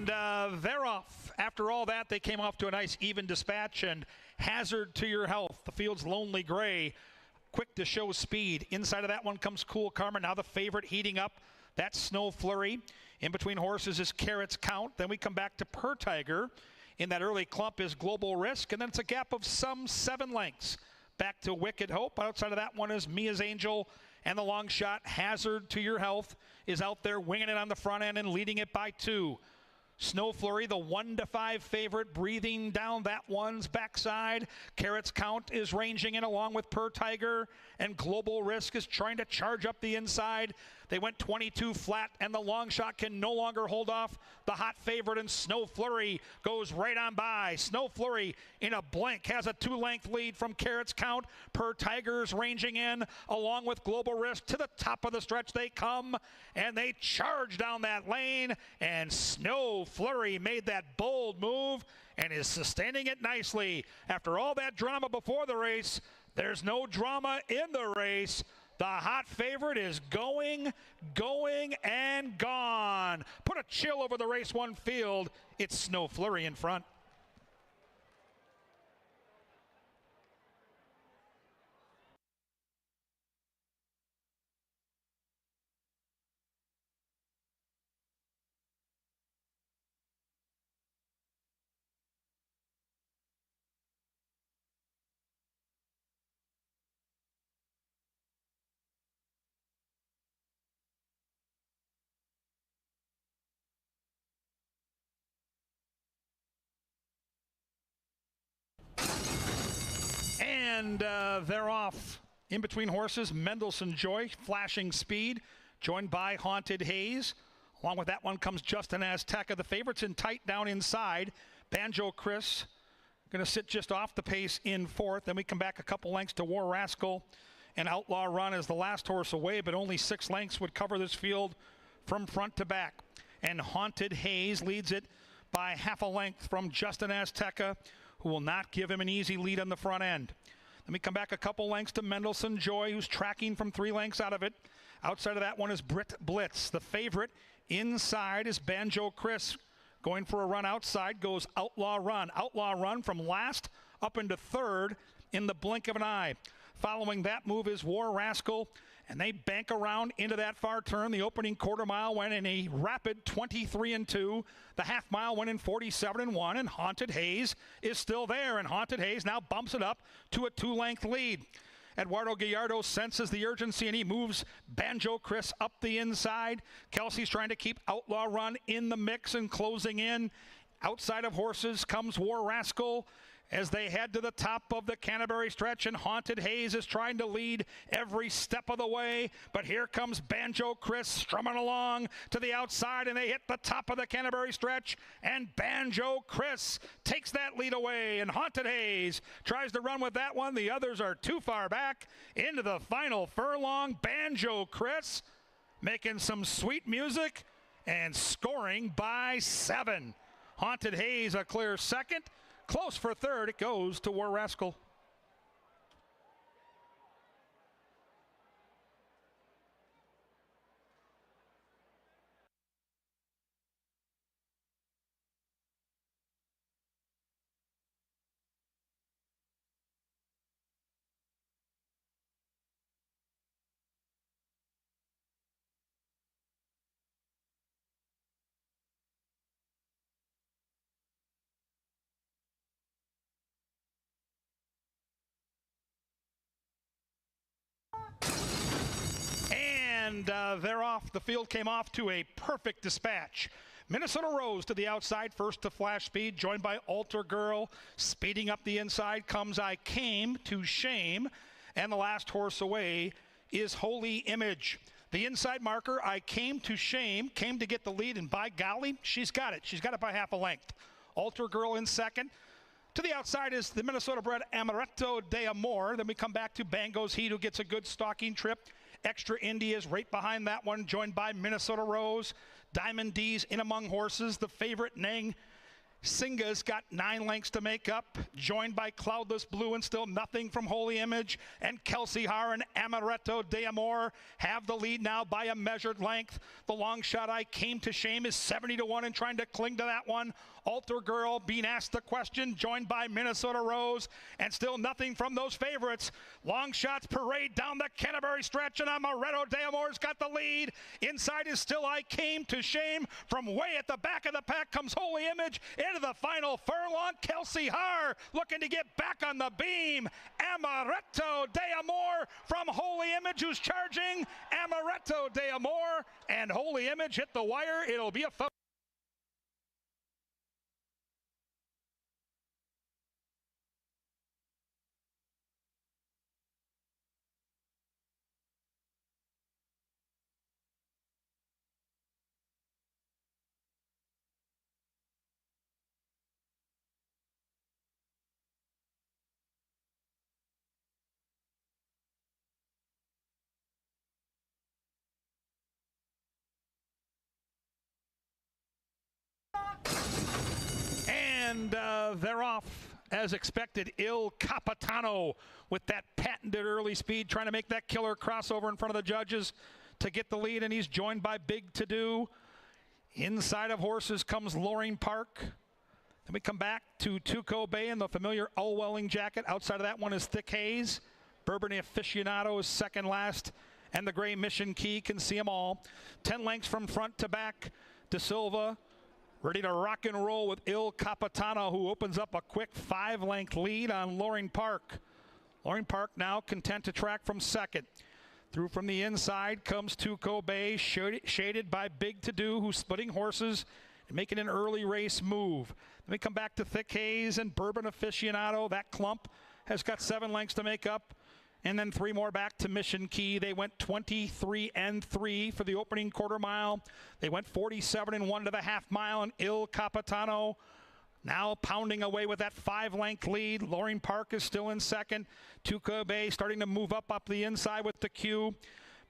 They're off. After all that, they came off to a nice even dispatch, and Hazard to Your Health. The field's Lonely Gray, quick to show speed. Inside of that one comes Cool Karma. Now the favorite heating up. That's Snow Flurry. In between horses is Carrots Count. Then we come back to Per Tiger. In that early clump is Global Risk, and then it's a gap of some 7 lengths. Back to Wicked Hope. Outside of that one is Mia's Angel, and the long shot Hazard to Your Health is out there winging it on the front end and leading it by 2. Snow Flurry, the 1-5 favorite, breathing down that one's backside. Carrots Count is ranging in along with Per Tiger, and Global Risk is trying to charge up the inside. They went 22 flat, and the long shot can no longer hold off the hot favorite, and Snow Flurry goes right on by. Snow Flurry in a blink has a 2-length lead from Carrots Count. Per Tiger's ranging in along with Global Risk. To the top of the stretch they come, and they charge down that lane, and Snow Flurry made that bold move and is sustaining it nicely. After all that drama before the race, there's no drama in the race. The hot favorite is going, and gone. Put a chill over the race 1 field. It's Snow Flurry in front. And they're off. In between horses, Mendelssohn Joy, flashing speed, joined by Haunted Haze. Along with that one comes Justin Azteca. The favorites in tight down inside. Banjo Chris going to sit just off the pace in 4th. Then we come back a couple lengths to War Rascal, and Outlaw Run is the last horse away, but only 6 lengths would cover this field from front to back. And Haunted Haze leads it by half a length from Justin Azteca, who will not give him an easy lead on the front end. Let me come back a couple lengths to Mendelssohn Joy, who's tracking from 3 lengths out of it. Outside of that one is Brit Blitz. The favorite inside is Banjo Chris. Going for a run outside goes Outlaw Run. Outlaw Run from last up into 3rd in the blink of an eye. Following that move is War Rascal, and they bank around into that far turn. The opening quarter mile went in a rapid 23-2. The half mile went in 47-1, and Haunted Haze is still there, and Haunted Haze now bumps it up to a 2-length lead. Eduardo Gallardo senses the urgency, and he moves Banjo Chris up the inside. Kelsey's trying to keep Outlaw Run in the mix and closing in. Outside of horses comes War Rascal as they head to the top of the Canterbury stretch, and Haunted Haze is trying to lead every step of the way. But here comes Banjo Chris strumming along to the outside, and they hit the top of the Canterbury stretch, and Banjo Chris takes that lead away, and Haunted Haze tries to run with that one. The others are too far back into the final furlong. Banjo Chris making some sweet music and scoring by 7. Haunted Haze a clear 2nd. Close for 3rd, it goes to War Rascal. And they're off. The field came off to a perfect dispatch. Minnesota Rose to the outside, first to flash speed, joined by Altar Girl. Speeding up the inside comes I Came to Shame. And the last horse away is Holy Image. The inside marker, I Came to Shame, came to get the lead, and by golly, she's got it. She's got it by half a length. Altar Girl in 2nd. To the outside is the Minnesota-bred Amaretto de Amor. Then we come back to Bango's Heat, who gets a good stalking trip. Extra India's right behind that one, joined by Minnesota Rose. Diamond D's in among horses. The favorite, Nang Singa's got 9 lengths to make up, joined by Cloudless Blue and Still Nothing from Holy Image, and Kelsey Har and Amaretto de Amor have the lead now by a measured length. The long shot I Came to Shame is 70-1 and trying to cling to that one. Altar Girl being asked the question, joined by Minnesota Rose, and Still Nothing from those favorites. Long shots parade down the Canterbury stretch, and Amaretto de Amor's got the lead. Inside is Still I Came to Shame. From way at the back of the pack comes Holy Image. Into the final furlong, Kelsey Har looking to get back on the beam. Amaretto de Amor from Holy Image, who's charging. Amaretto de Amor and Holy Image hit the wire. It'll be a photo. And they're off as expected. Il Capitano with that patented early speed, trying to make that killer crossover in front of the judges to get the lead, and he's joined by Big To Do. Inside of horses comes Loring Park. Then we come back to Tuco Bay in the familiar Ulwelling jacket. Outside of that one is Thick Haze. Bourbon Aficionado is second last, and the gray Mission Key can see them all. 10 lengths from front to back. De Silva ready to rock and roll with Il Capitano, who opens up a quick 5-length lead on Loring Park. Loring Park now content to track from second. Through from the inside comes Tuco Bay, shaded by Big To Do, who's splitting horses and making an early race move. Then we come back to Thick Haze and Bourbon Aficionado. That clump has got 7 lengths to make up. And then 3 more back to Mission Key. They went 23-3 for the opening quarter mile. They went 47-1 to the half mile, and Il Capitano now pounding away with that 5-length lead. Loring Park is still in second. Tuco Bay starting to move up the inside with the Q.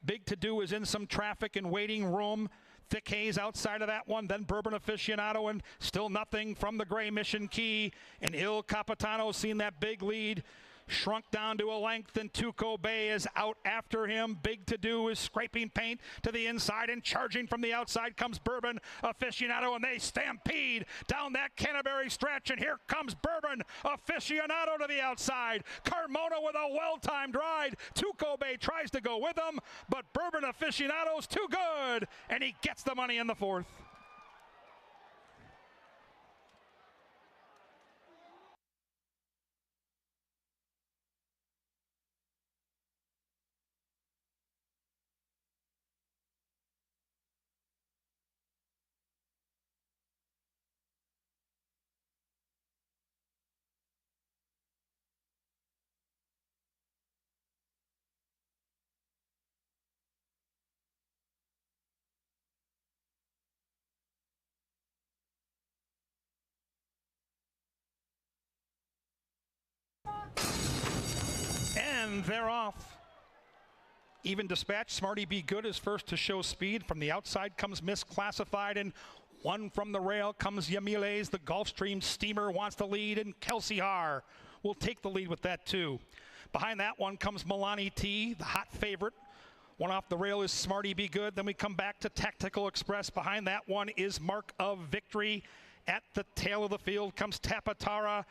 Big To Do is in some traffic and waiting room. Thick Haze outside of that one, then Bourbon Aficionado, and Still Nothing from the gray Mission Key. And Il Capitano seen that big lead shrunk down to a length, and Tuco Bay is out after him. Big To Do is scraping paint to the inside, and charging from the outside comes Bourbon Aficionado, and they stampede down that Canterbury stretch, and here comes Bourbon Aficionado to the outside. Carmona with a well-timed ride. Tuco Bay tries to go with him, but Bourbon Aficionado's too good, and he gets the money in the fourth. And they're off. Even Dispatch, Smarty Be Good is first to show speed. From the outside comes Misclassified, and one from the rail comes Yamiles. The Gulfstream Steamer wants the lead, and Kelsey Har will take the lead with that too. Behind that one comes Milani T, the hot favorite. One off the rail is Smarty Be Good. Then we come back to Tactical Express. Behind that one is Mark of Victory. At the tail of the field comes Tapatara,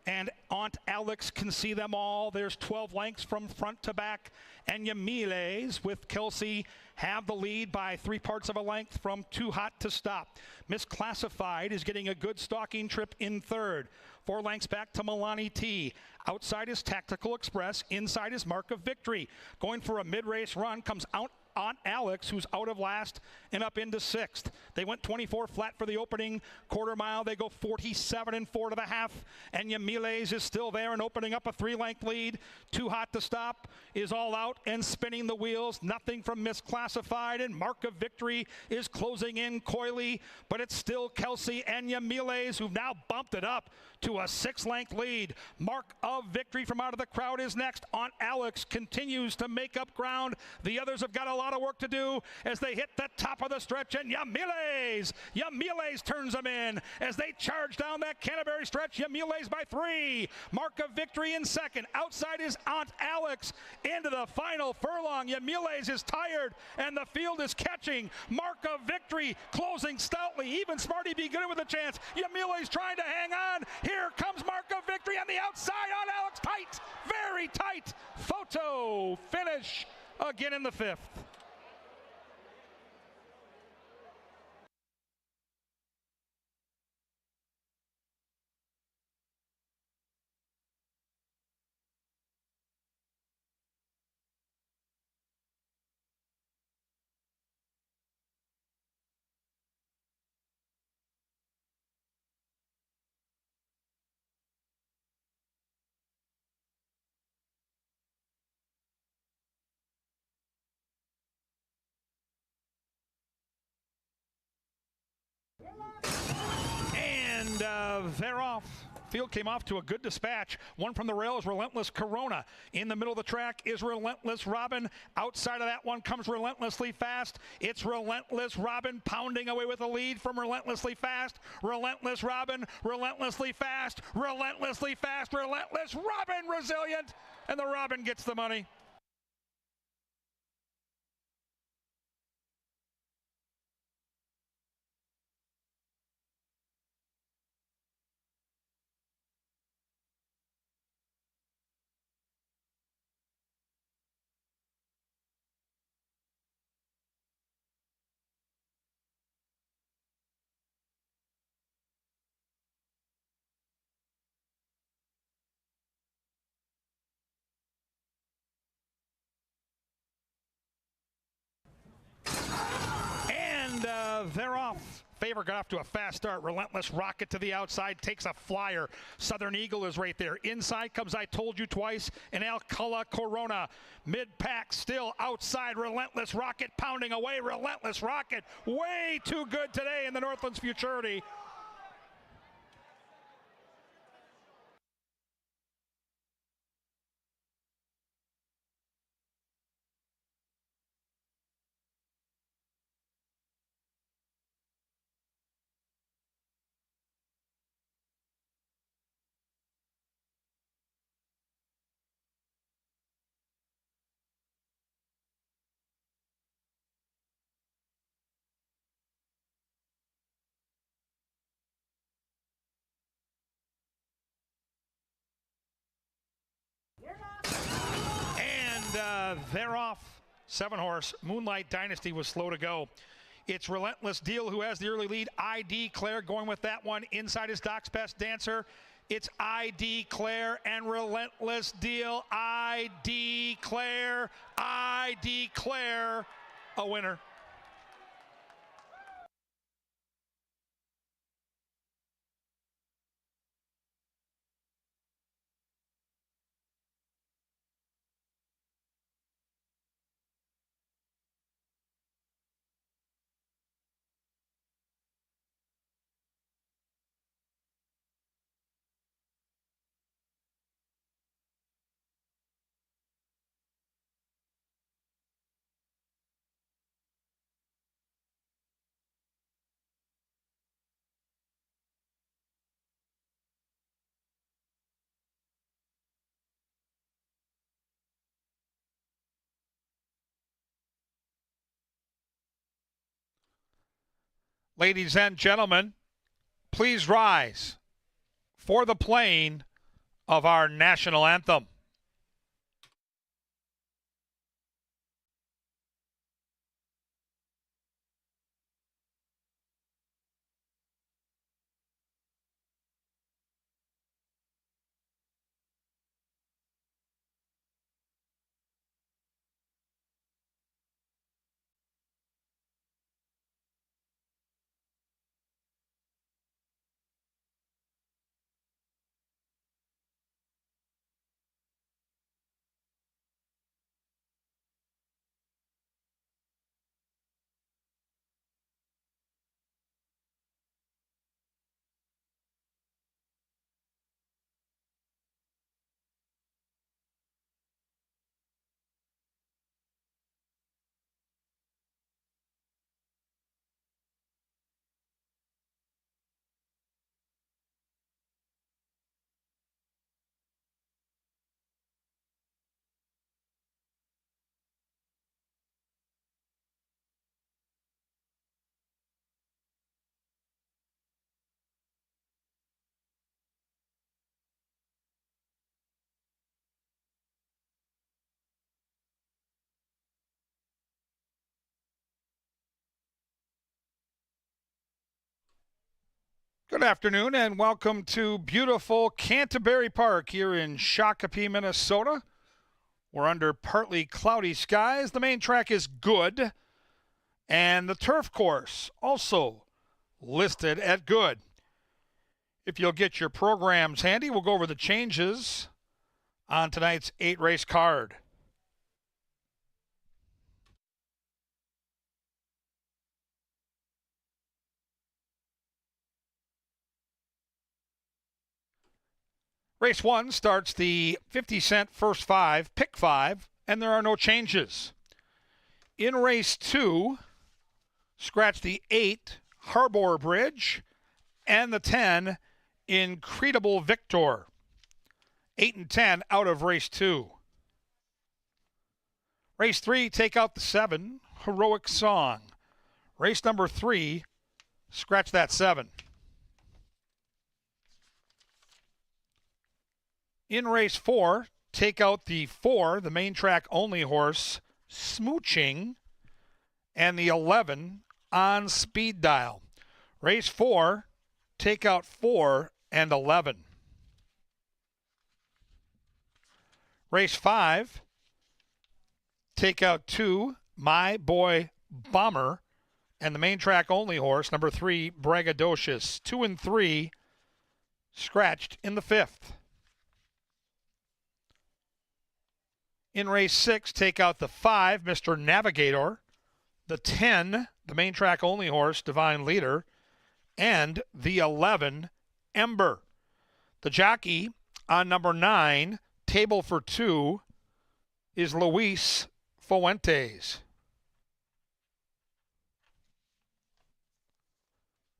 and Aunt Alex can see them all. There's 12 lengths from front to back, and Yamiles with Kelsey have the lead by 3/4 of a length from Too Hot to Stop. Misclassified is getting a good stalking trip in third. 4 lengths back to Milani T. Outside is Tactical Express. Inside is Mark of Victory. Going for a mid-race run comes Aunt Alex, who's out of last and up into 6th. They went 24 flat for the opening quarter mile. They go 47-4 to the half, and Yamiles is is still there and opening up a 3-length lead. Too Hot to Stop is all out and spinning the wheels. Nothing from Misclassified, and Mark of Victory is closing in coyly, but it's still Kelsey and Yamiles who've now bumped it up to a 6-length lead. Mark of Victory from out of the crowd is next. Aunt Alex continues to make up ground. The others have got a lot of work to do as they hit the top of the stretch, and Yamiles turns them in as they charge down that Canterbury stretch. Yamiles by 3. Mark of Victory in second. Outside is Aunt Alex into the final furlong. Yamiles is tired and the field is catching. Mark of Victory closing stoutly. Even Smarty Be Good with a chance. Yamiles trying to hang on. Here comes Mark of Victory on the outside. Aunt Alex tight, very tight. Photo finish again in the 5th. And they're off. Field came off to a good dispatch. One from the rail is Relentless Corona. In the middle of the track is Relentless Robin. Outside of that one comes Relentlessly Fast. It's Relentless Robin pounding away with a lead from Relentlessly Fast. Relentless Robin, Relentlessly Fast, Relentlessly Fast, Relentless Robin resilient. And the Robin gets the money. And they're off. Favor got off to a fast start. Relentless Rocket to the outside, takes a flyer. Southern Eagle is right there. Inside comes I Told You Twice and Alcala Corona. Mid-pack still outside. Relentless Rocket pounding away. Relentless Rocket way too good today in the Northlands Futurity. And they're off. 7-horse Moonlight Dynasty was slow to go. It's Relentless Deal who has the early lead. I Declare going with that one. Inside is Doc's Best Dancer. It's I Declare and Relentless Deal. I Declare a winner. Ladies and gentlemen, please rise for the playing of our national anthem. Good afternoon and welcome to beautiful Canterbury Park here in Shakopee, Minnesota. We're under partly cloudy skies. The main track is good, and the turf course also listed at good. If you'll get your programs handy, we'll go over the changes on tonight's 8-race card. Race 1 starts the 50-cent first 5, pick 5, and there are no changes. In race 2, scratch the 8, Harbor Bridge, and the 10, Incredible Victor. 8 and 10 out of race 2. Race 3, take out the 7, Heroic Song. Race number 3, scratch that 7. In race 4, take out the 4, the main track only horse, Smooching, and the 11 on Speed Dial. Race 4, take out 4 and 11. Race 5, take out 2, My Boy Bomber, and the main track only horse, number 3, Braggadocious. 2 and 3, scratched in the 5th. In race 6, take out the 5, Mr. Navigator, the 10, the main track only horse, Divine Leader, and the 11, Ember. The jockey on number 9, Table for 2, is Luis Fuentes.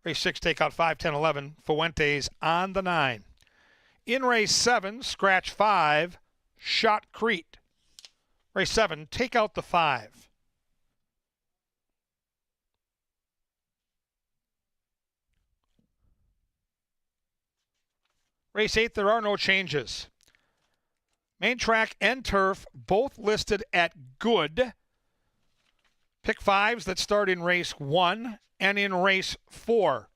Race 6, take out 5, 10, 11, Fuentes on the 9. In race 7, scratch 5, Shot Crete. Race 7, take out the 5. Race 8, there are no changes. Main track and turf, both listed at good. Pick 5s that start in race 1 and in race 4.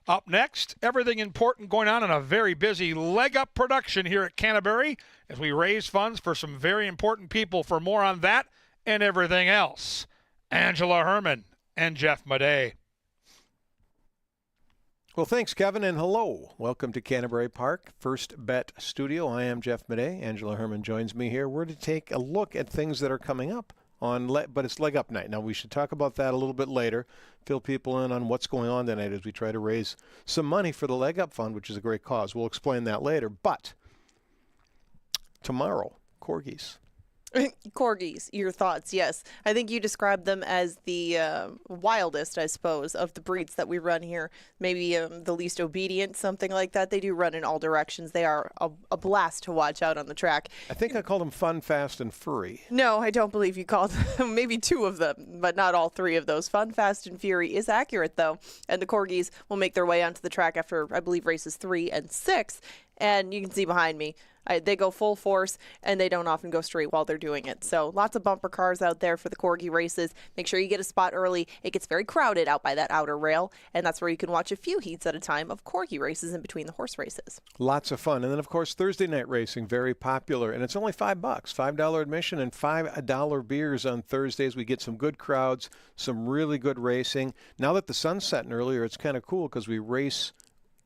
Up next, everything important going on in a very busy leg up production here at Canterbury as we raise funds for some very important people. For more on that and everything else, Angela Herman and Jeff Madej. Well, thanks, Kevin, and hello. Welcome to Canterbury Park, First Bet Studio. I am Jeff Madej. Angela Herman joins me here. We're to take a look at things that are coming up but it's leg up night. Now, we should talk about that a little bit later, fill people in on what's going on tonight as we try to raise some money for the leg up fund, which is a great cause. We'll explain that later. But tomorrow, corgis. Corgis, your thoughts? Yes. I think you described them as the wildest, I suppose, of the breeds that we run here. Maybe the least obedient, something like that. They do run in all directions. They are a blast to watch out on the track. I think I called them fun, fast, and furry. No, I don't believe you called them. Maybe 2 of them, but not all 3 of those. Fun, fast, and fury is accurate, though. And the corgis will make their way onto the track after, I believe, races 3 and 6. And you can see behind me, they go full force, and they don't often go straight while they're doing it. So lots of bumper cars out there for the corgi races. Make sure you get a spot early. It gets very crowded out by that outer rail, and that's where you can watch a few heats at a time of corgi races in between the horse races. Lots of fun. And then, of course, Thursday night racing, very popular. And it's only $5, $5 admission and $5 beers on Thursdays. We get some good crowds, some really good racing. Now that the sun's setting earlier, it's kind of cool because we race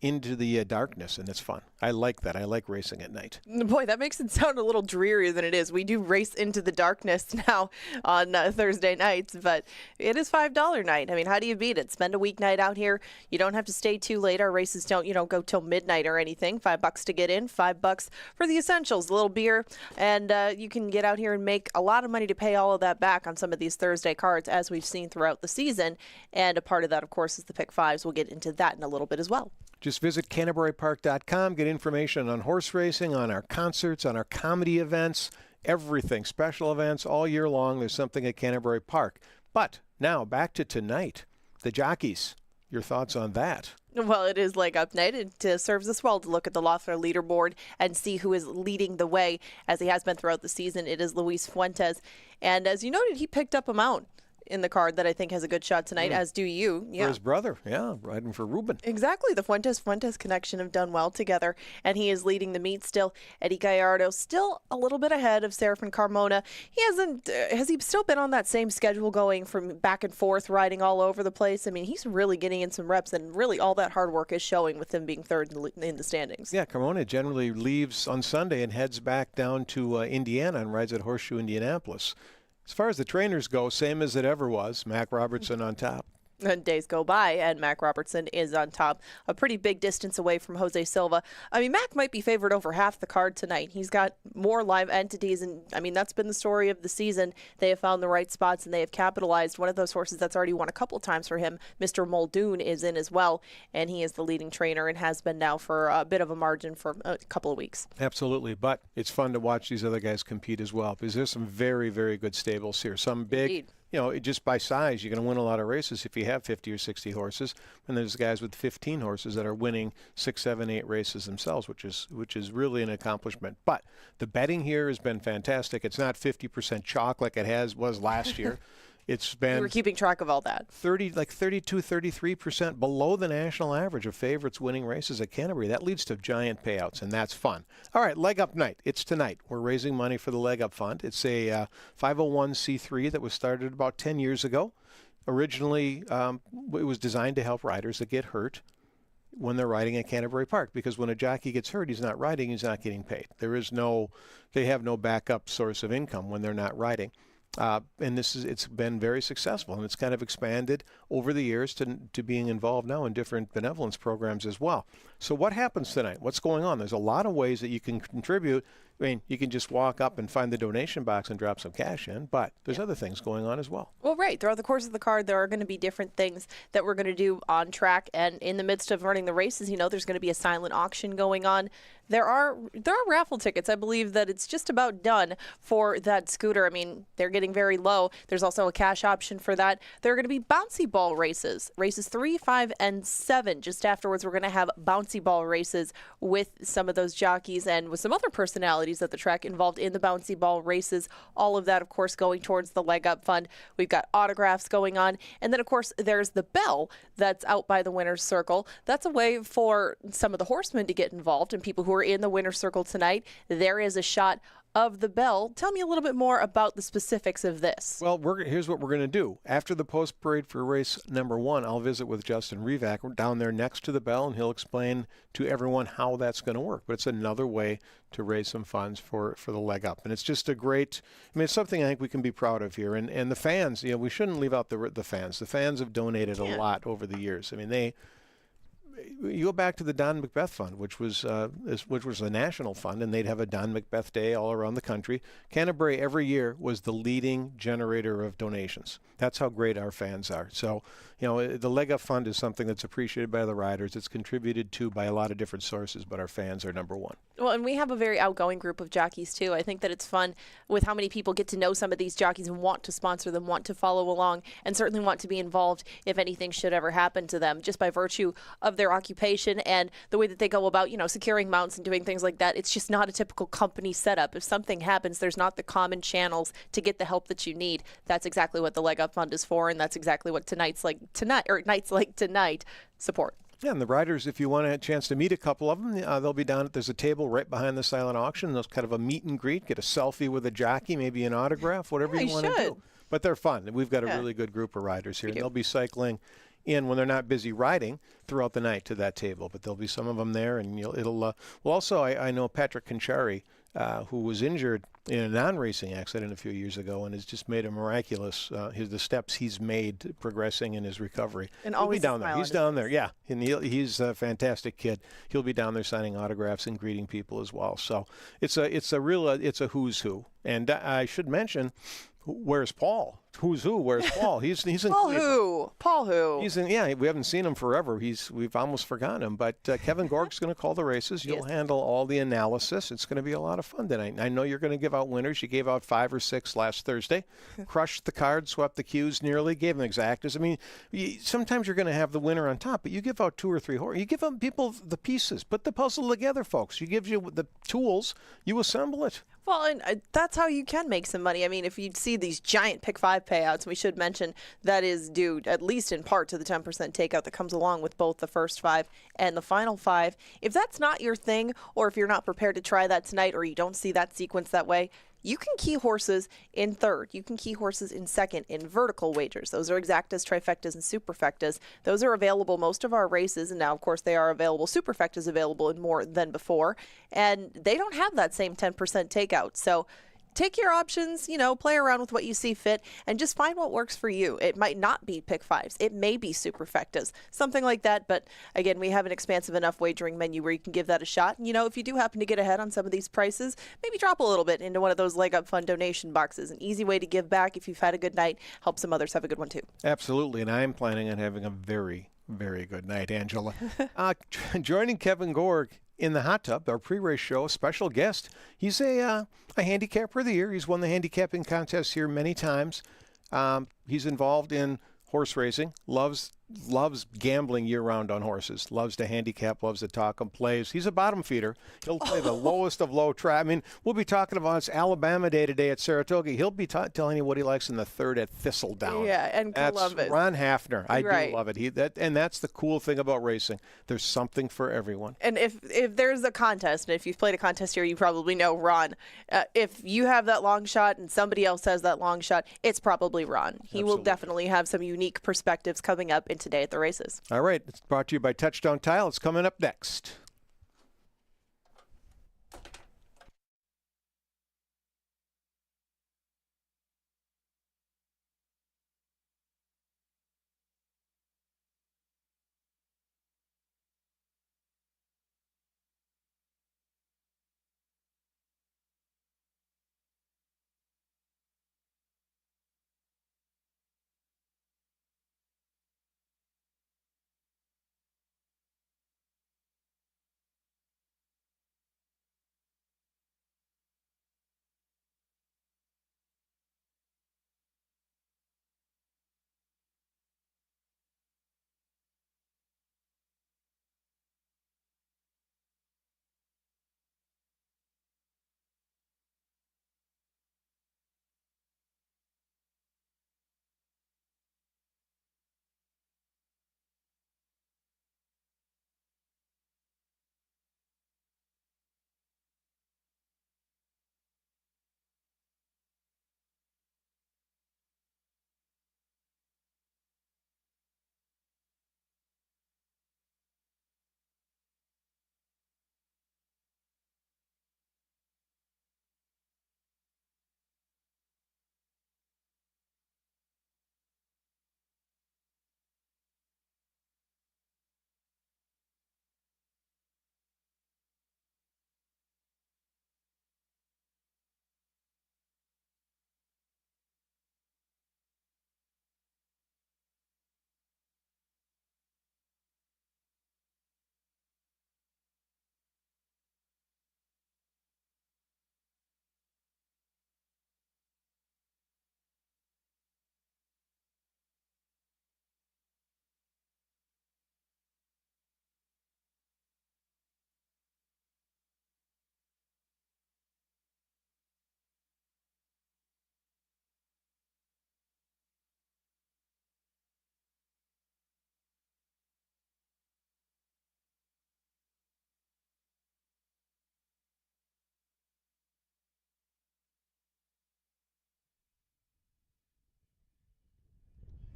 into the darkness, and it's fun. I like that. I like racing at night. Boy, that makes it sound a little drearier than it is. We do race into the darkness now on Thursday nights, but it is $5 night. I mean, how do you beat it? Spend a weeknight out here. You don't have to stay too late. Our races don't, go till midnight or anything. $5 to get in, $5 for the essentials, a little beer, and you can get out here and make a lot of money to pay all of that back on some of these Thursday cards, as we've seen throughout the season. And a part of that, of course, is the pick 5s. We'll get into that in a little bit as well. Just visit CanterburyPark.com, get information on horse racing, on our concerts, on our comedy events, everything, special events all year long. There's something at Canterbury Park. But now back to tonight, the jockeys. Your thoughts on that? Well, it is leg up night. It serves us well to look at the Loeffler leaderboard and see who is leading the way, as he has been throughout the season. It is Luis Fuentes. And as you noted, he picked up a mount in the card that I think has a good shot tonight, as do you. For his brother, riding for Ruben. Exactly. The Fuentes connection have done well together, and he is leading the meet still. Eddie Gallardo still a little bit ahead of Serafin Carmona. He has he still been on that same schedule going from back and forth, riding all over the place? I mean, he's really getting in some reps, and really all that hard work is showing with him being third in the standings. Yeah, Carmona generally leaves on Sunday and heads back down to Indiana and rides at Horseshoe Indianapolis. As far as the trainers go, same as it ever was. Mac Robertson on top. And days go by, and Mac Robertson is on top, a pretty big distance away from Jose Silva. I mean, Mac might be favored over half the card tonight. He's got more live entities, and I mean, that's been the story of the season. They have found the right spots, and they have capitalized. One of those horses that's already won a couple times for him, Mr. Muldoon, is in as well, and he is the leading trainer and has been now for a bit of a margin for a couple of weeks. Absolutely, but it's fun to watch these other guys compete as well, because there's some very, very good stables here. Some big. Indeed. You know, just by size, you're going to win a lot of races if you have 50 or 60 horses. And there's guys with 15 horses that are winning 6, 7, 8 races themselves, which is really an accomplishment. But the betting here has been fantastic. It's not 50% chalk like it was last year. It's been We're keeping track of all that. 32, 33% below the national average of favorites winning races at Canterbury. That leads to giant payouts, and that's fun. All right, Leg Up Night. It's tonight. We're raising money for the Leg Up Fund. It's a 501c3 that was started about 10 years ago. Originally, it was designed to help riders that get hurt when they're riding at Canterbury Park, because when a jockey gets hurt, he's not riding, he's not getting paid. They have no backup source of income when they're not riding. And it's been very successful, and it's kind of expanded over the years to being involved now in different benevolence programs as well. So what happens tonight? What's going on? There's a lot of ways that you can contribute. I mean, you can just walk up and find the donation box and drop some cash in, but there's other things going on as well. Well, right. Throughout the course of the card, there are going to be different things that we're going to do on track, and in the midst of running the races, there's going to be a silent auction going on. There are raffle tickets. I believe that it's just about done for that scooter. I mean, they're getting very low. There's also a cash option for that. There are going to be bouncy ball races 3, 5, and 7. Just afterwards, we're going to have bouncy ball races with some of those jockeys and with some other personalities at the track involved in the bouncy ball races. All of that, of course, going towards the Leg Up Fund. We've got autographs going on. And then, of course, there's the bell that's out by the winner's circle. That's a way for some of the horsemen to get involved, and people who are in the winner's circle tonight. There is a shot of the bell. Tell me a little bit more about the specifics of this. Well, here's what we're going to do. After the post parade for race number 1, I'll visit with Justin Revac. We're down there next to the bell, and he'll explain to everyone how that's going to work. But it's another way to raise some funds for the Leg Up. And it's just it's something I think we can be proud of here. And the fans, we shouldn't leave out the fans. The fans have donated a lot over the years. I mean, you go back to the Don Macbeth Fund, which was a national fund, and they'd have a Don Macbeth Day all around the country. Canterbury every year was the leading generator of donations. That's how great our fans are. So, the Leg Up Fund is something that's appreciated by the riders. It's contributed to by a lot of different sources, but our fans are number one. Well, and we have a very outgoing group of jockeys, too. I think that it's fun with how many people get to know some of these jockeys and want to sponsor them, want to follow along, and certainly want to be involved if anything should ever happen to them, just by virtue of their occupation and the way that they go about, securing mounts and doing things like that. It's just not a typical company setup. If something happens, there's not the common channels to get the help that you need. That's exactly what the Leg Up Fund is for, and that's exactly what nights like tonight support. Yeah, and the riders, if you want a chance to meet a couple of them, they'll be down. There's a table right behind the silent auction. There's kind of a meet and greet, get a selfie with a jockey, maybe an autograph, whatever you want to do. But they're fun. We've got a really good group of riders here. And they'll be cycling in when they're not busy riding throughout the night to that table. But there'll be some of them there, and well, also I know Patrick Conchari, who was injured in a non-racing accident a few years ago and has just made a miraculous, the steps he's made progressing in his recovery. And he'll be down there. He's down there, yeah. And he's a fantastic kid. He'll be down there signing autographs and greeting people as well. So it's a who's who. And I should mention, where's Paul? Who's who? Where's Paul? He's in Paul who? Paul who? He's in. Yeah, we haven't seen him forever. We've almost forgotten him. But Kevin Gorg's going to call the races. You'll handle all the analysis. It's going to be a lot of fun tonight. I know you're going to give out winners. You gave out 5 or 6 last Thursday. Crushed the card, swept the cues nearly, gave them exactas. I mean, sometimes you're going to have the winner on top, but you give out 2 or 3 horses. You give them people the pieces. Put the puzzle together, folks. You give you the tools. You assemble it. Well, and that's how you can make some money. I mean, if you see these giant pick 5, payouts. We should mention that is due at least in part to the 10% takeout that comes along with both the first 5 and the final 5. If that's not your thing, or if you're not prepared to try that tonight, or you don't see that sequence that way, you can key horses in third. You can key horses in second in vertical wagers. Those are exactas, trifectas, and superfectas. Those are available most of our races, and now, of course, they are available. Superfectas available in more than before, and they don't have that same 10% takeout. So take your options, play around with what you see fit, and just find what works for you. It might not be pick 5s. It may be superfectas, something like that. But again, we have an expansive enough wagering menu where you can give that a shot. And, if you do happen to get ahead on some of these prices, maybe drop a little bit into one of those Leg Up Fund donation boxes. An easy way to give back if you've had a good night. Help some others have a good one too. Absolutely, and I'm planning on having a very, very good night, Angela. Joining Kevin Gorg in the hot tub, our pre-race show, special guest. He's a handicapper of the year. He's won the handicapping contest here many times. He's involved in horse racing, loves gambling year-round on horses, loves to handicap, loves to talk and plays. He's a bottom feeder. He'll play the lowest of low track. I mean, we'll be talking about it's Alabama Day today at Saratoga. He'll be telling you what he likes in the third at Thistledown. Yeah, and Columbus. That's Ron Hafner. I Right. do love it. And that's the cool thing about racing. There's something for everyone. And if there's a contest, and if you've played a contest here, you probably know Ron. If you have that long shot and somebody else has that long shot, it's probably Ron. He will definitely have some unique perspectives coming up in today at the races. All right. It's brought to you by Touchdown Tile. It's coming up next.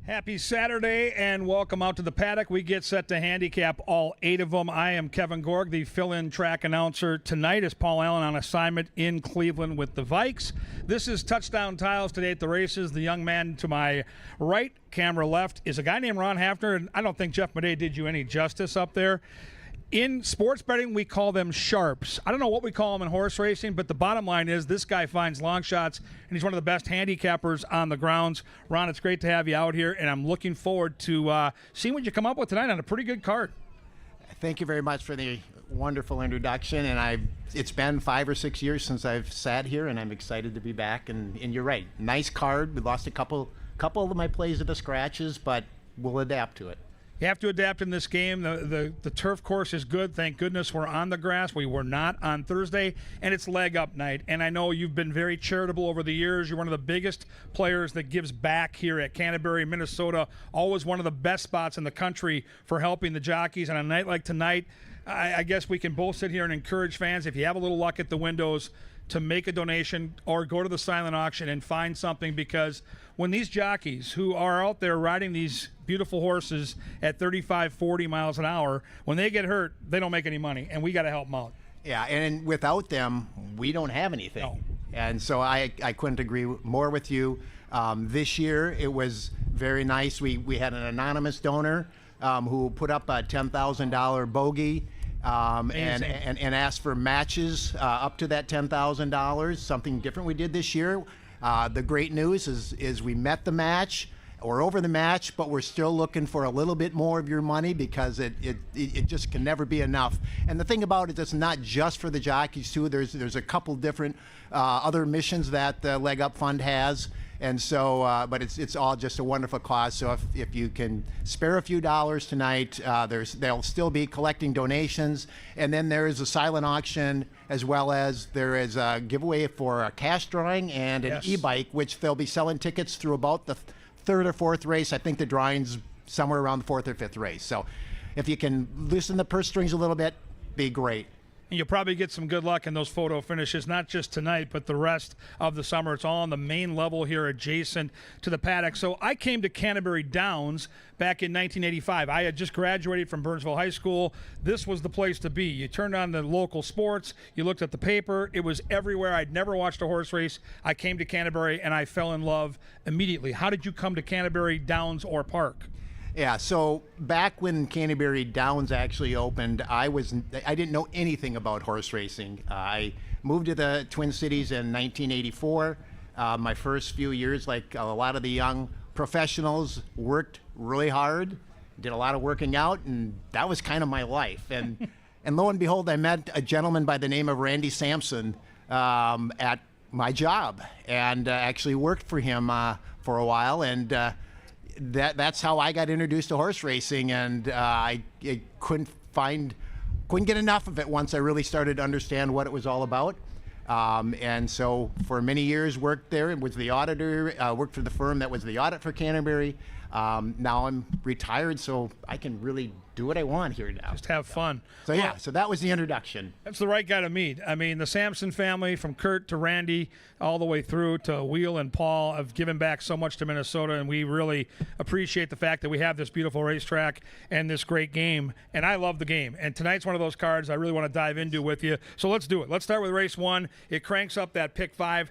Happy Saturday and welcome out to the paddock. We get set to handicap all 8 of them. I am Kevin Gorg, the fill-in track announcer. Tonight is Paul Allen on assignment in Cleveland with the Vikes. This is Touchdown Tiles today at the races. The young man to my right, camera left, is a guy named Ron Hafner, and I don't think Jeff Madej did you any justice up there. In sports betting, we call them sharps. I don't know what we call them in horse racing, but the bottom line is this guy finds long shots, and he's one of the best handicappers on the grounds. Ron, it's great to have you out here, and I'm looking forward to seeing what you come up with tonight on a pretty good card. Thank you very much for the wonderful introduction, and it's been 5 or 6 years since I've sat here, and I'm excited to be back. And you're right, nice card. We lost a couple of my plays to the scratches, but we'll adapt to it. You have to adapt in this game. The turf course is good. Thank goodness we're on the grass. We were not on Thursday, and it's leg up night. And I know you've been very charitable over the years. You're one of the biggest players that gives back here at Canterbury, Minnesota. Always one of the best spots in the country for helping the jockeys. On a night like tonight, I guess we can both sit here and encourage fans, if you have a little luck at the windows, to make a donation or go to the silent auction and find something, because when these jockeys who are out there riding these beautiful horses at 35, 40 miles an hour, when they get hurt, they don't make any money, and we got to help them out. Yeah, and without them, we don't have anything. No. And so I couldn't agree more with you. This year, it was very nice. We had an anonymous donor who put up a $10,000 bogey. And asked for matches up to that $10,000, something different we did this year. The great news is we met the match. We're over the match, but we're still looking for a little bit more of your money, because it just can never be enough. And the thing about it, it's not just for the jockeys too. There's a couple different other missions that the Leg Up Fund has. And so, but it's all just a wonderful cause. So if you can spare a few dollars tonight, they'll still be collecting donations. And then there is a silent auction, as well as there is a giveaway for a cash drawing and an e-bike, which they'll be selling tickets through about the third or fourth race. I think the drawing's somewhere around the fourth or fifth race. So if you can loosen the purse strings a little bit, be great. And you'll probably get some good luck in those photo finishes, not just tonight, but the rest of the summer. It's all on the main level here adjacent to the paddock. So I came to Canterbury Downs back in 1985. I had just graduated from Burnsville High School. This was the place to be. You turned on the local sports. You looked at the paper. It was everywhere. I'd never watched a horse race. I came to Canterbury, and I fell in love immediately. How did you come to Canterbury Downs or Park? Yeah, so back when Canterbury Downs actually opened, I didn't know anything about horse racing. I moved to the Twin Cities in 1984. My first few years, like a lot of the young professionals, worked really hard, did a lot of working out, and that was kind of my life. And and lo and behold, I met a gentleman by the name of Randy Sampson at my job, and actually worked for him for a while, and that's how I got introduced to horse racing, and I couldn't get enough of it once I really started to understand what it was all about. And so for many years worked there and was the auditor, worked for the firm that was the audit for Canterbury. Now I'm retired, so I can really do what I want here now. Just have fun. So yeah, so that was the introduction. That's the right guy to meet. I mean, the Sampson family, from Kurt to Randy, all the way through to Wheel and Paul, have given back so much to Minnesota, and we really appreciate the fact that we have this beautiful racetrack and this great game. And I love the game. And tonight's one of those cards I really want to dive into with you. So let's do it. Let's start with race one. It cranks up that pick 5.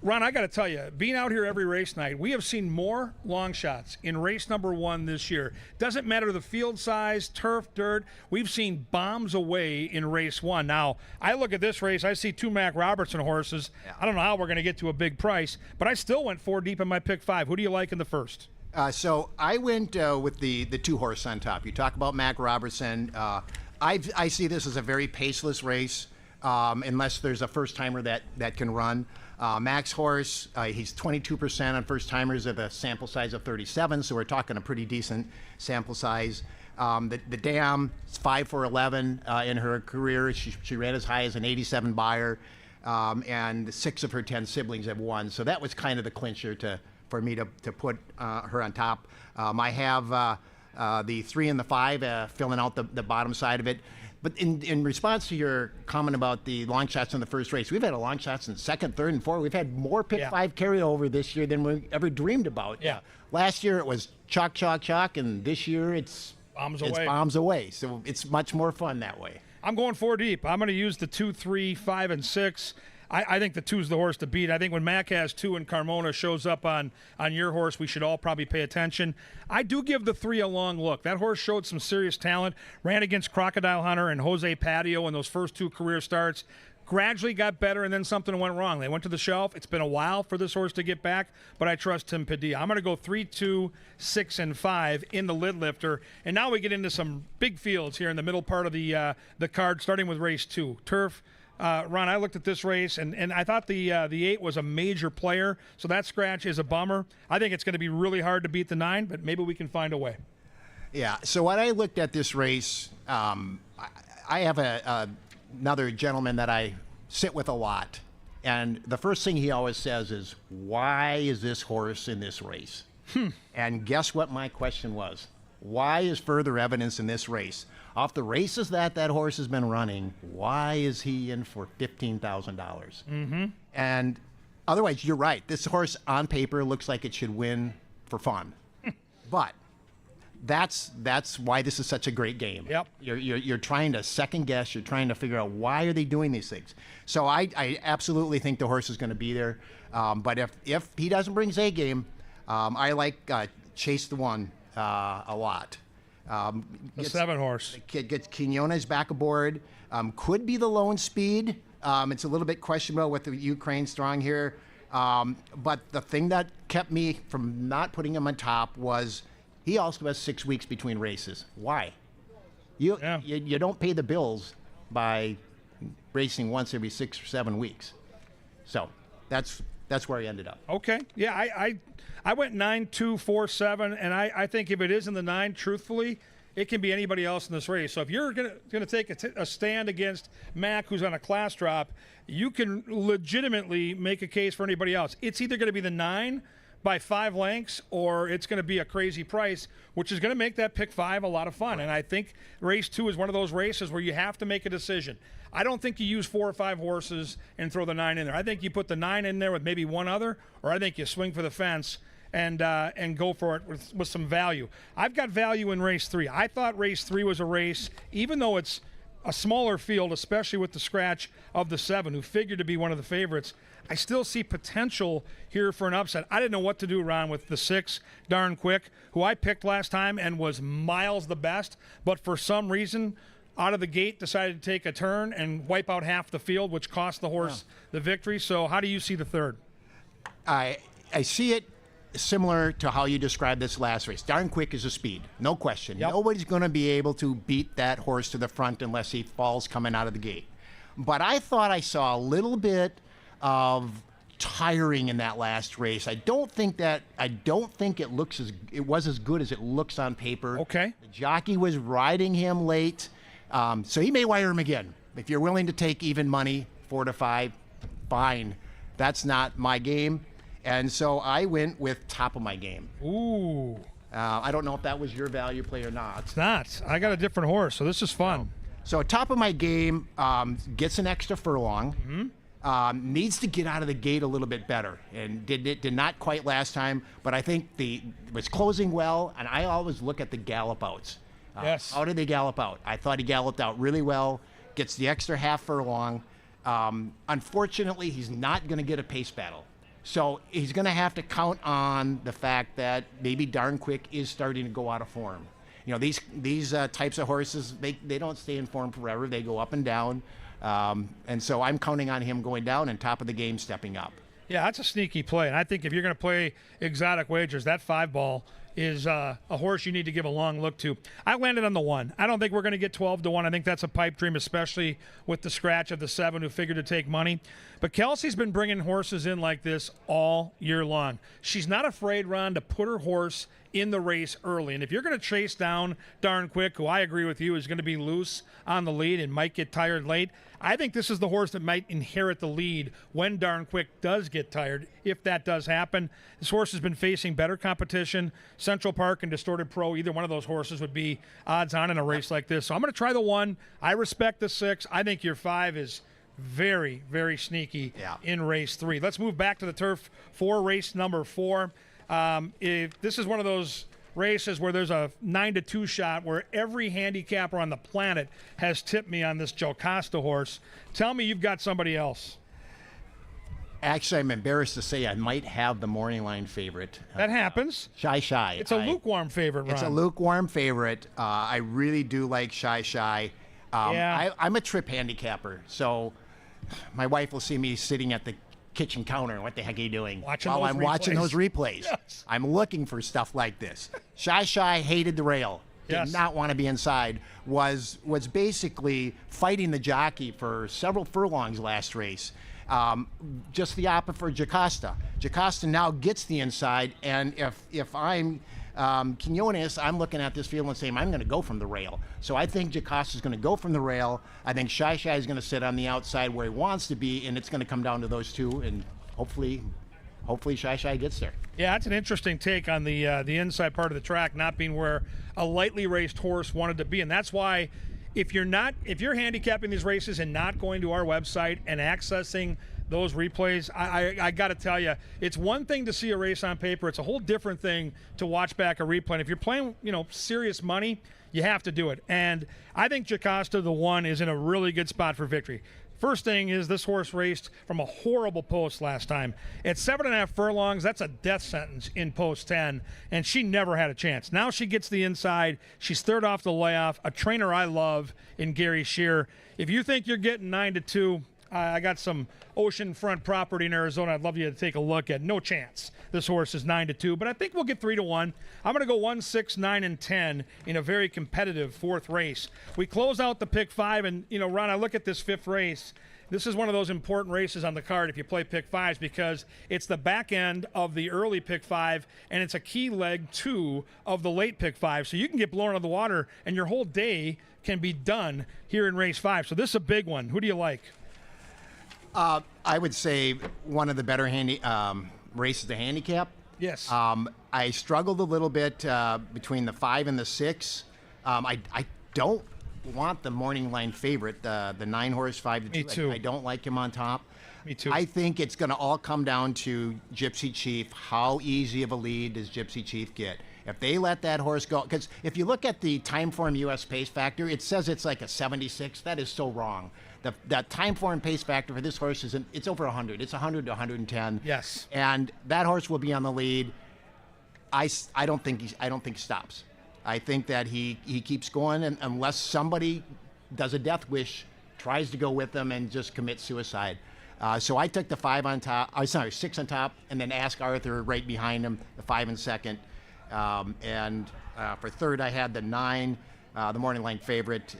Ron, I got to tell you, being out here every race night, we have seen more long shots in race number 1 this year. Doesn't matter the field size, turf, dirt. We've seen bombs away in race 1. Now, I look at this race, I see 2 Mac Robertson horses. Yeah. I don't know how we're going to get to a big price, but I still went 4 deep in my pick 5. Who do you like in the first? So I went with the 2 horse on top. You talk about Mac Robertson. I see this as a very paceless race, unless there's a first-timer that can run. Mac's horse, he's 22% on first-timers of a sample size of 37, so we're talking a pretty decent sample size. The Dam is 5 for 11 in her career. She ran as high as an 87 buyer, and 6 of her 10 siblings have won. So that was kind of the clincher for me to put her on top. I have the 3 and the 5 filling out the bottom side of it. But in response to your comment about the long shots in the first race, we've had a long shots in second, third, and fourth. We've had more pick 5 carryover this year than we ever dreamed about. Yeah. Last year it was chalk, chalk, chalk, and this year it's bombs away. So it's much more fun that way. I'm going 4 deep. I'm going to use the 2, 3, 5, and 6. I think the 2's the horse to beat. I think when Mac has 2 and Carmona shows up on your horse, we should all probably pay attention. I do give the 3 a long look. That horse showed some serious talent, ran against Crocodile Hunter and Jose Patio in those first 2 career starts, gradually got better, and then something went wrong. They went to the shelf. It's been a while for this horse to get back, but I trust Tim Padilla. I'm going to go 3, 2, 6, and 5 in the lid lifter. And now we get into some big fields here in the middle part of the card, starting with race 2. Turf. Ron, I looked at this race, and I thought the 8 was a major player, so that scratch is a bummer. I think it's going to be really hard to beat the 9, but maybe we can find a way. Yeah. So when I looked at this race, I have another gentleman that I sit with a lot, and the first thing he always says is, "Why is this horse in this race?" And guess what my question was? Why is further evidence in this race? Off the races that horse has been running, why is he in for $15,000? And otherwise, you're right. This horse on paper looks like it should win for fun, but that's why this is such a great game. Yep. You're trying to second guess. You're trying to figure out why are they doing these things. So I absolutely think the horse is going to be there. But if he doesn't bring his A game, I like Chase the One a lot. The 7 horse. Gets Quinones back aboard. Could be the lone speed. It's a little bit questionable with the Ukraine strong here. But the thing that kept me from not putting him on top was he also has 6 weeks between races. Why? You don't pay the bills by racing once every 6 or 7 weeks. So that's where I ended up. Okay. Yeah, I went 9, 2, 4, 7, and I think if it is in the 9, truthfully, it can be anybody else in this race. So if you're gonna take a stand against Mac, who's on a class drop, you can legitimately make a case for anybody else. It's either going to be the 9 by 5 lengths, or it's going to be a crazy price, which is going to make that pick 5 a lot of fun. And I think race 2 is one of those races where you have to make a decision. I don't think you use 4 or 5 horses and throw the 9 in there. I think you put the 9 in there with maybe one other, or I think you swing for the fence and go for it with some value. I've got value in race 3. I thought race 3 was a race, even though it's a smaller field, especially with the scratch of the 7, who figured to be one of the favorites. I still see potential here for an upset. I didn't know what to do, Ron, with the 6, Darn Quick, who I picked last time and was miles the best, but for some reason, out of the gate, decided to take a turn and wipe out half the field, which cost the horse the victory. So how do you see the 3rd? I see it similar to how you described this last race. Darn Quick is a speed, no question. Yep. Nobody's going to be able to beat that horse to the front unless he falls coming out of the gate. But I thought I saw a little bit of tiring in that last race. I don't think it was as good as it looks on paper. Okay. The jockey was riding him late, so he may wire him again. If you're willing to take even money, 4 to 5, fine. That's not my game, and so I went with top of my game. Ooh. I don't know if that was your value play or not. It's not. I got a different horse, so this is fun. So top of my game gets an extra furlong. Needs to get out of the gate a little bit better, and did not quite last time, but I think it was closing well, and I always look at the gallop outs. Yes. How did they gallop out? I thought he galloped out really well, gets the extra half furlong. Unfortunately, he's not going to get a pace battle. So he's going to have to count on the fact that maybe Darn Quick is starting to go out of form. You know, these types of horses, they don't stay in form forever. They go up and down. And so I'm counting on him going down and top of the game stepping up. Yeah, that's a sneaky play. And I think if you're going to play exotic wagers, that 5 ball is a horse you need to give a long look to. I landed on the 1. I don't think we're going to get 12 to 1. I think that's a pipe dream, especially with the scratch of the 7 who figured to take money. But Kelsey's been bringing horses in like this all year long. She's not afraid, Ron, to put her horse in the race early. And if you're going to chase down Darn Quick, who I agree with you is going to be loose on the lead and might get tired late, I think this is the horse that might inherit the lead when Darn Quick does get tired, if that does happen. This horse has been facing better competition. Central Park and Distorted Pro, either one of those horses would be odds on in a race like this. So I'm going to try the 1. I respect the 6. I think your 5 is very, very sneaky in race 3. Let's move back to the turf for race number 4. If this is one of those races where there's a 9-2 shot where every handicapper on the planet has tipped me on this Jocasta horse. Tell me you've got somebody else. Actually, I'm embarrassed to say I might have the morning line favorite. That happens. Shy. It's a lukewarm favorite, Ron. It's a lukewarm favorite. I really do like Shy. I'm a trip handicapper, so my wife will see me sitting at the kitchen counter. What the heck are you doing? Watching those replays. Yes. I'm looking for stuff like this. Shy hated the rail. Did not want to be inside. Was basically fighting the jockey for several furlongs last race. Just the opposite for Jocasta. Jocasta now gets the inside, and if I'm Quinones, I'm looking at this field and saying, I'm going to go from the rail. So I think Jacosta's going to go from the rail. I think Shy Shy is going to sit on the outside where he wants to be, and it's going to come down to those two, and hopefully Shy Shy gets there. Yeah, that's an interesting take on the inside part of the track not being where a lightly raced horse wanted to be, and that's why if you're handicapping these races and not going to our website and accessing those replays, I got to tell you, it's one thing to see a race on paper. It's a whole different thing to watch back a replay. And if you're playing, serious money, you have to do it. And I think Jocasta, the one, is in a really good spot for victory. First thing is this horse raced from a horrible post last time. At 7.5 furlongs, that's a death sentence in post 10, and she never had a chance. Now she gets the inside. She's third off the layoff. A trainer I love in Gary Shear. If you think you're getting 9-2, I got some oceanfront property in Arizona I'd love you to take a look at. No chance this horse is 9-2, but I think we'll get 3-1. I'm going to go 1, 6, 9, and 10 in a very competitive fourth race. We close out the pick 5, and, Ron, I look at this fifth race. This is one of those important races on the card if you play pick 5s because it's the back end of the early pick 5, and it's a key leg 2 of the late pick 5. So you can get blown out of the water, and your whole day can be done here in race 5. So this is a big one. Who do you like? I would say one of the better races to handicap. Yes. I struggled a little bit between the 5 and the 6. I don't want the morning line favorite, the 9-horse 5-2. Me too. I don't like him on top. Me too. I think it's going to all come down to Gypsy Chief. How easy of a lead does Gypsy Chief get? If they let that horse go, because if you look at the Timeform US pace factor, it says it's like a 76. That is so wrong. That Timeform pace factor for this horse it's over 100. It's 100 to 110. Yes. And that horse will be on the lead. I don't think he stops. I think that he keeps going, and unless somebody does a death wish, tries to go with them and just commits suicide. So I took the 5 on top. 6 on top, and then Ask Arthur right behind him, the 5 in second. And for third, I had the 9, the morning line favorite.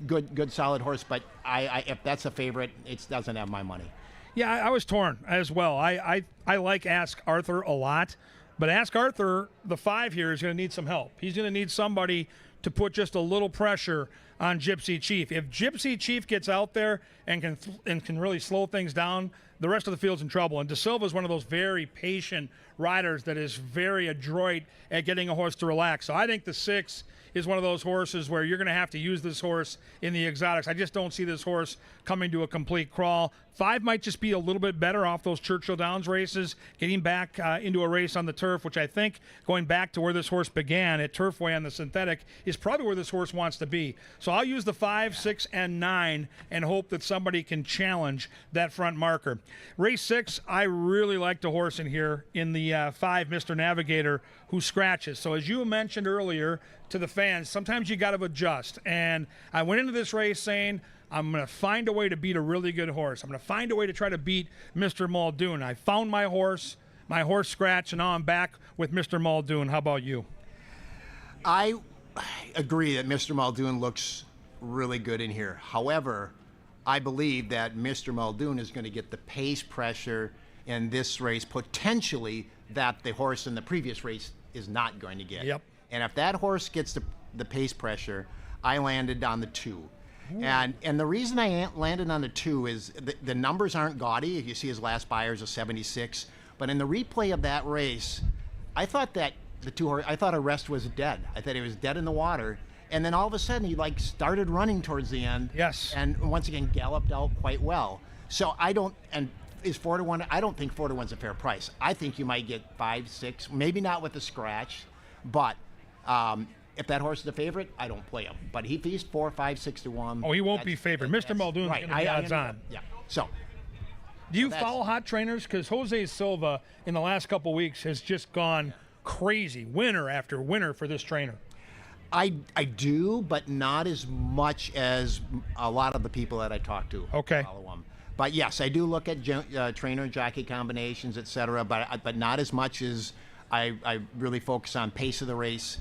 Good solid horse, but if that's a favorite, it doesn't have my money. Yeah, I was torn as well. I like Ask Arthur a lot, but Ask Arthur, the 5 here, is going to need some help. He's going to need somebody to put just a little pressure on Gypsy Chief. If Gypsy Chief gets out there and can really slow things down, the rest of the field's in trouble. And De Silva is one of those very patient riders that is very adroit at getting a horse to relax. So I think the 6 is one of those horses where you're going to have to use this horse in the exotics. I just don't see this horse coming to a complete crawl. 5 might just be a little bit better off those Churchill Downs races, getting back into a race on the turf, which I think going back to where this horse began at Turfway on the synthetic is probably where this horse wants to be. So I'll use the 5, 6, and 9 and hope that somebody can challenge that front marker. Race 6, I really like the horse in here in the 5, Mr. Navigator, who scratches. So as you mentioned earlier to the fans, sometimes you got to adjust. And I went into this race saying, I'm going to find a way to beat a really good horse. I'm going to find a way to try to beat Mr. Muldoon. I found my horse scratch, and now I'm back with Mr. Muldoon. How about you? I agree that Mr. Muldoon looks really good in here. However, I believe that Mr. Muldoon is going to get the pace pressure in this race, potentially, that the horse in the previous race is not going to get. Yep. And if that horse gets the pace pressure, I landed on the 2. And the reason I landed on the 2 is the numbers aren't gaudy. If you see his last Buyer's a 76, but in the replay of that race, I thought that I thought Arrest was dead. I thought he was dead in the water, and then all of a sudden he started running towards the end. Yes. And once again galloped out quite well. So is 4-1? I don't think 4-1's a fair price. I think you might get 5, 6, maybe not with the scratch, but. If that horse is a favorite, I don't play him. But if he's 4, 5, 6 to 1. Oh, he won't be favored. Mr. Muldoon's right. going to be odds on. Yeah. So. Do you follow hot trainers? Because Jose Silva in the last couple weeks has just gone crazy, winner after winner for this trainer. I do, but not as much as a lot of the people that I talk to. Okay. Follow him. But yes, I do look at trainer and jockey combinations, etc. But not as much as I really focus on pace of the race.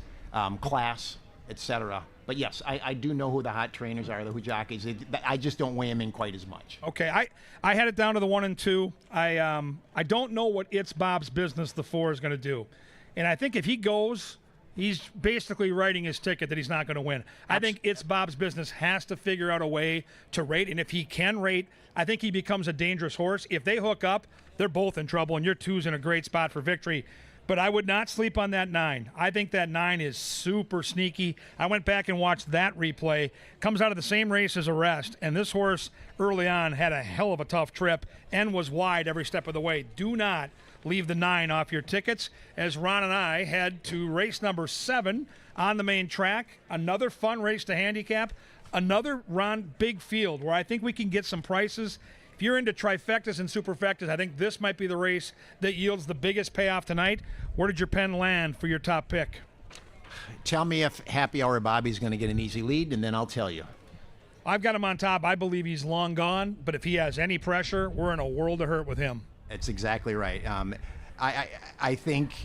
Class, etc. But yes, I do know who the hot trainers are, who jockeys. I just don't weigh them in quite as much. Okay, I had it down to the 1 and 2. I don't know what It's Bob's Business the 4 is going to do. And I think if he goes, he's basically writing his ticket that he's not going to win. I think It's Bob's Business has to figure out a way to rate. And if he can rate, I think he becomes a dangerous horse. If they hook up, they're both in trouble, and your 2's in a great spot for victory. But I would not sleep on that 9. I think that 9 is super sneaky. I went back and watched that replay. Comes out of the same race as Arrest, and this horse early on had a hell of a tough trip and was wide every step of the way. Do not leave the 9 off your tickets, as Ron and I head to race number 7 on the main track. Another fun race to handicap. Another, Ron, big field where I think we can get some prices. If you're into trifectas and superfectas, I think this might be the race that yields the biggest payoff tonight. Where did your pen land for your top pick? Tell me if Happy Hour Bobby's going to get an easy lead, and then I'll tell you. I've got him on top. I believe he's long gone, but if he has any pressure, we're in a world of hurt with him. That's exactly right. I think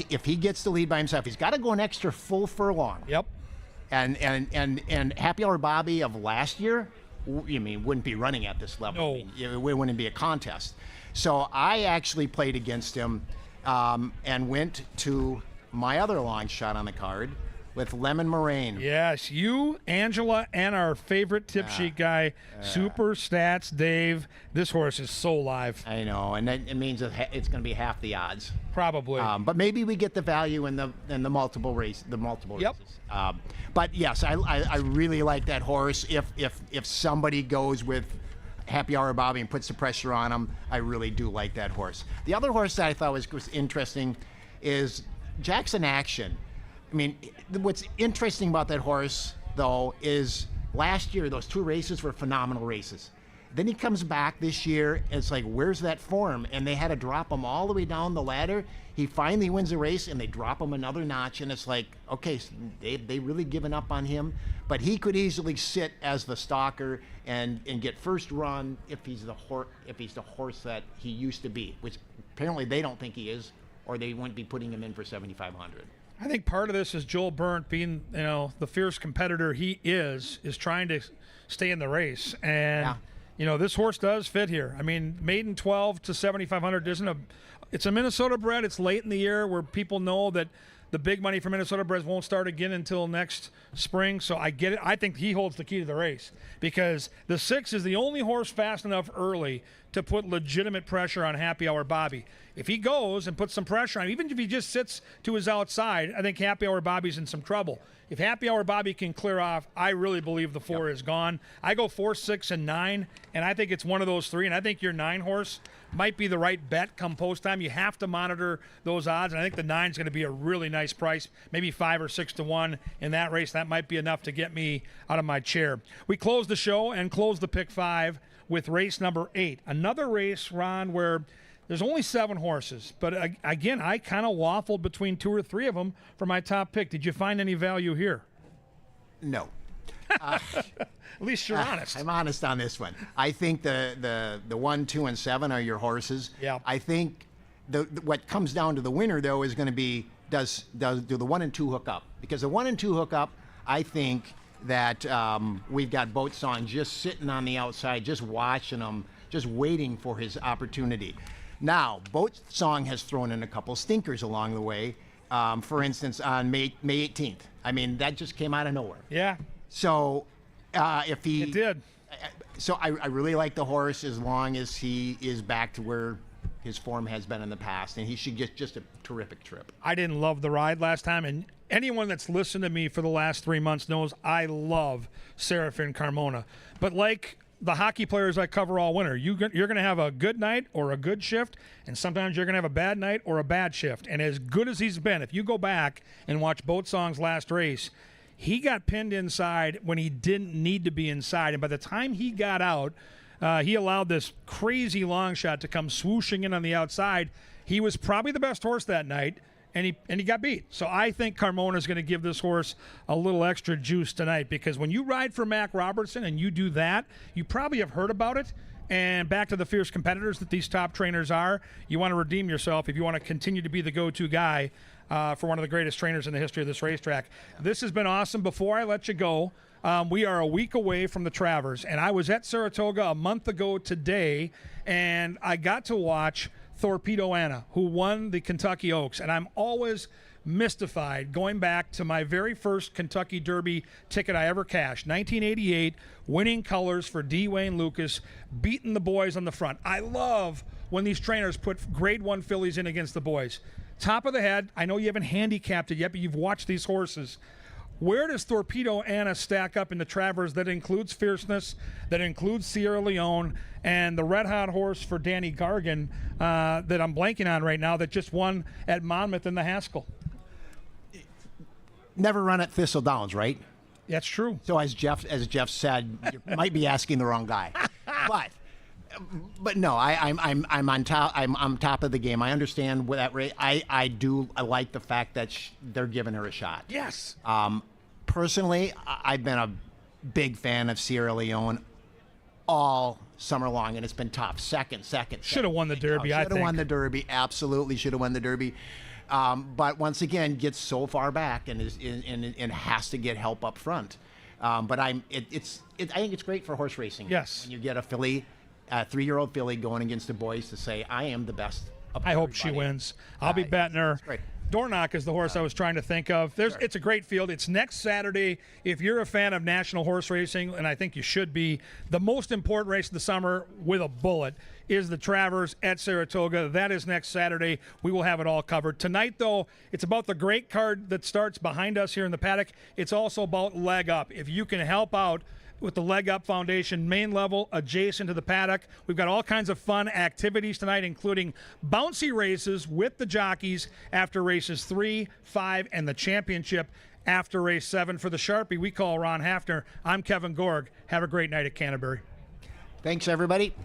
if he gets the lead by himself, he's got to go an extra full furlong. Yep. And Happy Hour Bobby of last year, wouldn't be running at this level. No. I mean, it wouldn't be a contest. So I actually played against him and went to my other long shot on the card with Lemon Moraine. Yes, you, Angela, and our favorite tip sheet guy, Super Stats Dave. This horse is so live. I know, and it means that it's going to be half the odds. Probably. But maybe we get the value in the multiple races. Yep. But yes, I really like that horse. If somebody goes with Happy Hour Bobby and puts the pressure on him, I really do like that horse. The other horse that I thought was interesting is Jackson Action. I mean, what's interesting about that horse, though, is last year those 2 races were phenomenal races. Then he comes back this year, and it's like, where's that form? And they had to drop him all the way down the ladder. He finally wins a race, and they drop him another notch, and it's like, okay, so they really given up on him. But he could easily sit as the stalker and get first run if he's the horse that he used to be, which apparently they don't think he is, or they wouldn't be putting him in for 7,500. I think part of this is Joel Burnt being, the fierce competitor he is trying to stay in the race. And, this horse does fit here. I mean, maiden 12 to 7,500 it's a Minnesota bred. It's late in the year where people know that the big money for Minnesota breds won't start again until next spring. So I get it. I think he holds the key to the race because the 6 is the only horse fast enough early to put legitimate pressure on Happy Hour Bobby. If he goes and puts some pressure on him, even if he just sits to his outside, I think Happy Hour Bobby's in some trouble. If Happy Hour Bobby can clear off, I really believe the 4 is gone. I go 4, 6, and 9, and I think it's one of those 3. And I think your 9 horse might be the right bet come post time. You have to monitor those odds, and I think the 9 is going to be a really nice price, maybe 5 or 6 to 1 in that race. That might be enough to get me out of my chair. We close the show and close the pick 5 with race number 8. Another race, Ron, where there's only 7 horses, but again, I kind of waffled between 2 or 3 of them for my top pick. Did you find any value here? No. At least you're honest. I'm honest on this one. I think the 1, 2, and 7 are your horses. Yeah. I think what comes down to the winner though is going to be do the 1 and 2 hook up? Because the 1 and 2 hook up, I think that we've got Boat Song just sitting on the outside, just watching him, just waiting for his opportunity. Now, Boat Song has thrown in a couple stinkers along the way. For instance, on May 18th. I mean, that just came out of nowhere. Yeah. So, if he... It did. So I really like the horse as long as he is back to where his form has been in the past, and he should get just a terrific trip. I didn't love the ride last time, and anyone that's listened to me for the last 3 months knows I love Serafin Carmona. But like the hockey players I cover all winter, you're going to have a good night or a good shift, and sometimes you're going to have a bad night or a bad shift. And as good as he's been, if you go back and watch Boat Song's last race, he got pinned inside when he didn't need to be inside. And by the time he got out, he allowed this crazy long shot to come swooshing in on the outside. He was probably the best horse that night, and he got beat. So I think Carmona is going to give this horse a little extra juice tonight, because when you ride for Mac Robertson and you do that, you probably have heard about it. And back to the fierce competitors that these top trainers are, you want to redeem yourself if you want to continue to be the go-to guy for one of the greatest trainers in the history of this racetrack. This has been awesome. Before I let you go, we are a week away from the Travers, and I was at Saratoga a month ago today, and I got to watch Torpedo Anna, who won the Kentucky Oaks. And I'm always mystified going back to my very first Kentucky Derby ticket I ever cashed, 1988, winning colors for D. Wayne Lucas, beating the boys on the front. I love when these trainers put grade 1 fillies in against the boys. Top of the head, I know you haven't handicapped it yet, but you've watched these horses. Where does Torpedo Anna stack up in the Travers that includes Fierceness, that includes Sierra Leone, and the red hot horse for Danny Gargan that I'm blanking on right now that just won at Monmouth in the Haskell? Never run at Thistle Downs, right? That's true. So as Jeff said, you might be asking the wrong guy. But no, I'm on top. I'm on top of the game. I understand what that rate. I like the fact that they're giving her a shot. Yes. Personally, I've been a big fan of Sierra Leone all summer long, and it's been tough. Second. Should have won the Derby. I think. Should have won the Derby. Absolutely should have won the Derby. But once again, gets so far back and has to get help up front. But I think it's great for horse racing. Yes. When you get a filly, a 3-year-old filly going against the boys to say, I am the best. I hope she wins. I'll be betting her. Great. Dornoch is the horse I was trying to think of. It's a great field. It's next Saturday. If you're a fan of national horse racing, and I think you should be, the most important race of the summer with a bullet is the Travers at Saratoga. That is next Saturday. We will have it all covered. Tonight, though, it's about the great card that starts behind us here in the paddock. It's also about Leg Up. If you can help out with the Leg Up Foundation main level adjacent to the paddock. We've got all kinds of fun activities tonight, including bouncy races with the jockeys after races 3, 5, and the championship after race 7. For the Sharpie, we call Ron Hafner. I'm Kevin Gorg. Have a great night at Canterbury. Thanks, everybody.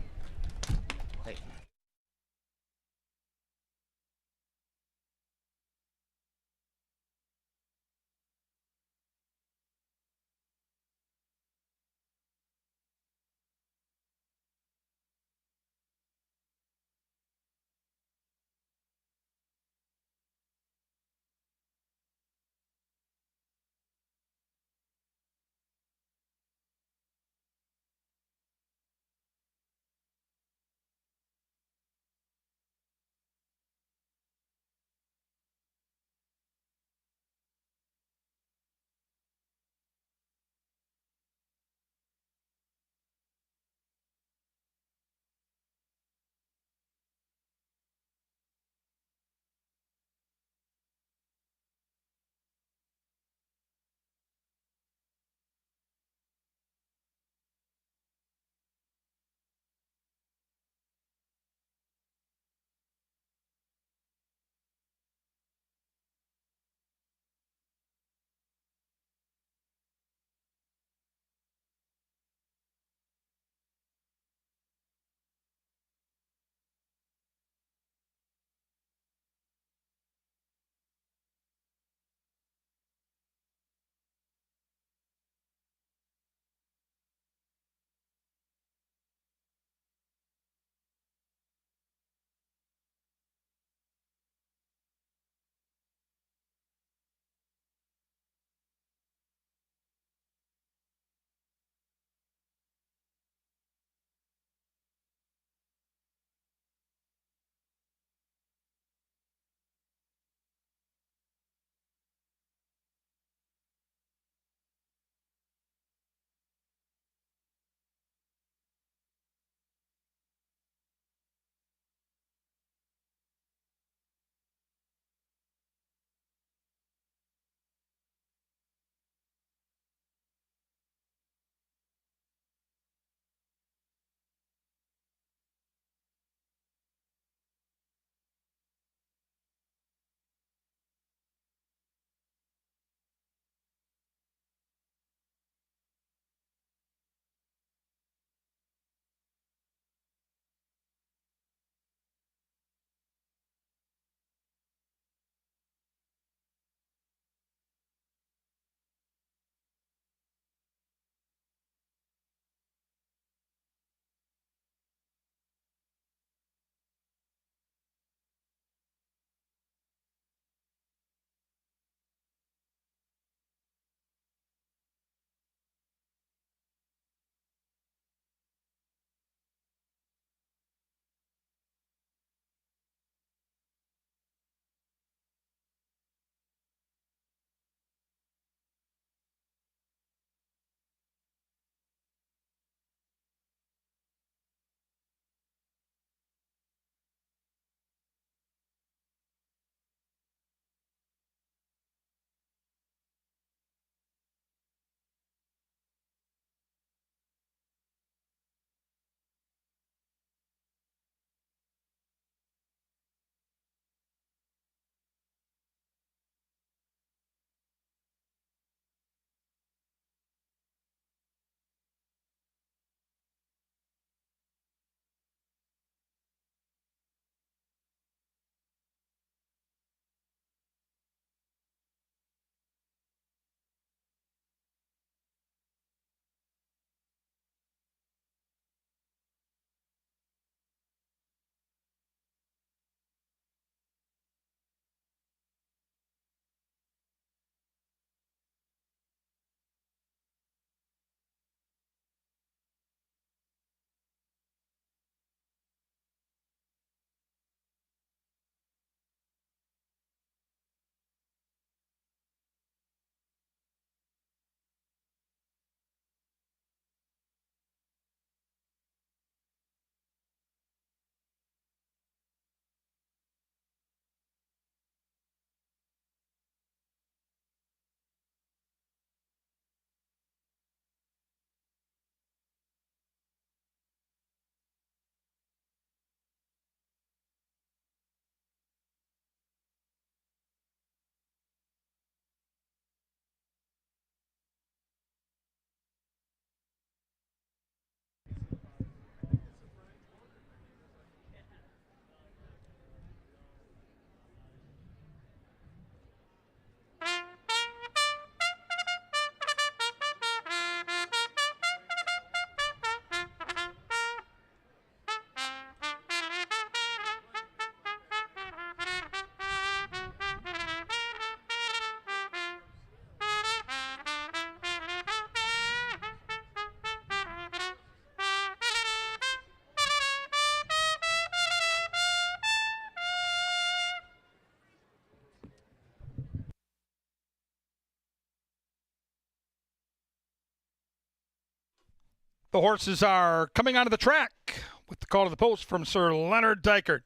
The horses are coming onto the track with the call to the post from Sir Leonard Dykert.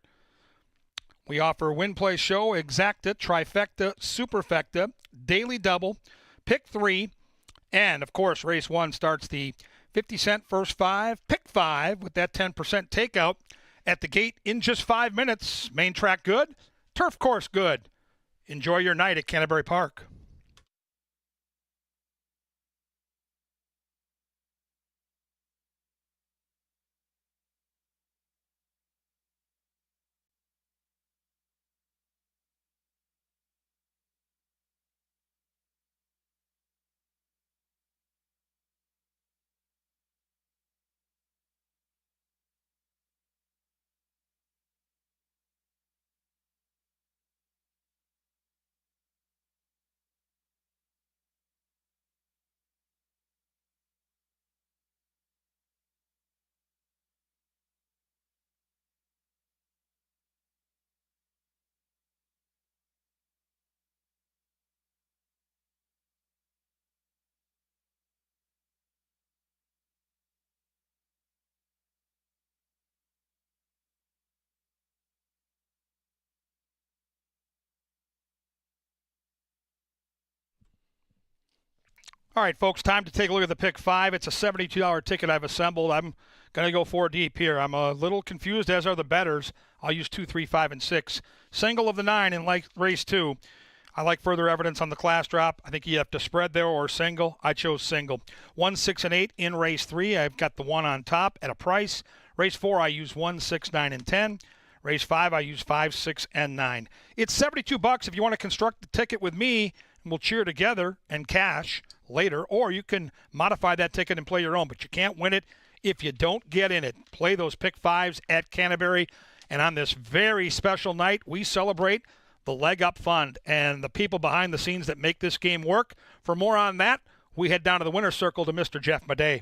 We offer win, play, show, exacta, trifecta, superfecta, daily double, pick 3, and, of course, race 1 starts the 50-cent first 5, pick 5 with that 10% takeout at the gate in just 5 minutes. Main track good, turf course good. Enjoy your night at Canterbury Park. All right, folks, time to take a look at the pick 5. It's a $72 ticket I've assembled. I'm going to go 4 deep here. I'm a little confused, as are the bettors. I'll use 2, 3, 5, and 6. Single of the 9 in race 2. I like further evidence on the class drop. I think you have to spread there or single. I chose single. 1, 6, and 8 in race 3. I've got the 1 on top at a price. Race 4, I use 1, 6, 9, and 10. Race 5, I use 5, 6, and 9. It's $72 if you want to construct the ticket with me, and we'll cheer together and cash later, or you can modify that ticket and play your own, but you can't win it if you don't get in it. Play those pick 5s at Canterbury, and on this very special night, we celebrate the Leg Up Fund and the people behind the scenes that make this game work. For more on that, we head down to the winner's circle to Mr. Jeff Madej.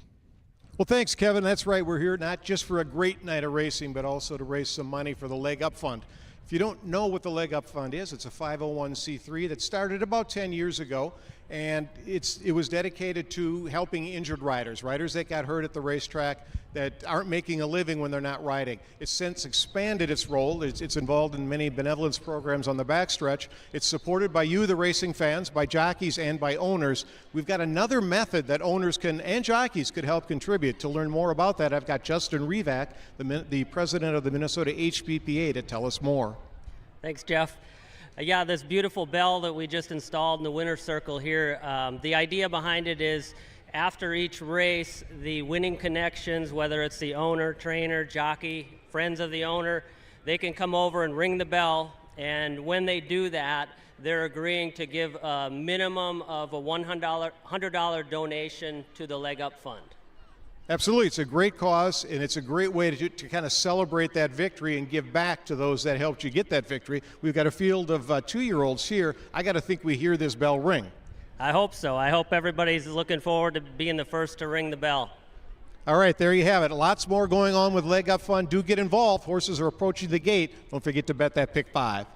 Well, thanks, Kevin. That's right. We're here not just for a great night of racing, but also to raise some money for the Leg Up Fund. If you don't know what the Leg Up Fund is, it's a 501c3 that started about 10 years ago, and it was dedicated to helping injured riders that got hurt at the racetrack, that aren't making a living when they're not riding. It's since expanded its role. It's involved in many benevolence programs on the backstretch. It's supported by you, the racing fans, by jockeys, and by owners. We've got another method that owners and jockeys could help contribute. To learn more about that, I've got Justin Revac, the president of the Minnesota HPPA, to tell us more. Thanks, Jeff. Yeah, this beautiful bell that we just installed in the winner's circle here, the idea behind it is after each race, the winning connections, whether it's the owner, trainer, jockey, friends of the owner, they can come over and ring the bell, and when they do that, they're agreeing to give a minimum of a $100 donation to the Leg Up Fund. Absolutely. It's a great cause, and it's a great way to kind of celebrate that victory and give back to those that helped you get that victory. We've got a field of 2-year-olds here. I got to think we hear this bell ring. I hope so. I hope everybody's looking forward to being the first to ring the bell. All right, there you have it. Lots more going on with Leg Up Fund. Do get involved. Horses are approaching the gate. Don't forget to bet that pick 5.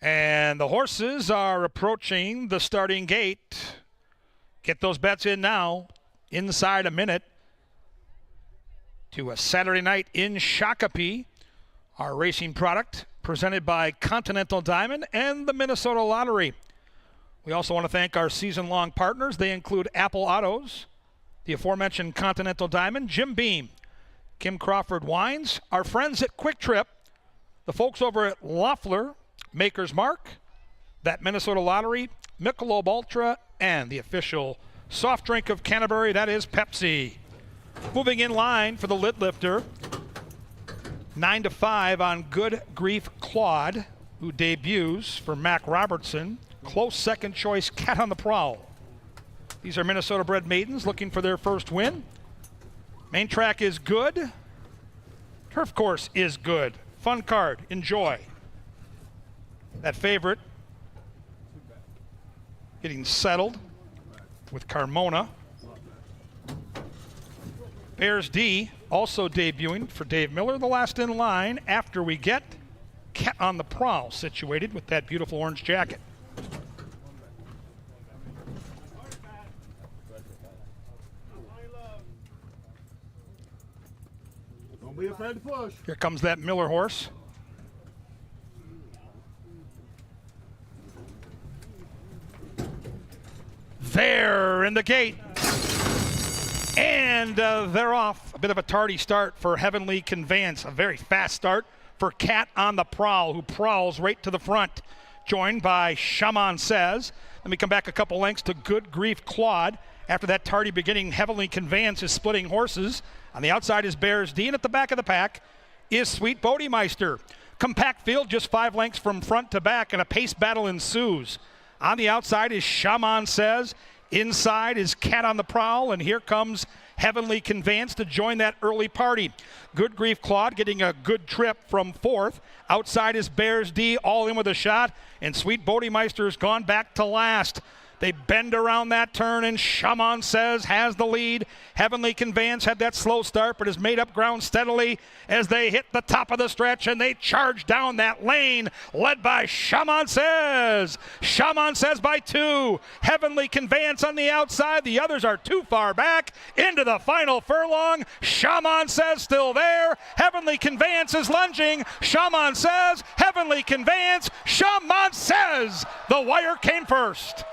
And the horses are approaching the starting gate. Get those bets in now, inside a minute, to a Saturday night in Shakopee. Our racing product presented by Continental Diamond and the Minnesota Lottery. We also want to thank our season-long partners. They include Apple Autos, the aforementioned Continental Diamond, Jim Beam, Kim Crawford Wines, our friends at Quick Trip, the folks over at Loeffler, Maker's Mark, that Minnesota Lottery, Michelob Ultra, and the official soft drink of Canterbury, that is Pepsi. Moving in line for the lid lifter, 9-5 on Good Grief Claude, who debuts for Mac Robertson. Close second choice, Cat on the Prowl. These are Minnesota-bred maidens looking for their first win. Main track is good. Turf course is good. Fun card, enjoy. That favorite getting settled with Carmona. Bears D also debuting for Dave Miller, the last in line after we get Cat on the Prowl situated with that beautiful orange jacket. Don't be afraid to push. Here comes that Miller horse. There in the gate. And they're off. A bit of a tardy start for Heavenly Conveyance. A very fast start for Cat on the Prowl, who prowls right to the front. Joined by Shaman Says. Let me come back a couple lengths to Good Grief Claude. After that tardy beginning, Heavenly Conveyance is splitting horses. On the outside is Bears D, and at the back of the pack is Sweet Bodymeister. Compact field, just 5 lengths from front to back, and a pace battle ensues. On the outside is Shaman Says. Inside is Cat on the Prowl, and here comes Heavenly Conveyance to join that early party. Good Grief Claude getting a good trip from 4th. Outside is Bears D, all in with a shot, and Sweet Bodymeister's gone back to last. They bend around that turn, and Shaman Says has the lead. Heavenly Conveyance had that slow start, but has made up ground steadily as they hit the top of the stretch, and they charge down that lane, led by Shaman Says. Shaman Says by 2. Heavenly Conveyance on the outside. The others are too far back. Into the final furlong. Shaman Says still there. Heavenly Conveyance is lunging. Shaman Says. Heavenly Conveyance. Shaman Says. The wire came first.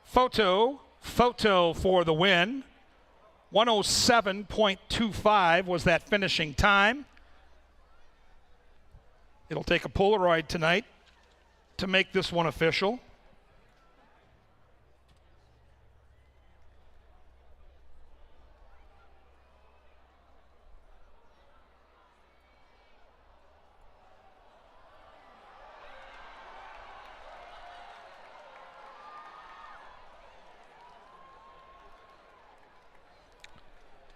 Photo for the win. 107.25 was that finishing time. It'll take a Polaroid tonight to make this one official.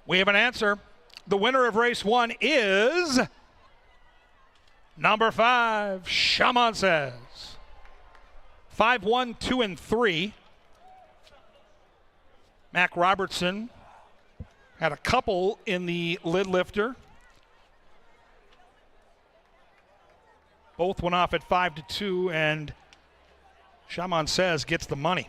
We have an answer. The winner of race 1 is number 5, Shaman Says. 5, 1, 2, and 3. Mac Robertson had a couple in the lid lifter. Both went off at 5-2, and Shaman Says gets the money.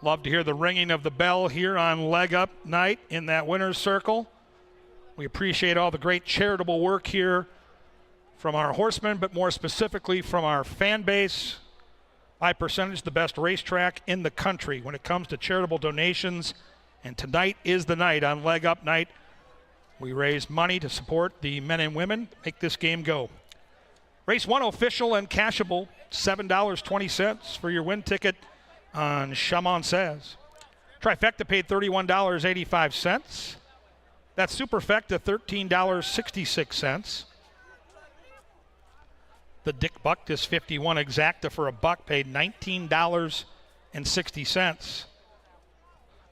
Love to hear the ringing of the bell here on Leg Up Night in that winner's circle. We appreciate all the great charitable work here from our horsemen, but more specifically from our fan base. By percentage, the best racetrack in the country when it comes to charitable donations And tonight is the night. On leg up night, we raise money to support the men and women. Make this game go. Race 1 official and cashable, $7.20 for your win ticket on Shaman Says. Trifecta paid $31.85. That's Superfecta, $13.66. The Dick Buck is 51 exacta for a buck, paid $19.60.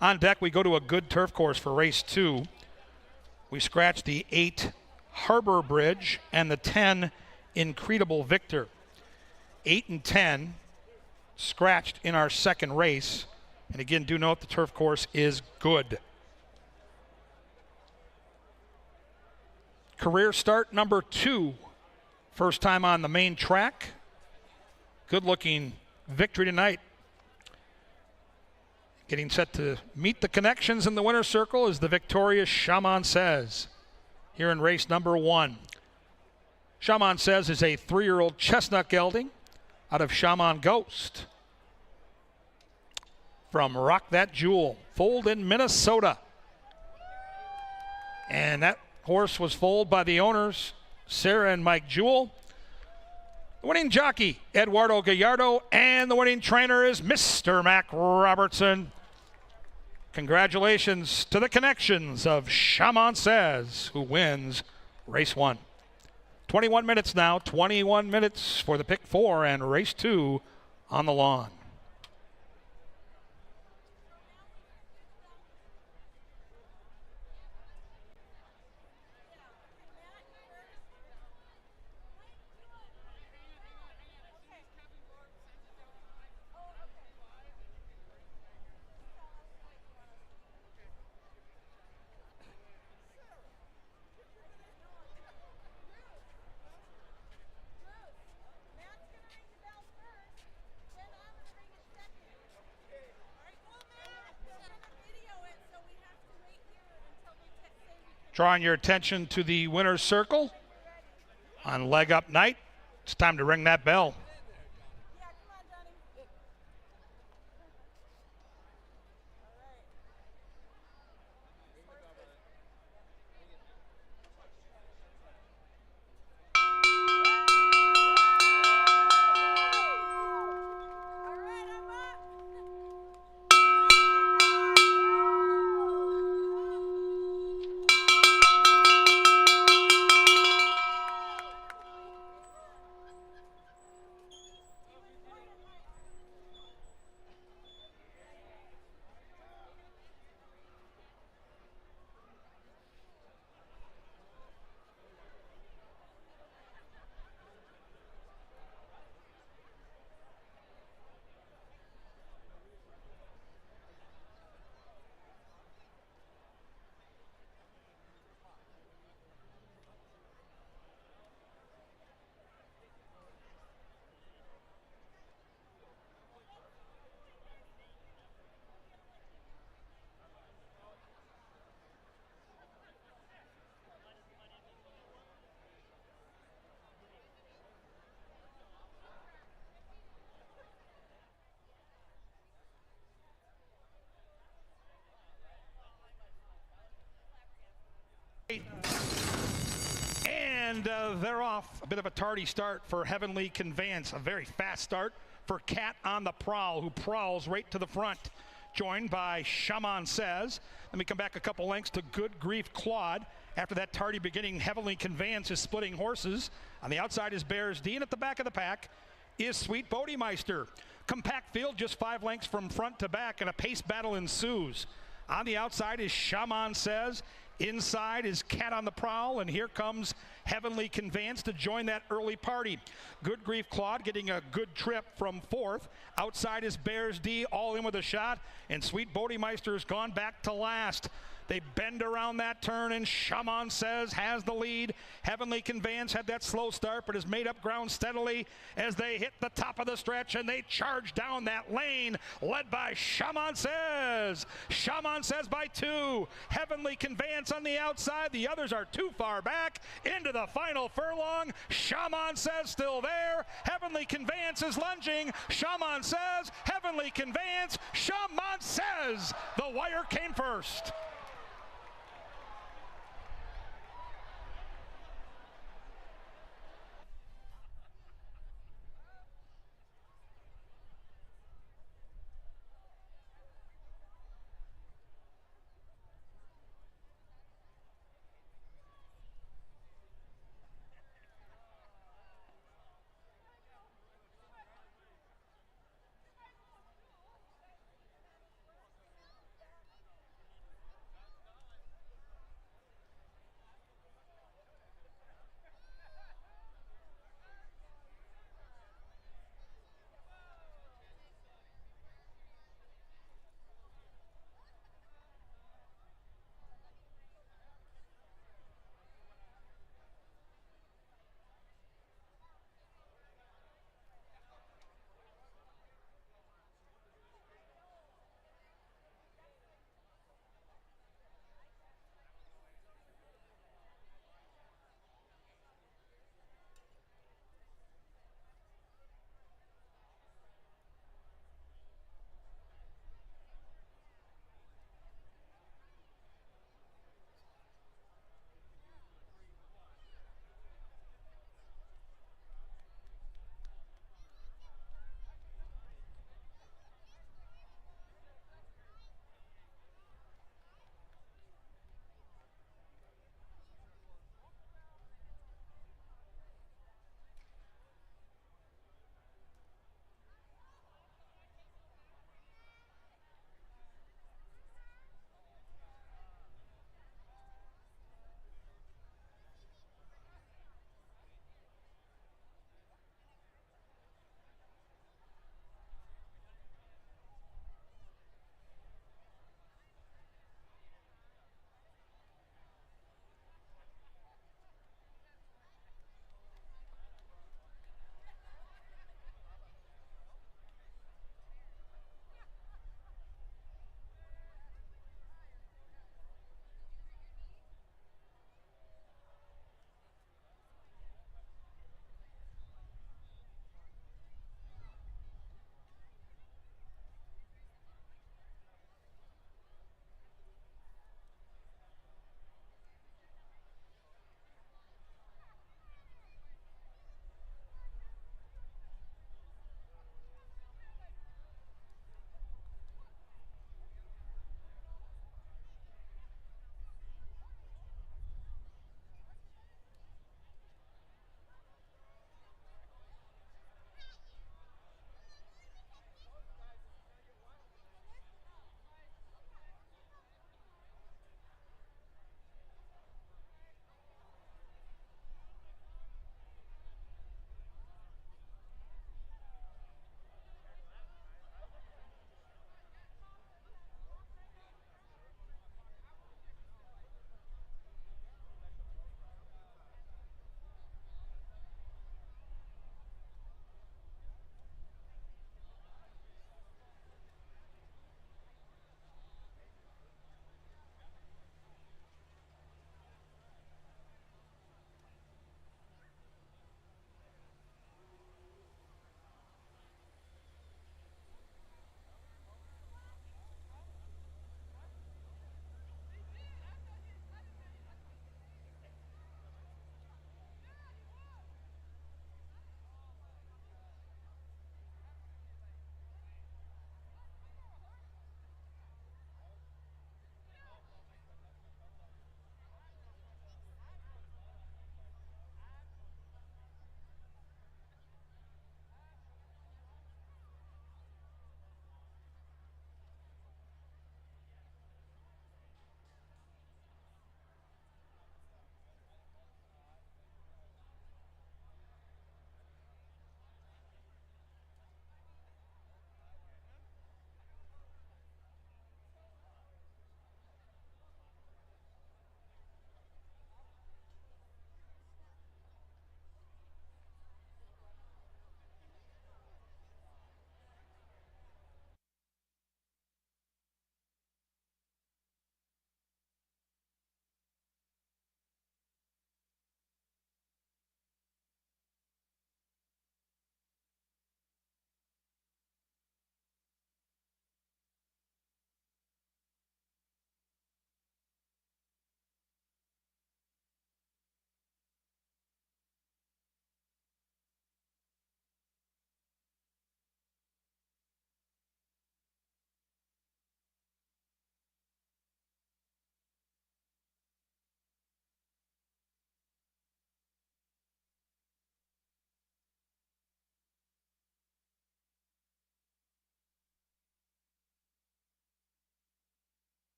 On deck, we go to a good turf course for race 2. We scratch the 8 Harbor Bridge and the 10 Incredible Victor. 8 and 10 scratched in our second race. And again, do note the turf course is good. Career start number 2. First time on the main track. Good looking victory tonight. Getting set to meet the connections in the winner's circle is the victorious Shaman Says here in race number 1. Shaman Says is a 3-year-old chestnut gelding out of Shaman Ghost from Rock That Jewel, foaled in Minnesota. And that horse was foaled by the owners, Sarah and Mike Jewell. The winning jockey, Eduardo Gallardo, and the winning trainer is Mr. Mac Robertson. Congratulations to the connections of Shaman Says, who wins race 1. 21 minutes now, 21 minutes for the pick 4 and race 2 on the lawn. Drawing your attention to the winner's circle on leg up night. It's time to ring that bell. And they're off. A bit of a tardy start for Heavenly Conveyance. A very fast start for Cat on the Prowl, who prowls right to the front. Joined by Shaman Says. Let me come back a couple lengths to Good Grief Claude. After that tardy beginning, Heavenly Conveyance is splitting horses. On the outside is Bears D, and at the back of the pack is Sweet Bodymeister. Compact field, just 5 lengths from front to back, and a pace battle ensues. On the outside is Shaman Says. Inside is Cat on the Prowl, and here comes Heavenly Conveyance to join that early party. Good Grief Claude getting a good trip from 4th. Outside is Bears D, all in with a shot, and Sweet Bodymeister has gone back to last. They bend around that turn, and Shaman Says has the lead. Heavenly Conveyance had that slow start, but has made up ground steadily as they hit the top of the stretch, and they charge down that lane, led by Shaman Says. Shaman Says by 2. Heavenly Conveyance on the outside. The others are too far back into the final furlong. Shaman Says still there. Heavenly Conveyance is lunging. Shaman Says, Heavenly Conveyance, Shaman Says. The wire came first.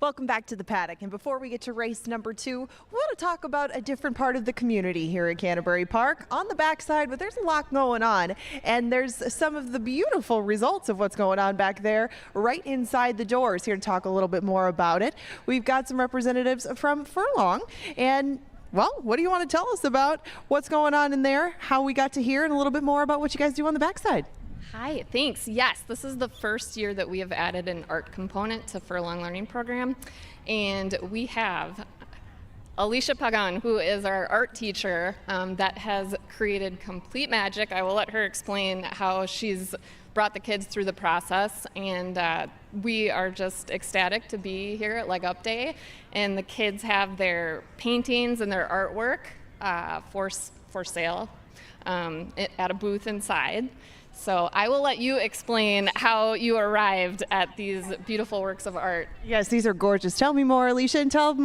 Welcome back to the paddock. And before we get to race number 2, we want to talk about a different part of the community here at Canterbury Park. On the backside, but there's a lot going on. And there's some of the beautiful results of what's going on back there right inside the doors. Here to talk a little bit more about it, we've got some representatives from Furlong. And well, what do you want to tell us about what's going on in there, how we got to here, and a little bit more about what you guys do on the backside? Hi, thanks. Yes, this is the first year that we have added an art component to Furlong Learning Program. And we have Alicia Pagan, who is our art teacher, that has created complete magic. I will let her explain how she's brought the kids through the process. And we are just ecstatic to be here at Leg Up Day. And the kids have their paintings and their artwork for sale at a booth inside. So I will let you explain how you arrived at these beautiful works of art. Yes, these are gorgeous. Tell me more, Alicia, and tell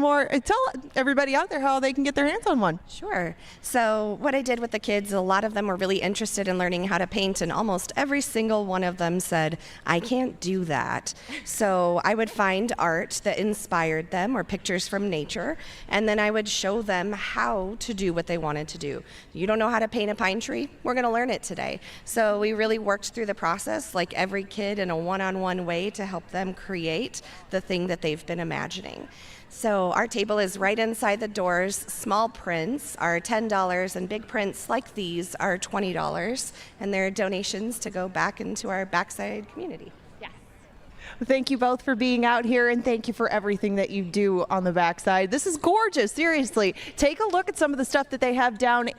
everybody out there how they can get their hands on one. Sure. So what I did with the kids, a lot of them were really interested in learning how to paint, and almost every single one of them said, I can't do that. So I would find art that inspired them or pictures from nature, and then I would show them how to do what they wanted to do. You don't know how to paint a pine tree? We're going to learn it today. So we really worked through the process like every kid in a one-on-one way to help them create the thing that they've been imagining. So our table is right inside the doors. Small prints are $10 and big prints like these are $20, and they're donations to go back into our backside community. Thank you both for being out here, and thank you for everything that you do on the backside. This is gorgeous, seriously. Take a look at some of the stuff that they have down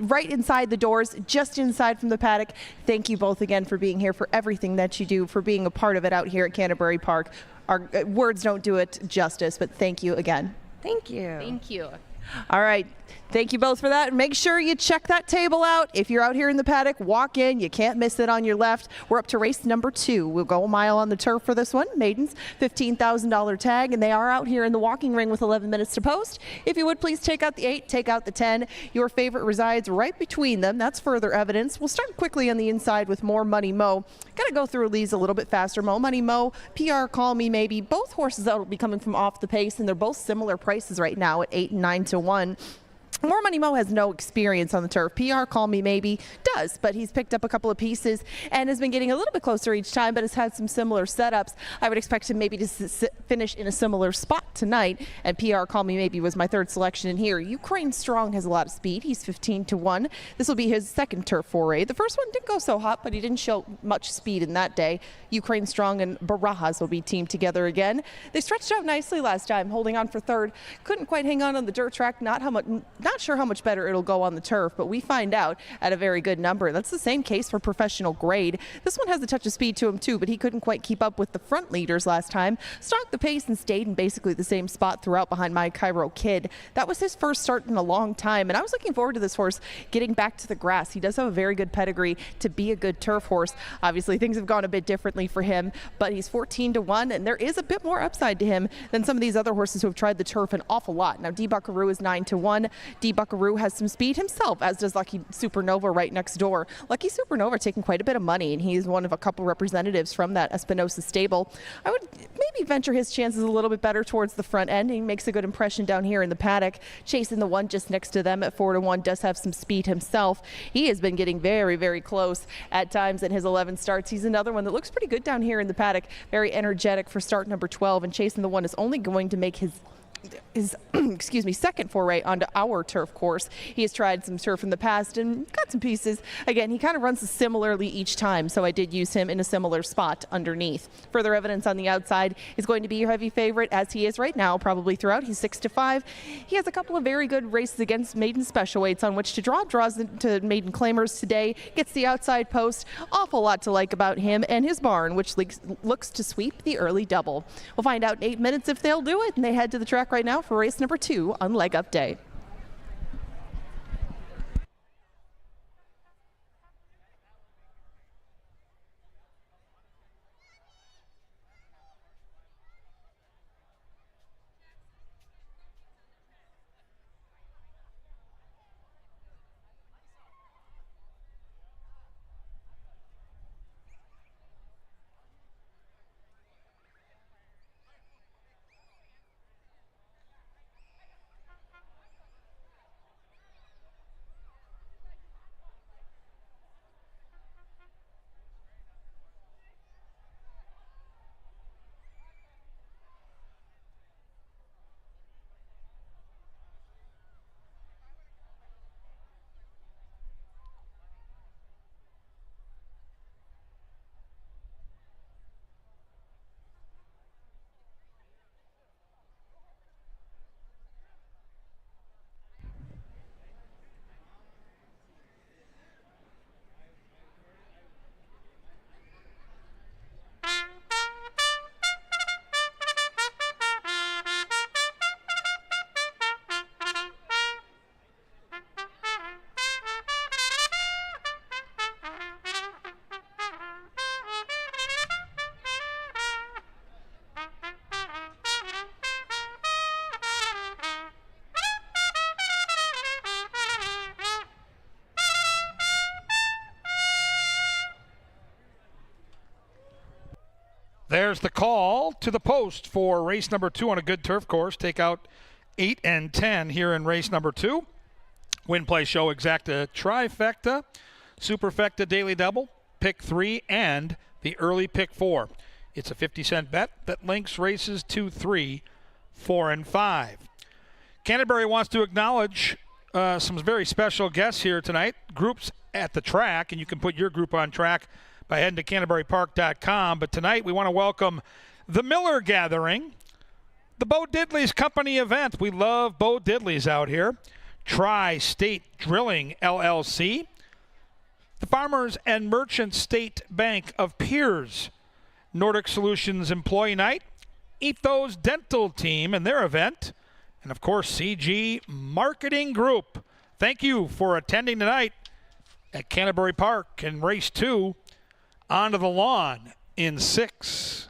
right inside the doors, just inside from the paddock. Thank you both again for being here, for everything that you do, for being a part of it out here at Canterbury Park. Our words don't do it justice, but thank you again. Thank you. Thank you. All right. Thank you both for that. Make sure you check that table out. If you're out here in the paddock, walk in. You can't miss it on your left. We're up to race number 2. We'll go a mile on the turf for this one. Maidens, $15,000 tag, and they are out here in the walking ring with 11 minutes to post. If you would, please take out the 8, take out the 10. Your favorite resides right between them. That's further evidence. We'll start quickly on the inside with More Money Mo. Got to go through these a little bit faster. More Money Mo, PR Call Me Maybe. Both horses that will be coming from off the pace, and they're both similar prices right now at 8 and 9 to 1. More Money Mo has no experience on the turf. PR Call Me Maybe does, but he's picked up a couple of pieces and has been getting a little bit closer each time, but has had some similar setups. I would expect him maybe to finish in a similar spot tonight, and PR Call Me Maybe was my third selection in here. Ukraine Strong has a lot of speed. He's 15 to 1. This will be his second turf foray. The first one didn't go so hot, but he didn't show much speed in that day. Ukraine Strong and Barajas will be teamed together again. They stretched out nicely last time, holding on for third. Couldn't quite hang on the dirt track. Not sure how much better it'll go on the turf, but we find out at a very good number. That's the same case for Professional Grade. This one has a touch of speed to him too, but he couldn't quite keep up with the front leaders last time. Stalked the pace and stayed in basically the same spot throughout behind My Cairo Kid. That was his first start in a long time, and I was looking forward to this horse getting back to the grass. He does have a very good pedigree to be a good turf horse. Obviously, things have gone a bit differently for him, but he's 14 to 1, and there is a bit more upside to him than some of these other horses who have tried the turf an awful lot. Now, D Buckaroo is 9 to 1. D Buckaroo has some speed himself, as does Lucky Supernova right next door. Lucky Supernova taking quite a bit of money, and he's one of a couple representatives from that Espinosa stable. I would maybe venture his chances a little bit better towards the front end. He makes a good impression down here in the paddock. Chasing the one just next to them at 4 to 1 does have some speed himself. He has been getting very, very close at times in his 11 starts. He's another one that looks pretty good down here in the paddock. Very energetic for start number 12, and Chasing the One is only going to make his second foray onto our turf course. He has tried some turf in the past and got some pieces. Again, he kind of runs similarly each time, so I did use him in a similar spot underneath. Further evidence on the outside is going to be your heavy favorite, as he is right now, probably throughout. He's 6 to 5. He has a couple of very good races against maiden special weights on which to draws into maiden claimers today. Gets the outside post. Awful lot to like about him and his barn, which looks to sweep the early double. We'll find out in 8 minutes if they'll do it, and they head to the track right now for race number 2 on Leg Up Day. There's the call to the post for race number 2 on a good turf course. Take out 8 and 10 here in race number 2. Win, play, show, exacta, trifecta, superfecta, daily double, pick 3, and the early pick 4. It's a 50-cent bet that links races 2, 3, 4, and 5. Canterbury wants to acknowledge some very special guests here tonight, groups at the track, and you can put your group on track by heading to CanterburyPark.com. But tonight we want to welcome the Miller Gathering, the Bo Diddley's Company event. We love Bo Diddley's out here. Tri-State Drilling LLC, the Farmers and Merchant State Bank of Piers, Nordic Solutions Employee Night, Ethos Dental Team and their event, and of course CG Marketing Group. Thank you for attending tonight at Canterbury Park in race 2. Onto the lawn in 6.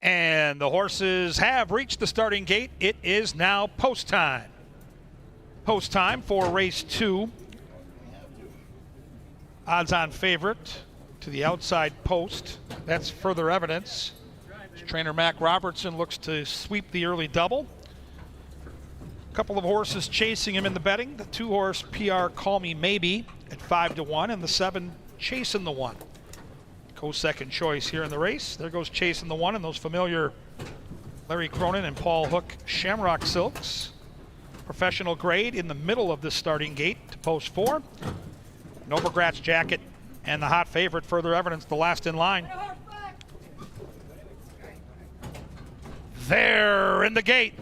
And the horses have reached the starting gate. It is now post time. Post time for race 2. Odds-on favorite to the outside post. That's Further Evidence. Trainer Mac Robertson looks to sweep the early double. A couple of horses chasing him in the betting. The 2-horse PR Call Me Maybe at 5-1, and the 7 Chasing the 1. Co-second choice here in the race. There goes Chasing the 1 and those familiar Larry Cronin and Paul Hook Shamrock Silks. Professional Grade in the middle of this starting gate to post 4. Novogratz Jacket and the hot favorite Further Evidence, the last in line. There in the gate.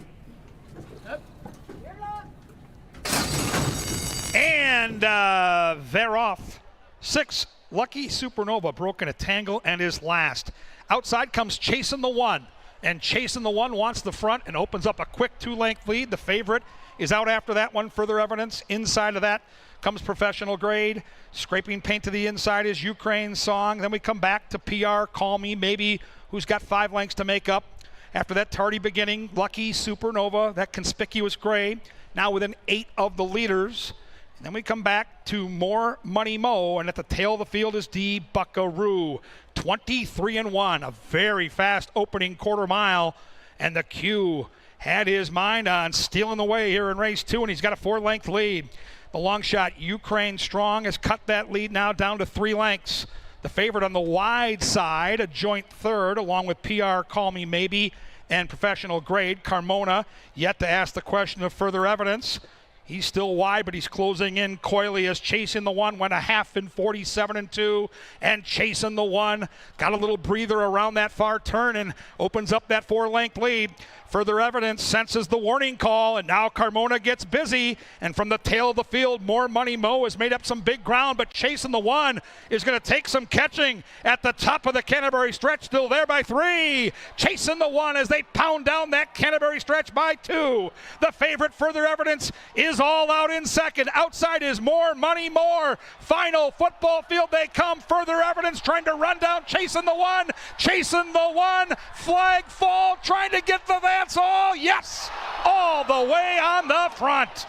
And they're off. 6, Lucky Supernova, broken a tangle and is last. Outside comes Chasing the 1. And Chasing the 1 wants the front and opens up a quick 2-length lead. The favorite is out after that one. Further Evidence. Inside of that comes Professional Grade. Scraping paint to the inside is Ukraine Song. Then we come back to PR Call Me Maybe, who's got 5 lengths to make up. After that tardy beginning, Lucky Supernova, that conspicuous gray, now within 8 of the leaders. And then we come back to More Money Mo, and at the tail of the field is D Buckaroo. 23-1, a very fast opening quarter mile, and the Q had his mind on stealing the way here in race 2, and he's got a 4-length lead. The long shot, Ukraine Strong, has cut that lead now down to 3 lengths. The favorite on the wide side, a joint third, along with PR Call Me Maybe and Professional Grade. Carmona yet to ask the question of Further Evidence. He's still wide, but he's closing in coyly as Chasing the 1 went a half in 47-2, and Chasing the 1 got a little breather around that far turn and opens up that 4-length lead. Further Evidence senses the warning call, and now Carmona gets busy, and from the tail of the field, More Money Mo has made up some big ground, but Chasing the 1 is going to take some catching at the top of the Canterbury stretch, still there by 3. Chasing the 1 as they pound down that Canterbury stretch by 2. The favorite Further Evidence is all out in second. Outside is More Money More. Final football field they come. Further Evidence trying to run down Chasing the 1. Chasing the 1. Flag fall, trying to get the that's all. Yes, all the way on the front.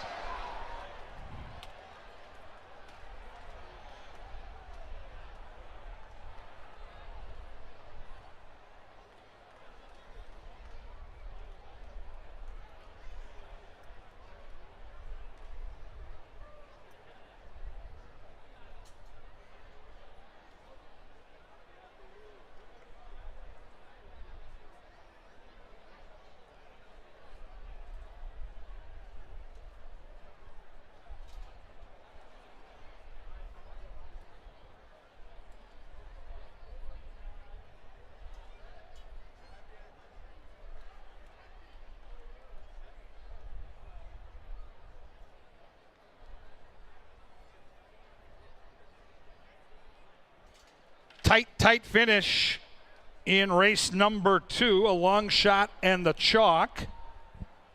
Tight finish in race number 2, a long shot and the chalk.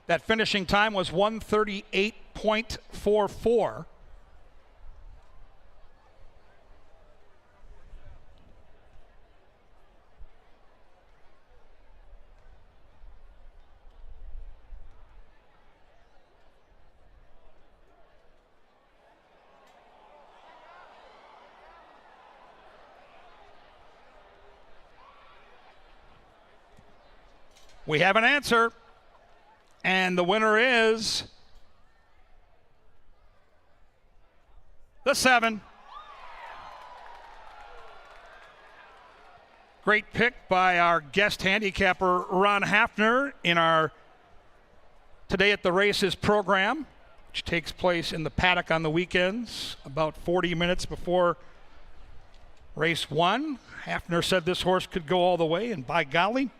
That finishing time was 1:38.44. We have an answer, and the winner is the 7. Great pick by our guest handicapper, Ron Hafner, in our Today at the Races program, which takes place in the paddock on the weekends, about 40 minutes before race 1. Hafner said this horse could go all the way, and by golly,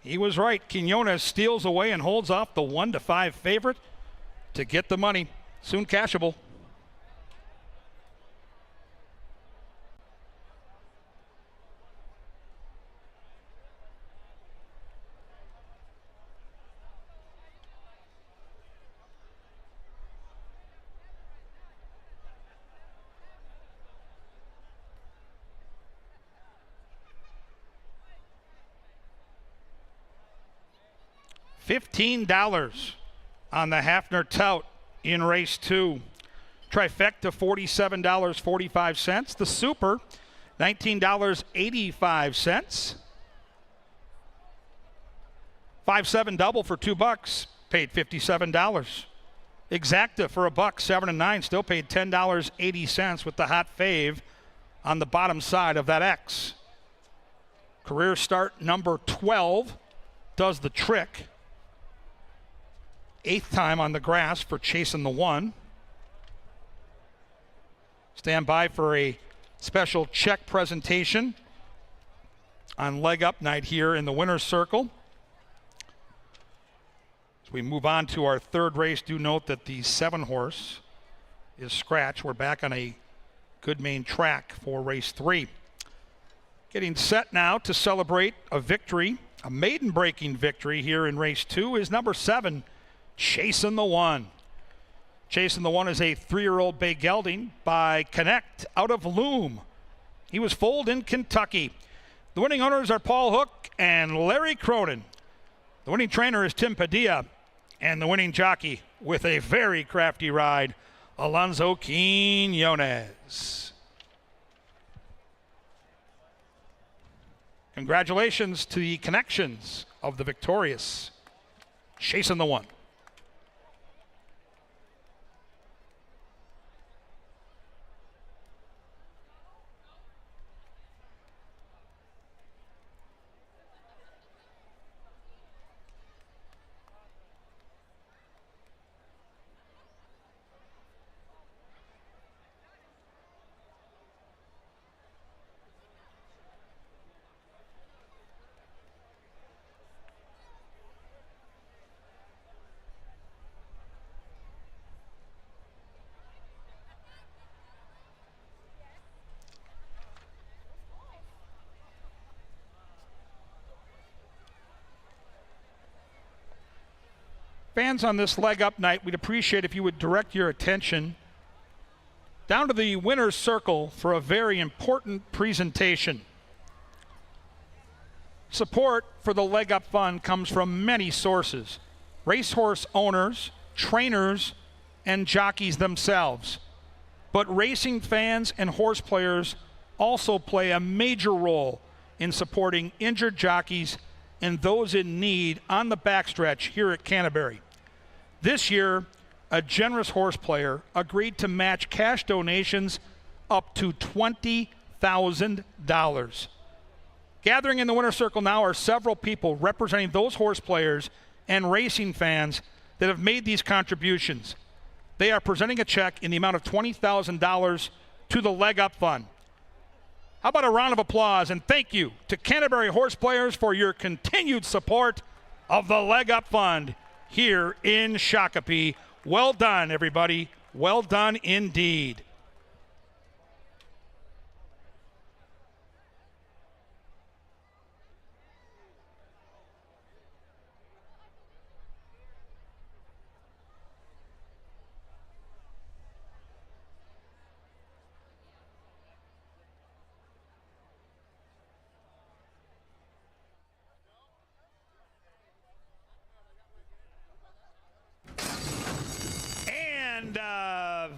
he was right. Quinones steals away and holds off the 1-5 favorite to get the money. Soon cashable. $15 on the Hafner Tout in race 2. Trifecta, $47.45. The Super, $19.85. 5-7 double for $2, paid $57. Exacta for $1, 7 and 9, still paid $10.80 with the hot fave on the bottom side of that X. Career start number 12 does the trick. 8th time on the grass for Chasing the One. Stand by for a special check presentation on leg up night here in the winner's circle. As we move on to our third race, do note that the 7-horse is scratched. We're back on a good main track for race 3. Getting set now to celebrate a victory, a maiden-breaking victory here in race 2 is number 7, Chasing the One. Chasing the One is a 3-year-old bay gelding by Connect out of Loom. He was foaled in Kentucky. The winning owners are Paul Hook and Larry Cronin. The winning trainer is Tim Padilla, and the winning jockey with a very crafty ride, Alonzo Quinones. Congratulations to the connections of the victorious Chasing the One. Fans on this leg up night, we'd appreciate if you would direct your attention down to the winner's circle for a very important presentation. Support for the Leg Up Fund comes from many sources: racehorse owners, trainers, and jockeys themselves. But racing fans and horse players also play a major role in supporting injured jockeys and those in need on the backstretch here at Canterbury. This year, a generous horse player agreed to match cash donations up to $20,000. Gathering in the winner's circle now are several people representing those horse players and racing fans that have made these contributions. They are presenting a check in the amount of $20,000 to the Leg Up Fund. How about a round of applause and thank you to Canterbury horse players for your continued support of the Leg Up Fund here in Shakopee. Well done, everybody. Well done indeed.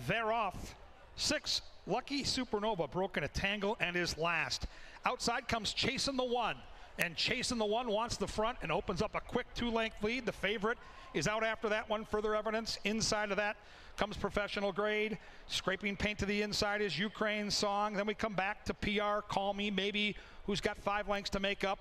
They're off. 6, Lucky Supernova broken a tangle and is last. Outside comes Chasing the One, and Chasing the One wants the front and opens up a quick 2-length lead. The favorite is out after that one. Further evidence. Inside of that comes Professional Grade. Scraping paint to the inside is Ukraine's Song. Then we come back to PR, Call Me Maybe, who's got 5 lengths to make up.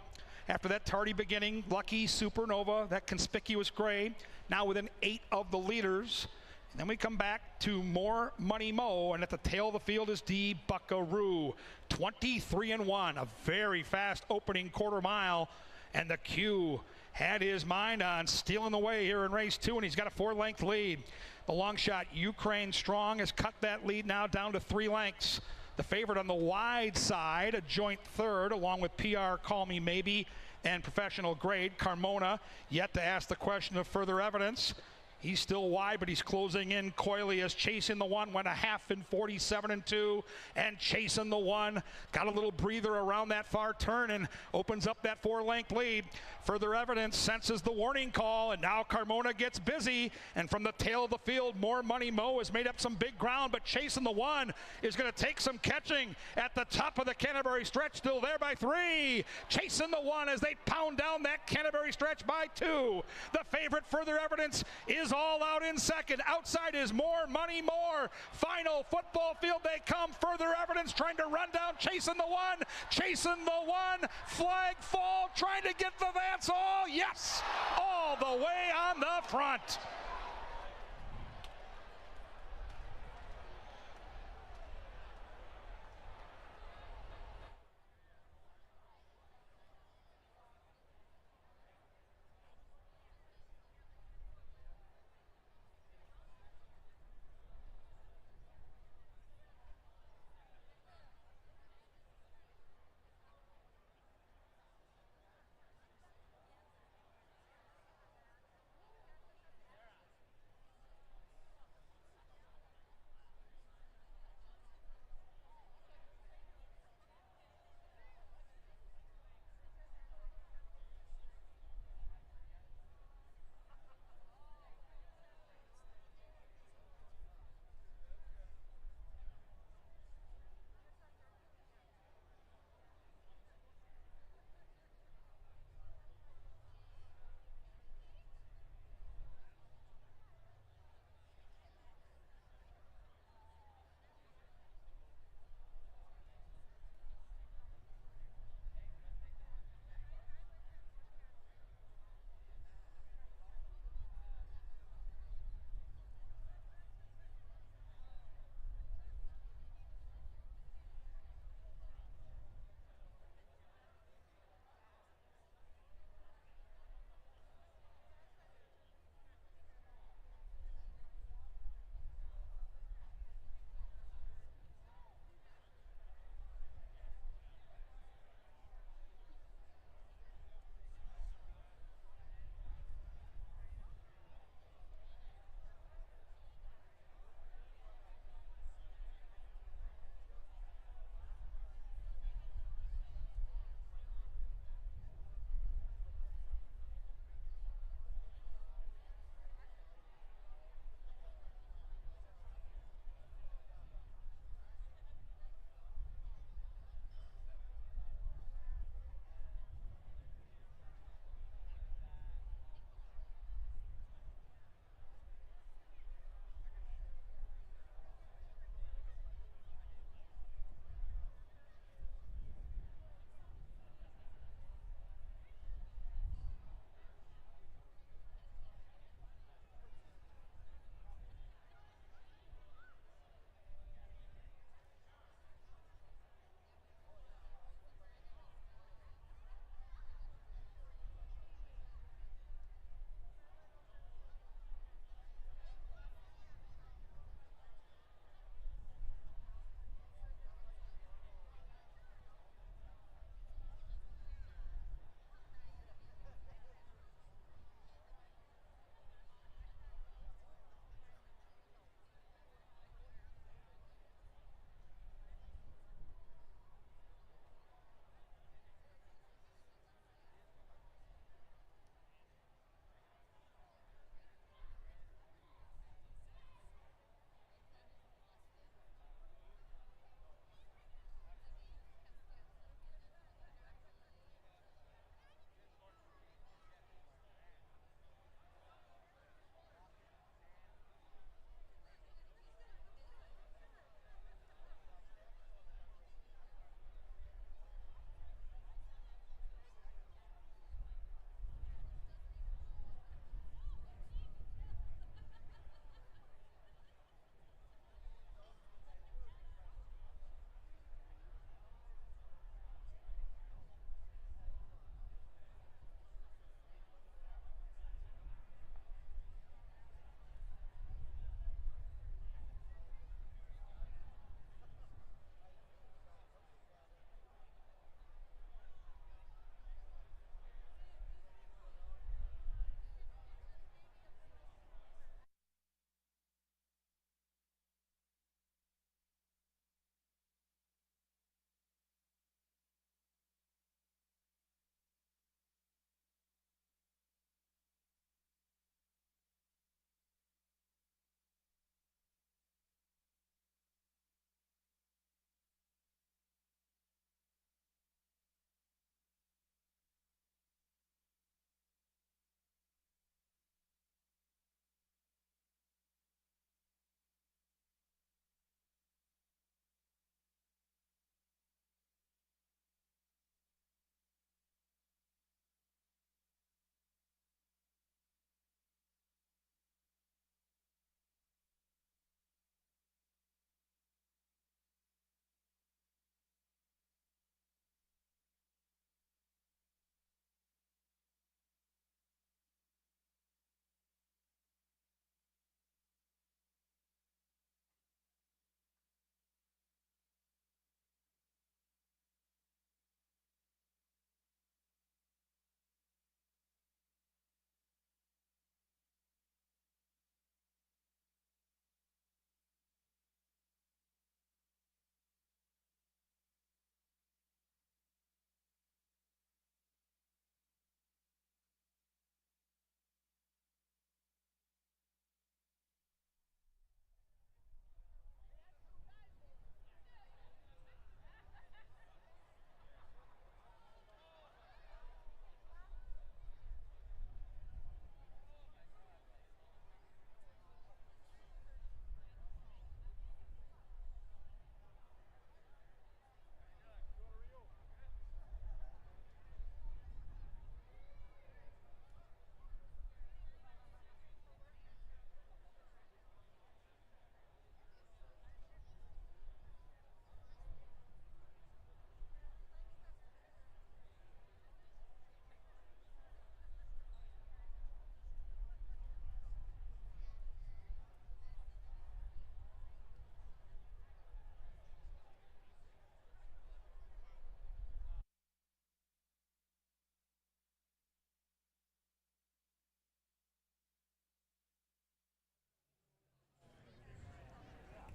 After that tardy beginning, Lucky Supernova, that conspicuous gray, now within 8 of the leaders. And then we come back to More Money Mo, and at the tail of the field is D Buckaroo. 23-1, a very fast opening quarter mile, and the Q had his mind on stealing the way here in race 2, and he's got a 4-length lead. The long shot Ukraine Strong has cut that lead now down to 3 lengths. The favorite on the wide side, a joint third, along with PR, Call Me Maybe, and Professional Grade. Carmona yet to ask the question of further evidence. He's still wide, but he's closing in coyly as chasing the one, went a half in 47-2, and chasing the one. Got a little breather around that far turn and opens up that 4-length lead. Further Evidence senses the warning call, and now Carmona gets busy, and from the tail of the field, More Money Mo has made up some big ground, but chasing the one is going to take some catching at the top of the Canterbury stretch, still there by 3. Chasing the one as they pound down that Canterbury stretch by 2. The favorite, Further Evidence, is all out in second. Outside is More Money More. Final football field they come. Further Evidence trying to run down, chasing the one. Chasing the one. Flag fall, trying to get the Vance all. Yes, all the way on the front.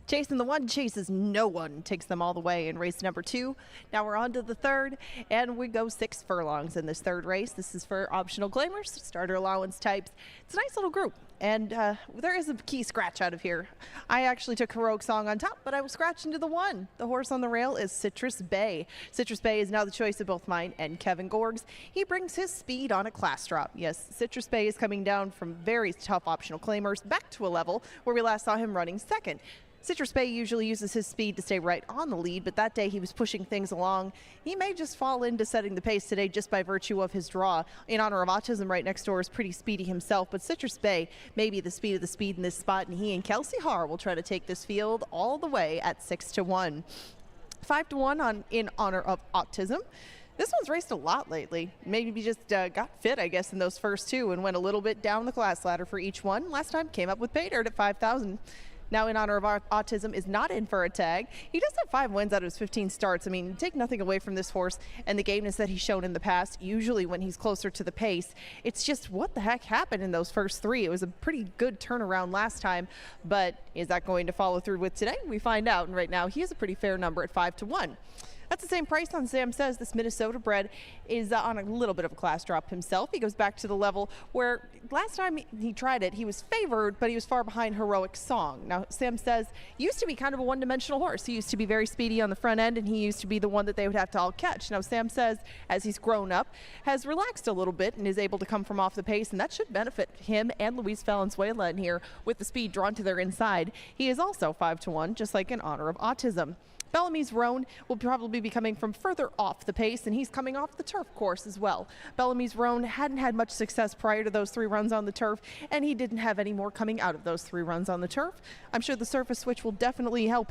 Chasing the one chases no one, takes them all the way in race number 2. Now we're on to the third, and we go 6 furlongs in this third race. This is for optional claimers, starter allowance types. It's a nice little group, and there is a key scratch out of here. I actually took Heroic Song on top, but I was scratched into the 1. The horse on the rail is Citrus Bay. Citrus Bay is now the choice of both mine and Kevin Gorg's. He brings his speed on a class drop. Yes, Citrus Bay is coming down from very tough optional claimers back to a level where we last saw him running second. Citrus Bay usually uses his speed to stay right on the lead, but that day he was pushing things along. He may just fall into setting the pace today just by virtue of his draw. In Honor of Autism right next door is pretty speedy himself, but Citrus Bay may be the speed of the speed in this spot, and he and Kelsey Haar will try to take this field all the way at 6-1. 5-1 in Honor of Autism. This one's raced a lot lately. Maybe just got fit, I guess, in those first 2 and went a little bit down the class ladder for each one. Last time came up with pay dirt at 5,000. Now in Honor of Autism is not in for a tag. He does have 5 wins out of his 15 starts. I mean, take nothing away from this horse and the gameness that he's shown in the past, usually when he's closer to the pace. It's just what the heck happened in those first 3. It was a pretty good turnaround last time, but is that going to follow through with today? We find out, and right now he has a pretty fair number at 5-1. That's the same price on Sam Says. This Minnesota bred is on a little bit of a class drop himself. He goes back to the level where last time he tried it, he was favored, but he was far behind Heroic Song. Now, Sam Says used to be kind of a one-dimensional horse. He used to be very speedy on the front end, and he used to be the one that they would have to all catch. Now, Sam Says, as he's grown up, has relaxed a little bit and is able to come from off the pace, and that should benefit him and Luis Valenzuela in here with the speed drawn to their inside. He is also 5-1, just like in Honor of Autism. Bellamy's Roan will probably be coming from further off the pace, and he's coming off the turf course as well. Bellamy's Roan hadn't had much success prior to those 3 runs on the turf, and he didn't have any more coming out of those 3 runs on the turf. I'm sure the surface switch will definitely help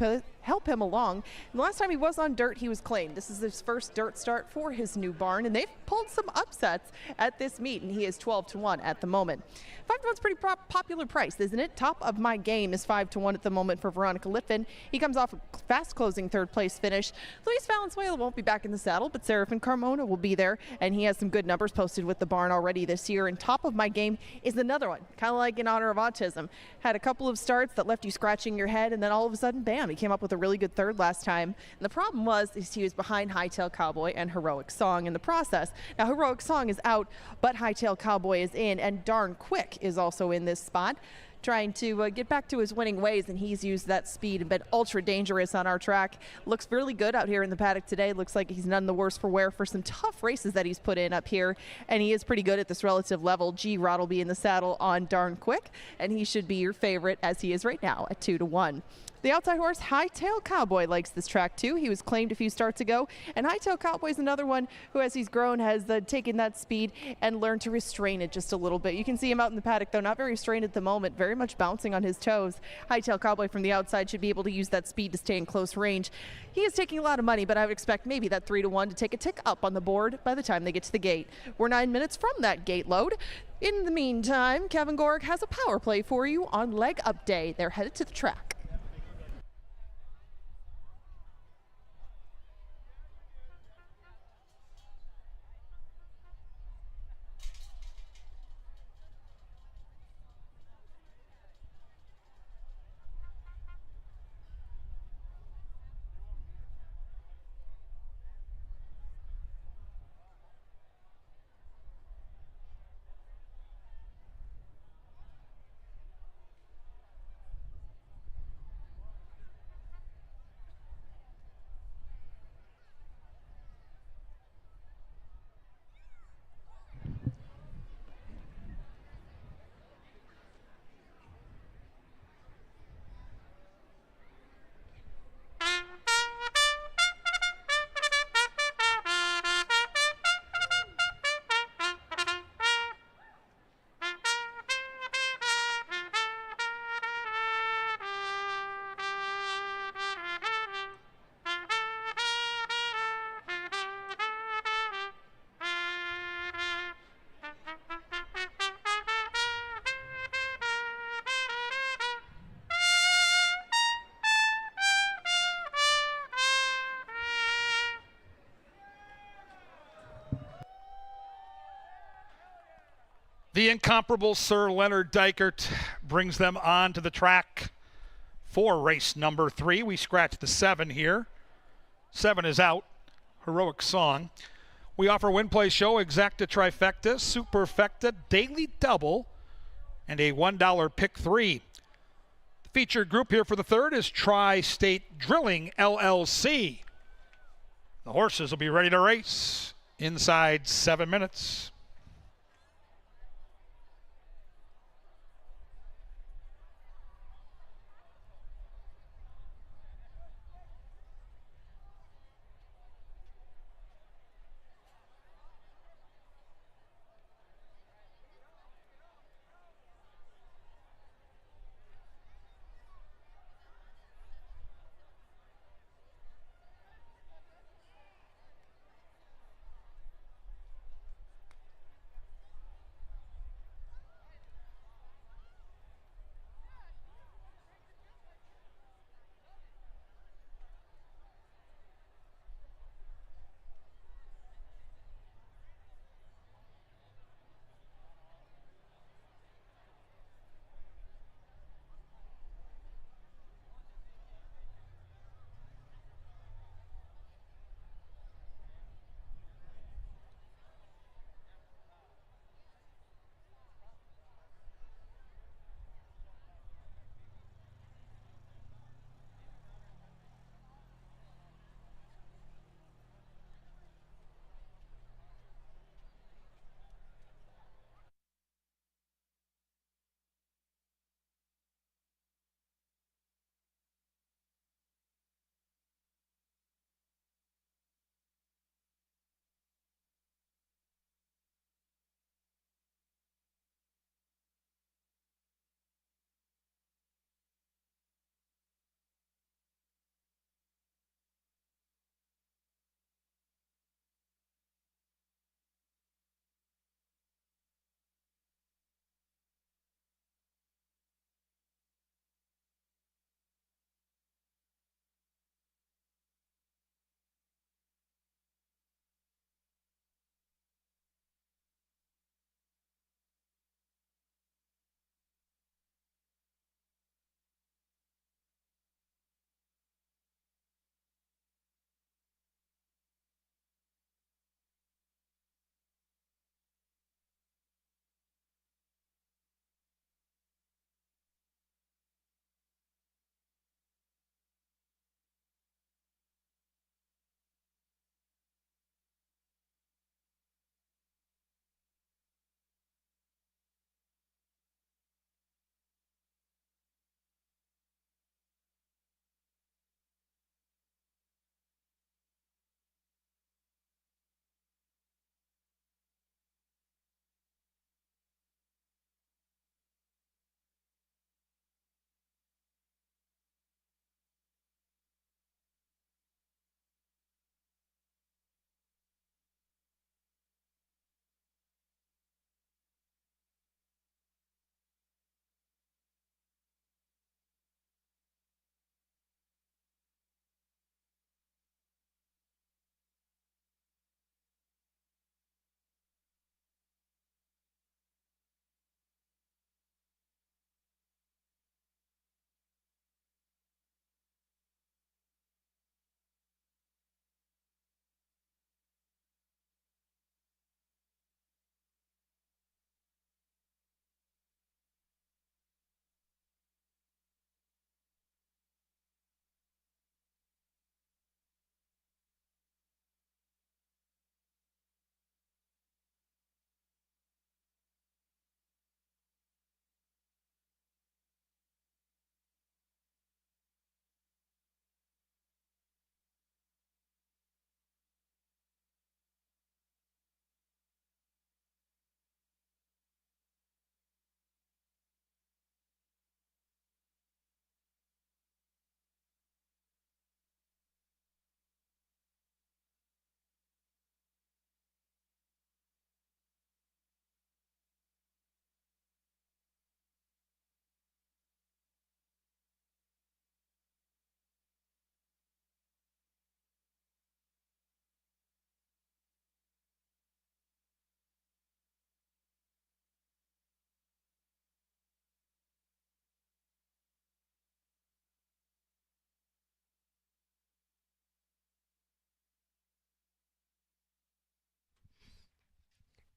him along. And the last time he was on dirt, he was claimed. This is his first dirt start for his new barn, and they've pulled some upsets at this meet, and he is 12-1 at the moment. 5-1's pretty popular price, isn't it? Top of my game is 5-1 at the moment for Veronica Litvin. He comes off a fast closing 3rd place finish. Luis Valenzuela won't be back in the saddle, but Serafin Carmona will be there, and he has some good numbers posted with the barn already this year. And top of my game is another one, kind of like in Honor of Autism. Had a couple of starts that left you scratching your head, and then all of a sudden, bam, he came up with a really good 3rd last time. And the problem was he was behind Hightail Cowboy and Heroic Song in the process. Now, Heroic Song is out, but Hightail Cowboy is in, and Darn Quick is also in this spot, trying to get back to his winning ways, and he's used that speed and been ultra dangerous on our track. Looks really good out here in the paddock today. Looks like he's none the worse for wear for some tough races that he's put in up here, and he is pretty good at this relative level. G-Rod will be in the saddle on Darn Quick, and he should be your favorite as he is right now at 2-1. The outside horse, Hightail Cowboy, likes this track too. He was claimed a few starts ago, and Hightail Cowboy is another one who, as he's grown, has taken that speed and learned to restrain it just a little bit. You can see him out in the paddock, though, not very restrained at the moment, very much bouncing on his toes. Hightail Cowboy from the outside should be able to use that speed to stay in close range. He is taking a lot of money, but I would expect maybe that 3-1 to take a tick up on the board by the time they get to the gate. We're 9 minutes from that gate load. In the meantime, Kevin Gorg has a power play for you on leg up day. They're headed to the track. The incomparable Sir Leonard Dykert brings them onto the track. for race number 3. We scratched the 7 here. 7 is out. Heroic Song. We offer Win Play Show, Exacta Trifecta, Superfecta, Daily Double, and a $1 Pick 3. The featured group here for the 3rd is Tri-State Drilling LLC. The horses will be ready to race inside 7 minutes.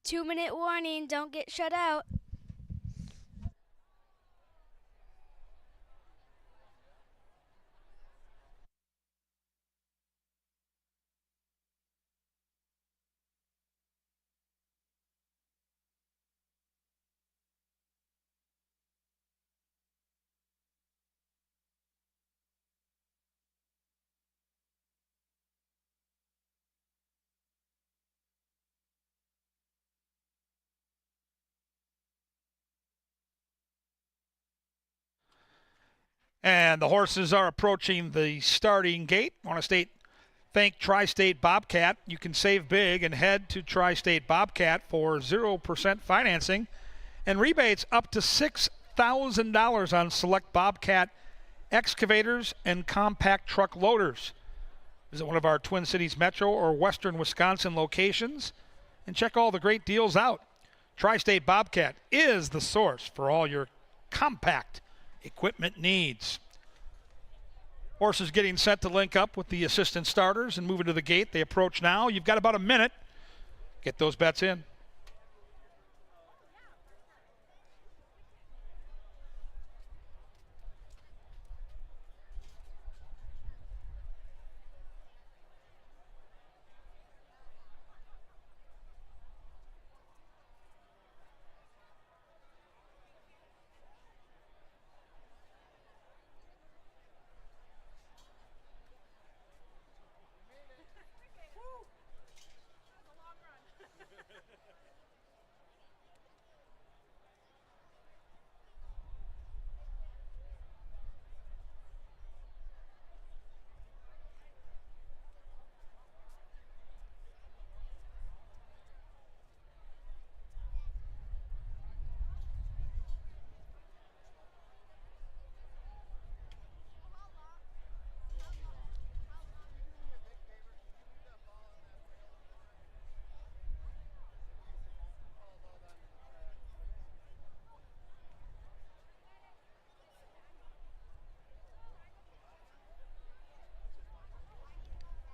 2-minute warning, don't get shut out. And the horses are approaching the starting gate. I want to thank Tri-State Bobcat. You can save big and head to Tri-State Bobcat for 0% financing and rebates up to $6,000 on select Bobcat excavators and compact truck loaders. Visit one of our Twin Cities Metro or Western Wisconsin locations and check all the great deals out. Tri-State Bobcat is the source for all your compact equipment needs. Horses getting set to link up with the assistant starters and moving to the gate. They approach now. You've got about a minute. Get those bets in.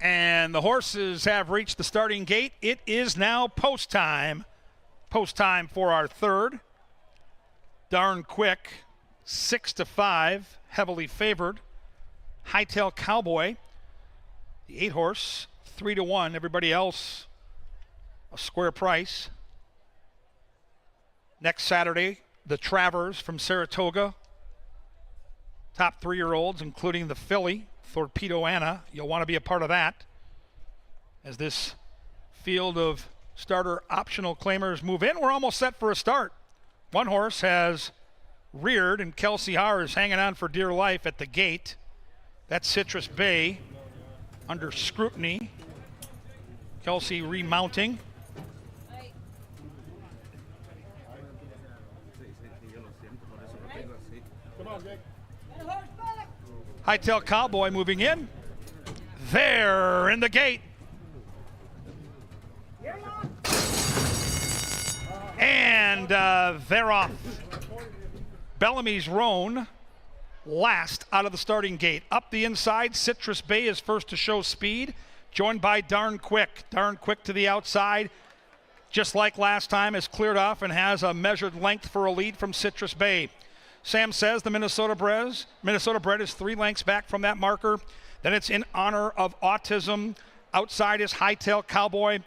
And the horses have reached the starting gate. It is now post time. Post time for our third. Darn Quick, 6-5, heavily favored. Hightail Cowboy, the 8-horse, 3-1. Everybody else, a square price. Next Saturday, the Travers from Saratoga. Top 3-year-olds, including the filly, Torpedo Anna. You'll want to be a part of that as this field of starter optional claimers move in. We're almost set for a start. One horse has reared, and Kelsey Haar is hanging on for dear life at the gate. That's Citrus Bay under scrutiny. Kelsey remounting. Hightail Cowboy moving in. There in the gate. And they're off. Bellamy's Roan last out of the starting gate. Up the inside, Citrus Bay is first to show speed, joined by Darn Quick. Darn Quick to the outside, just like last time, is cleared off and has a measured length for a lead from Citrus Bay. Sam says the Minnesota bred is 3 lengths back from that marker. Then it's In Honor of Autism. Outside is Hightail Cowboy.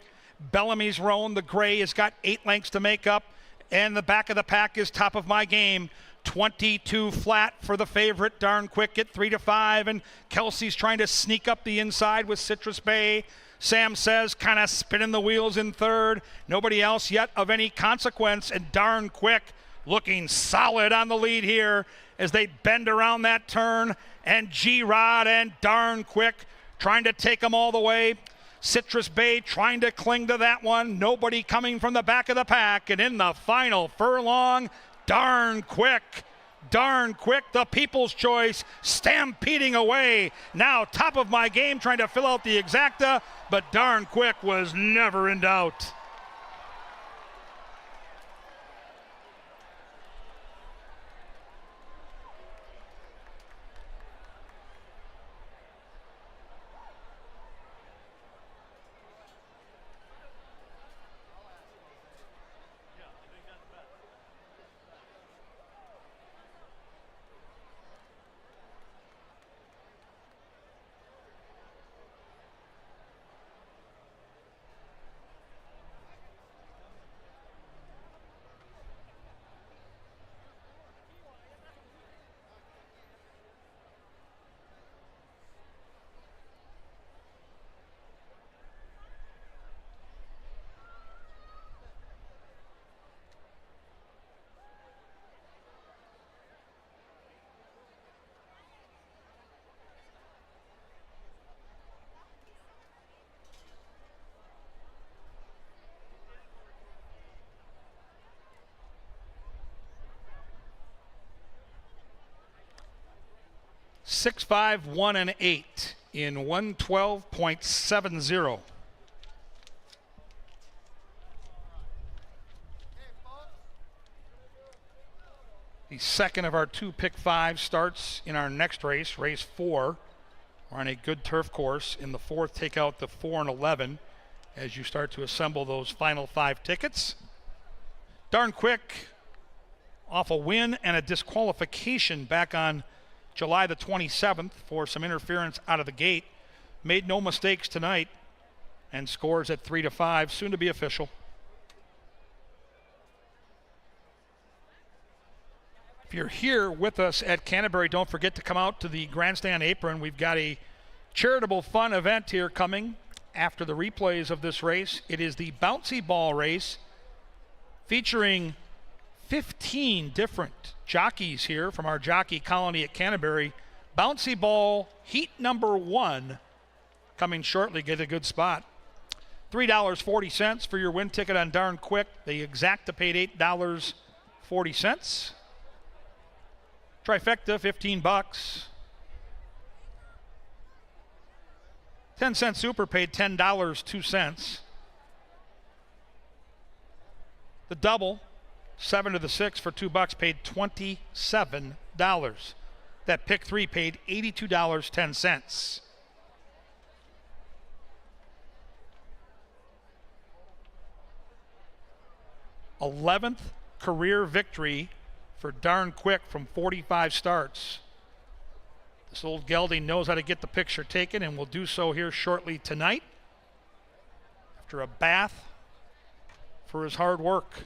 Bellamy's Roan, the gray, has got 8 lengths to make up. And the back of the pack is Top of My Game. 22 flat for the favorite, Darn Quick at 3-5. And Kelsey's trying to sneak up the inside with Citrus Bay. Sam says kind of spinning the wheels in third. Nobody else yet of any consequence. And Darn Quick looking solid on the lead here as they bend around that turn. And G-Rod and Darn Quick trying to take them all the way. Citrus Bay trying to cling to that one. Nobody coming from the back of the pack. And in the final furlong, Darn Quick, the people's choice, stampeding away. Now Top of My Game trying to fill out the exacta, but Darn Quick was never in doubt. 6-5, 1 and 8 in 112.70. The second of our 2 pick 5 starts in our next race, race 4. We're on a good turf course. In the 4th, take out the 4 and 11 as you start to assemble those final 5 tickets. Darn Quick off a win and a disqualification back on July the 27th for some interference out of the gate. Made no mistakes tonight and scores at 3-5, soon to be official. If you're here with us at Canterbury, don't forget to come out to the grandstand apron. We've got a charitable fun event here coming after the replays of this race. It is the bouncy ball race featuring 15 different jockeys here from our jockey colony at Canterbury. Bouncy ball heat number 1 coming shortly. Get a good spot. $3.40 for your win ticket on Darn Quick. The exacta paid $8.40. Trifecta, $15. 10-cent super paid $10.02. The double, 7 to the 6 for $2 paid $27. That pick 3 paid $82.10. Eleventh career victory for Darn Quick from 45 starts. This old gelding knows how to get the picture taken and will do so here shortly tonight after a bath for his hard work.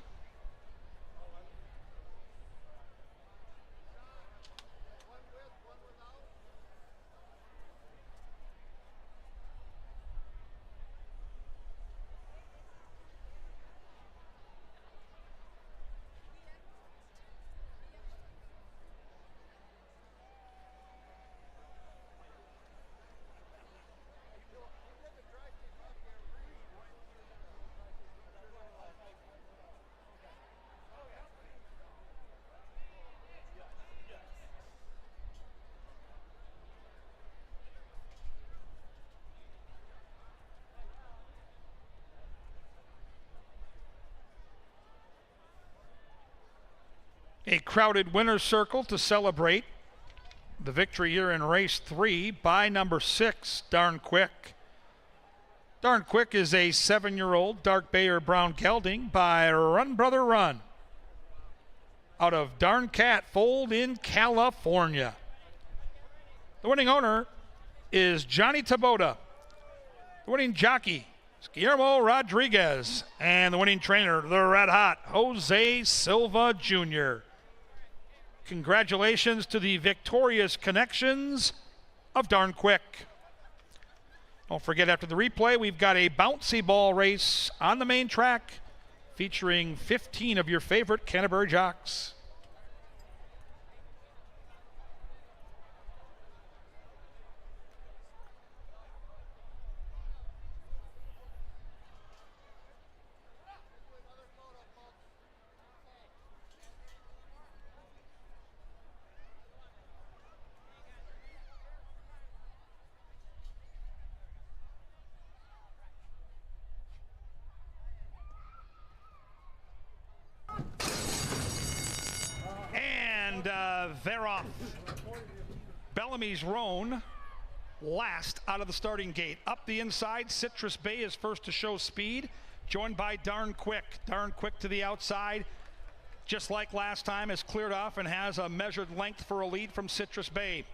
A crowded winner's circle to celebrate the victory here in race 3 by number 6, Darn Quick. Darn Quick is a 7-year-old dark bay or brown gelding by Run Brother Run out of Darn Cat Fold in California. The winning owner is Johnny Taboda. The winning jockey is Guillermo Rodriguez. And the winning trainer, the red hot Jose Silva Jr. Congratulations to the victorious connections of Darn Quick. Don't forget, after the replay, we've got a bouncy ball race on the main track featuring 15 of your favorite Canterbury jocks. They're off. Bellamy's Roan last out of the starting gate. Up the inside, Citrus Bay is first to show speed, joined by Darn Quick. Darn Quick to the outside, just like last time, is cleared off and has a measured length for a lead from Citrus Bay.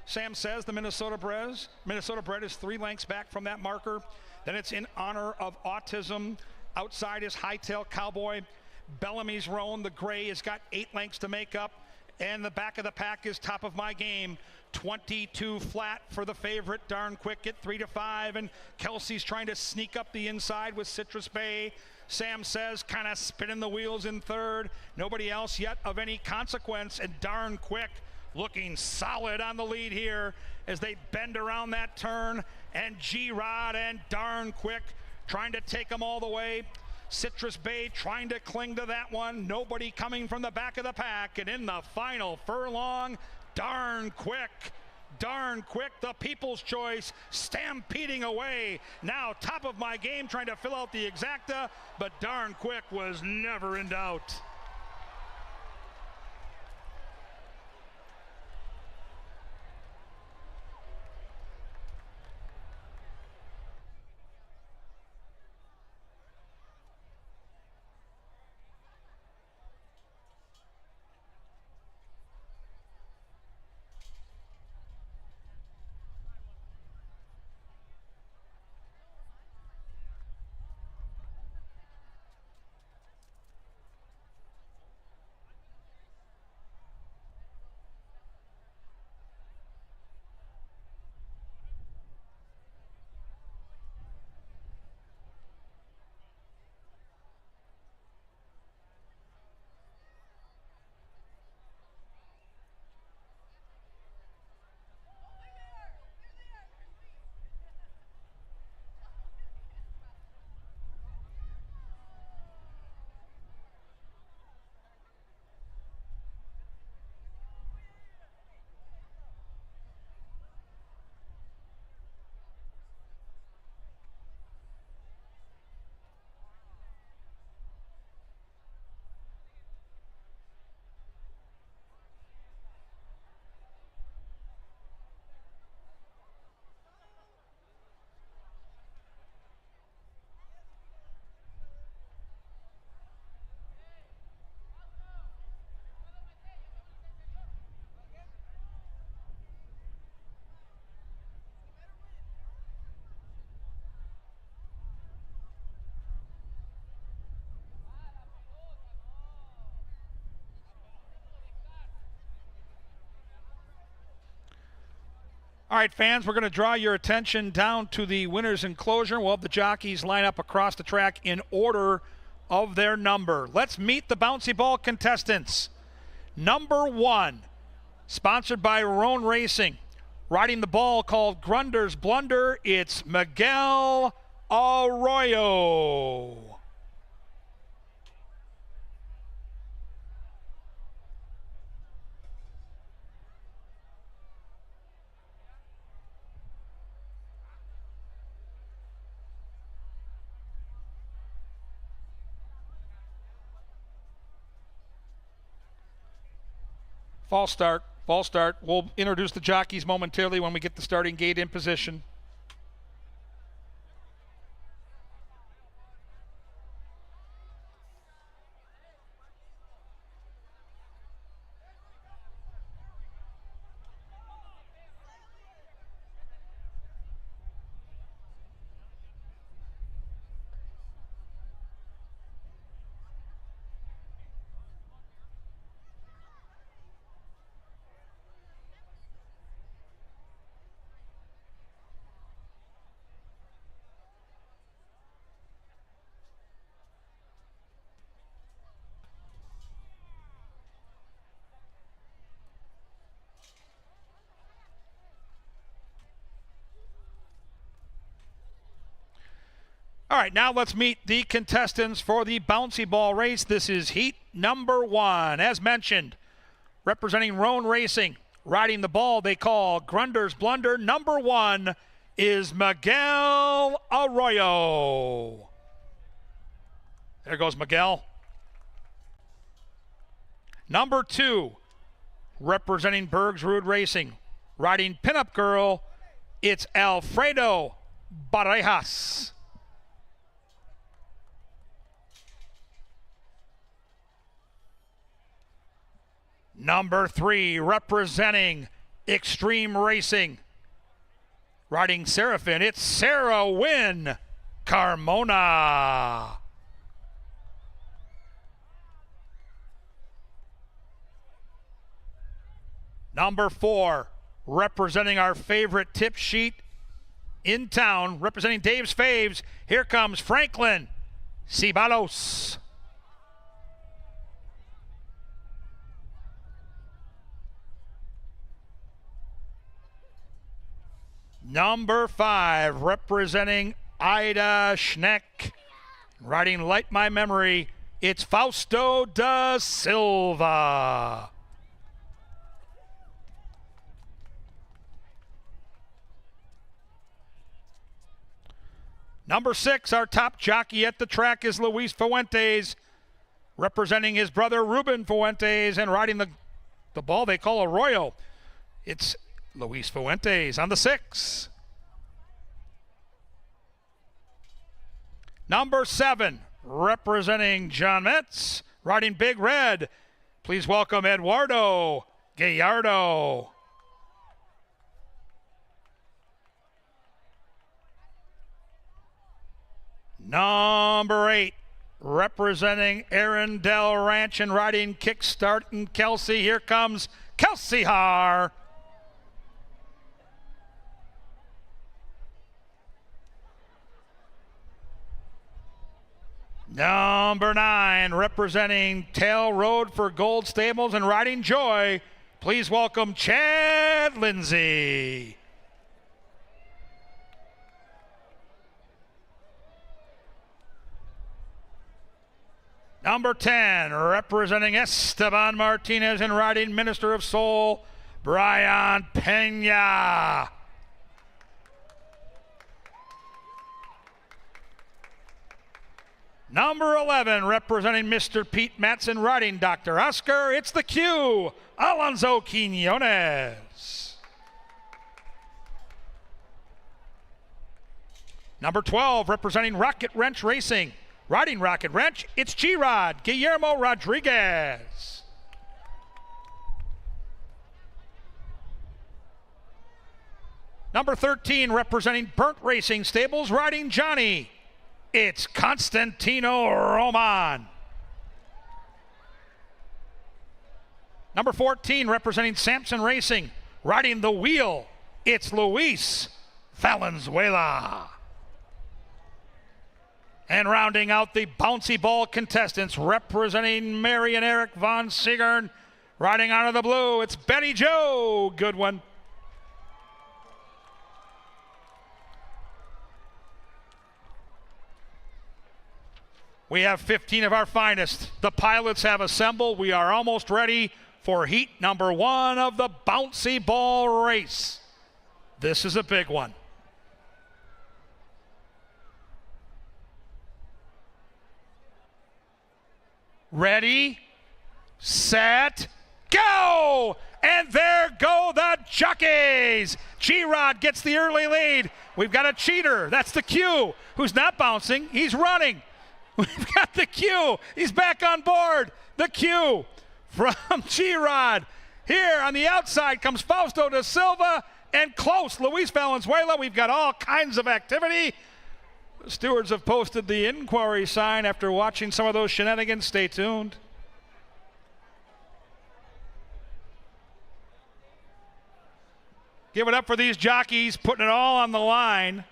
Sam says the Minnesota bred is 3 lengths back from that marker. Then it's In Honor of Autism. Outside is Hightail Cowboy. Bellamy's Roan, the gray, has got 8 lengths to make up. And the back of the pack is Top of My Game. 22 flat for the favorite, Darn Quick at 3-5. And Kelsey's trying to sneak up the inside with Citrus Bay. Sam says kind of spinning the wheels in third. Nobody else yet of any consequence. And Darn Quick looking solid on the lead here as they bend around that turn. And G-Rod and Darn Quick trying to take them all the way. Citrus Bay trying to cling to that one. Nobody coming from the back of the pack. And in the final furlong, Darn Quick Darn Quick, the people's choice, stampeding away. Now top of my game, trying to fill out the exacta, but Darn Quick was never in doubt. All right, fans, we're going to draw your attention down to the winner's enclosure. We'll have the jockeys line up across the track in order of their number. Let's meet the bouncy ball contestants. Number 1, sponsored by Roan Racing. Riding the ball called Grunder's Blunder, it's Miguel Arroyo. False start, false start. We'll introduce the jockeys momentarily when we get the starting gate in position. All right, now let's meet the contestants for the bouncy ball race. This is heat number 1. As mentioned, representing Roan Racing, riding the ball they call Grunder's Blunder. Number 1 is Miguel Arroyo. There goes Miguel. Number 2, representing Bergsrud Racing, riding Pinup Girl, it's Alfredo Barejas. Number 3, representing Extreme Racing, riding Seraphin, it's Sarah Wynn Carmona. Number 4, representing our favorite tip sheet in town, representing Dave's Faves, here comes Franklin Cibalos. Number 5, representing Ida Schneck, riding Light My Memory, it's Fausto da Silva. Number 6, our top jockey at the track is Luis Fuentes, representing his brother Ruben Fuentes and riding the ball they call Arroyo. It's Luis Fuentes on the 6. Number 7, representing John Metz, riding Big Red. Please welcome Eduardo Gallardo. Number 8, representing Arundel Ranch and riding Kickstart and Kelsey. Here comes Kelsey Har. Number 9, representing Tail Road for Gold Stables and riding Joy. Please welcome Chad Lindsay. Number 10, representing Esteban Martinez and riding Minister of Soul, Brian Pena. Number 11, representing Mr. Pete Matson, riding Dr. Oscar. It's the Q, Alonso Quinones. Number 12, representing Rocket Wrench Racing, riding Rocket Wrench, it's G-Rod, Guillermo Rodriguez. Number 13, representing Burnt Racing Stables, riding Johnny, it's Constantino Roman. Number 14, representing Samson Racing, riding the Wheel, it's Luis Valenzuela. And rounding out the bouncy ball contestants, representing Mary and Eric Von Seegern, riding out of the blue, it's Betty Jo Goodwin. We have 15 of our finest. The pilots have assembled. We are almost ready for heat number 1 of the bouncy ball race. This is a big one. Ready, set, go! And there go the jockeys. G-Rod gets the early lead. We've got a cheater. That's the Q, who's not bouncing. He's running. We've got the Q. He's back on board. The Q from G-Rod. Here on the outside comes Fausto da Silva and close Luis Valenzuela. We've got all kinds of activity. The stewards have posted the inquiry sign after watching some of those shenanigans. Stay tuned. Give it up for these jockeys putting it all on the line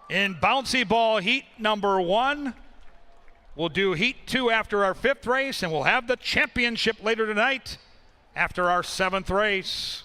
in bouncy ball heat number 1. We'll do heat 2 after our 5th race, and we'll have the championship later tonight after our 7th race.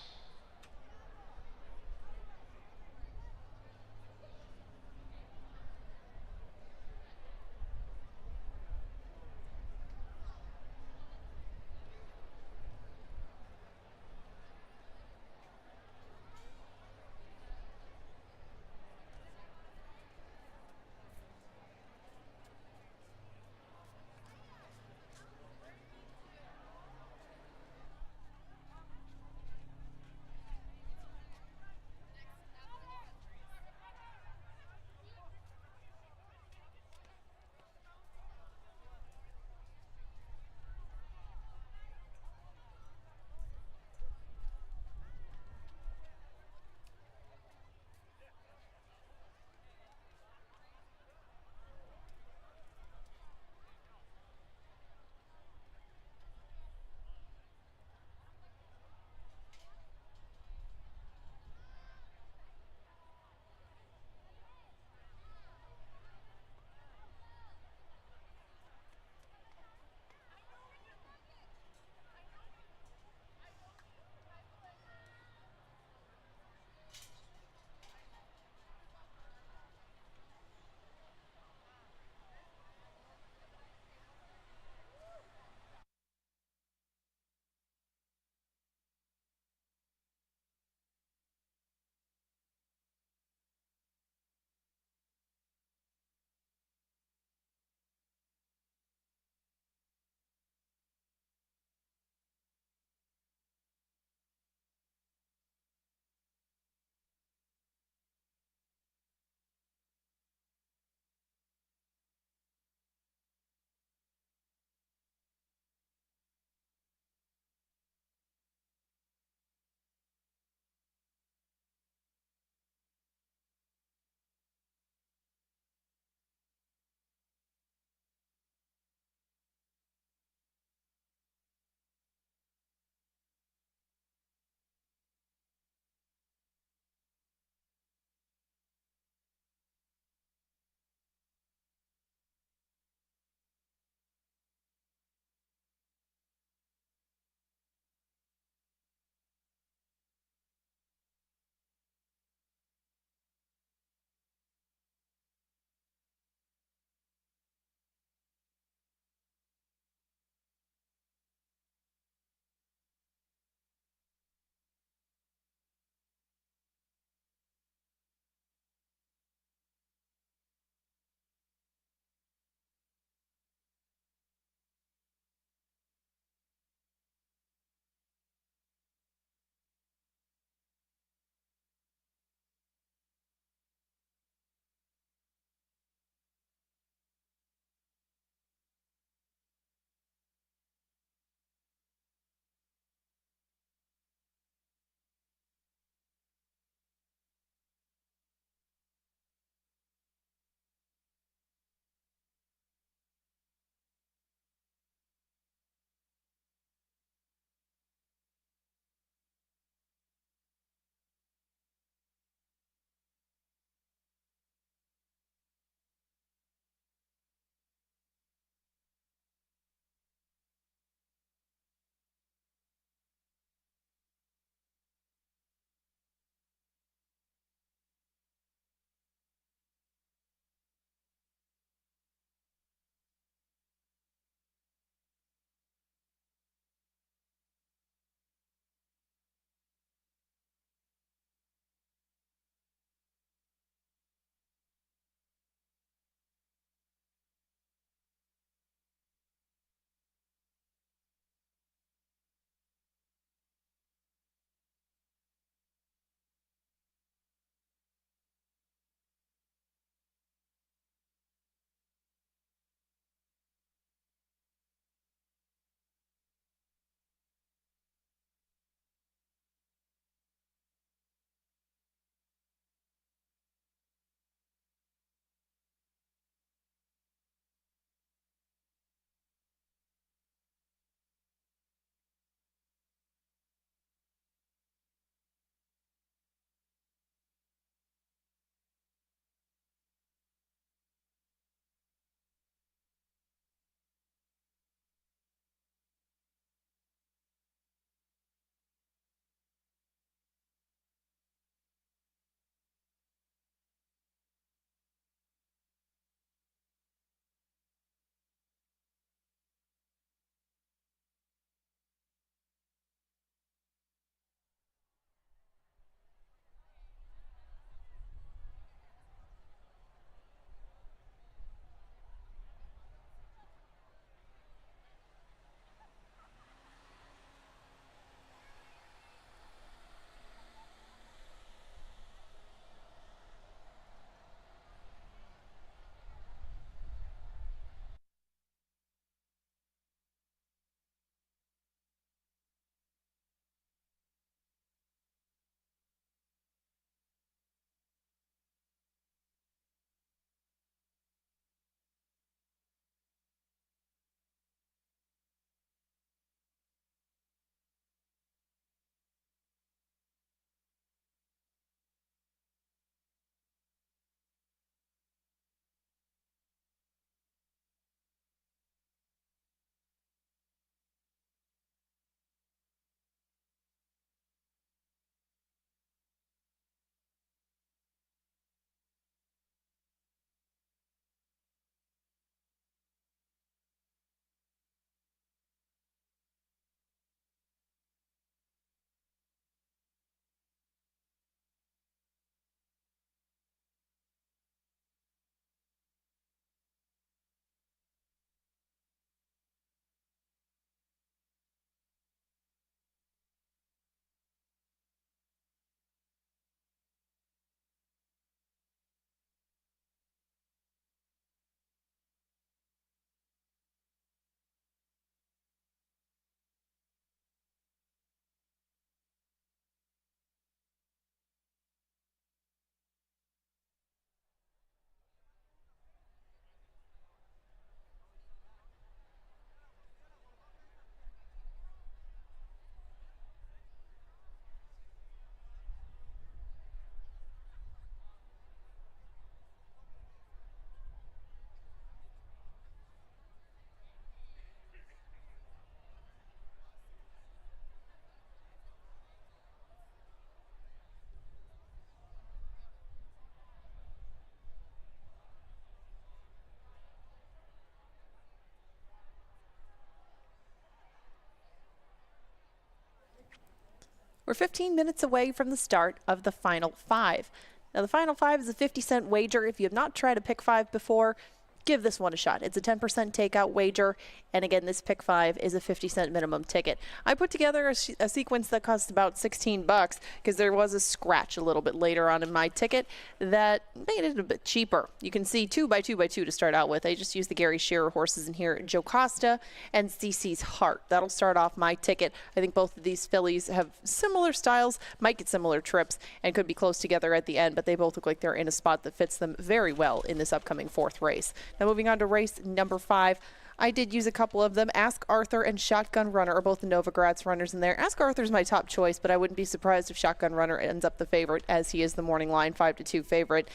We're 15 minutes away from the start of the Final Five. Now, the Final Five is a 50-cent wager. If you have not tried a Pick 5 before, give this one a shot. It's a 10% takeout wager, and again, this Pick 5 is a 50-cent minimum ticket. I put together a sequence that cost about $16 because there was a scratch a little bit later on in my ticket that made it a bit cheaper. You can see 2x2x2 to start out with. I just used the Gary Shearer horses in here, Jocasta and CC's Heart. That'll start off my ticket. I think both of these fillies have similar styles, might get similar trips, and could be close together at the end, but they both look like they're in a spot that fits them very well in this upcoming 4th race. Now moving on to race number 5. I did use a couple of them. Ask Arthur and Shotgun Runner are both the Novogratz runners in there. Ask Arthur's my top choice, but I wouldn't be surprised if Shotgun Runner ends up the favorite, as he is the morning line 5-2 favorite.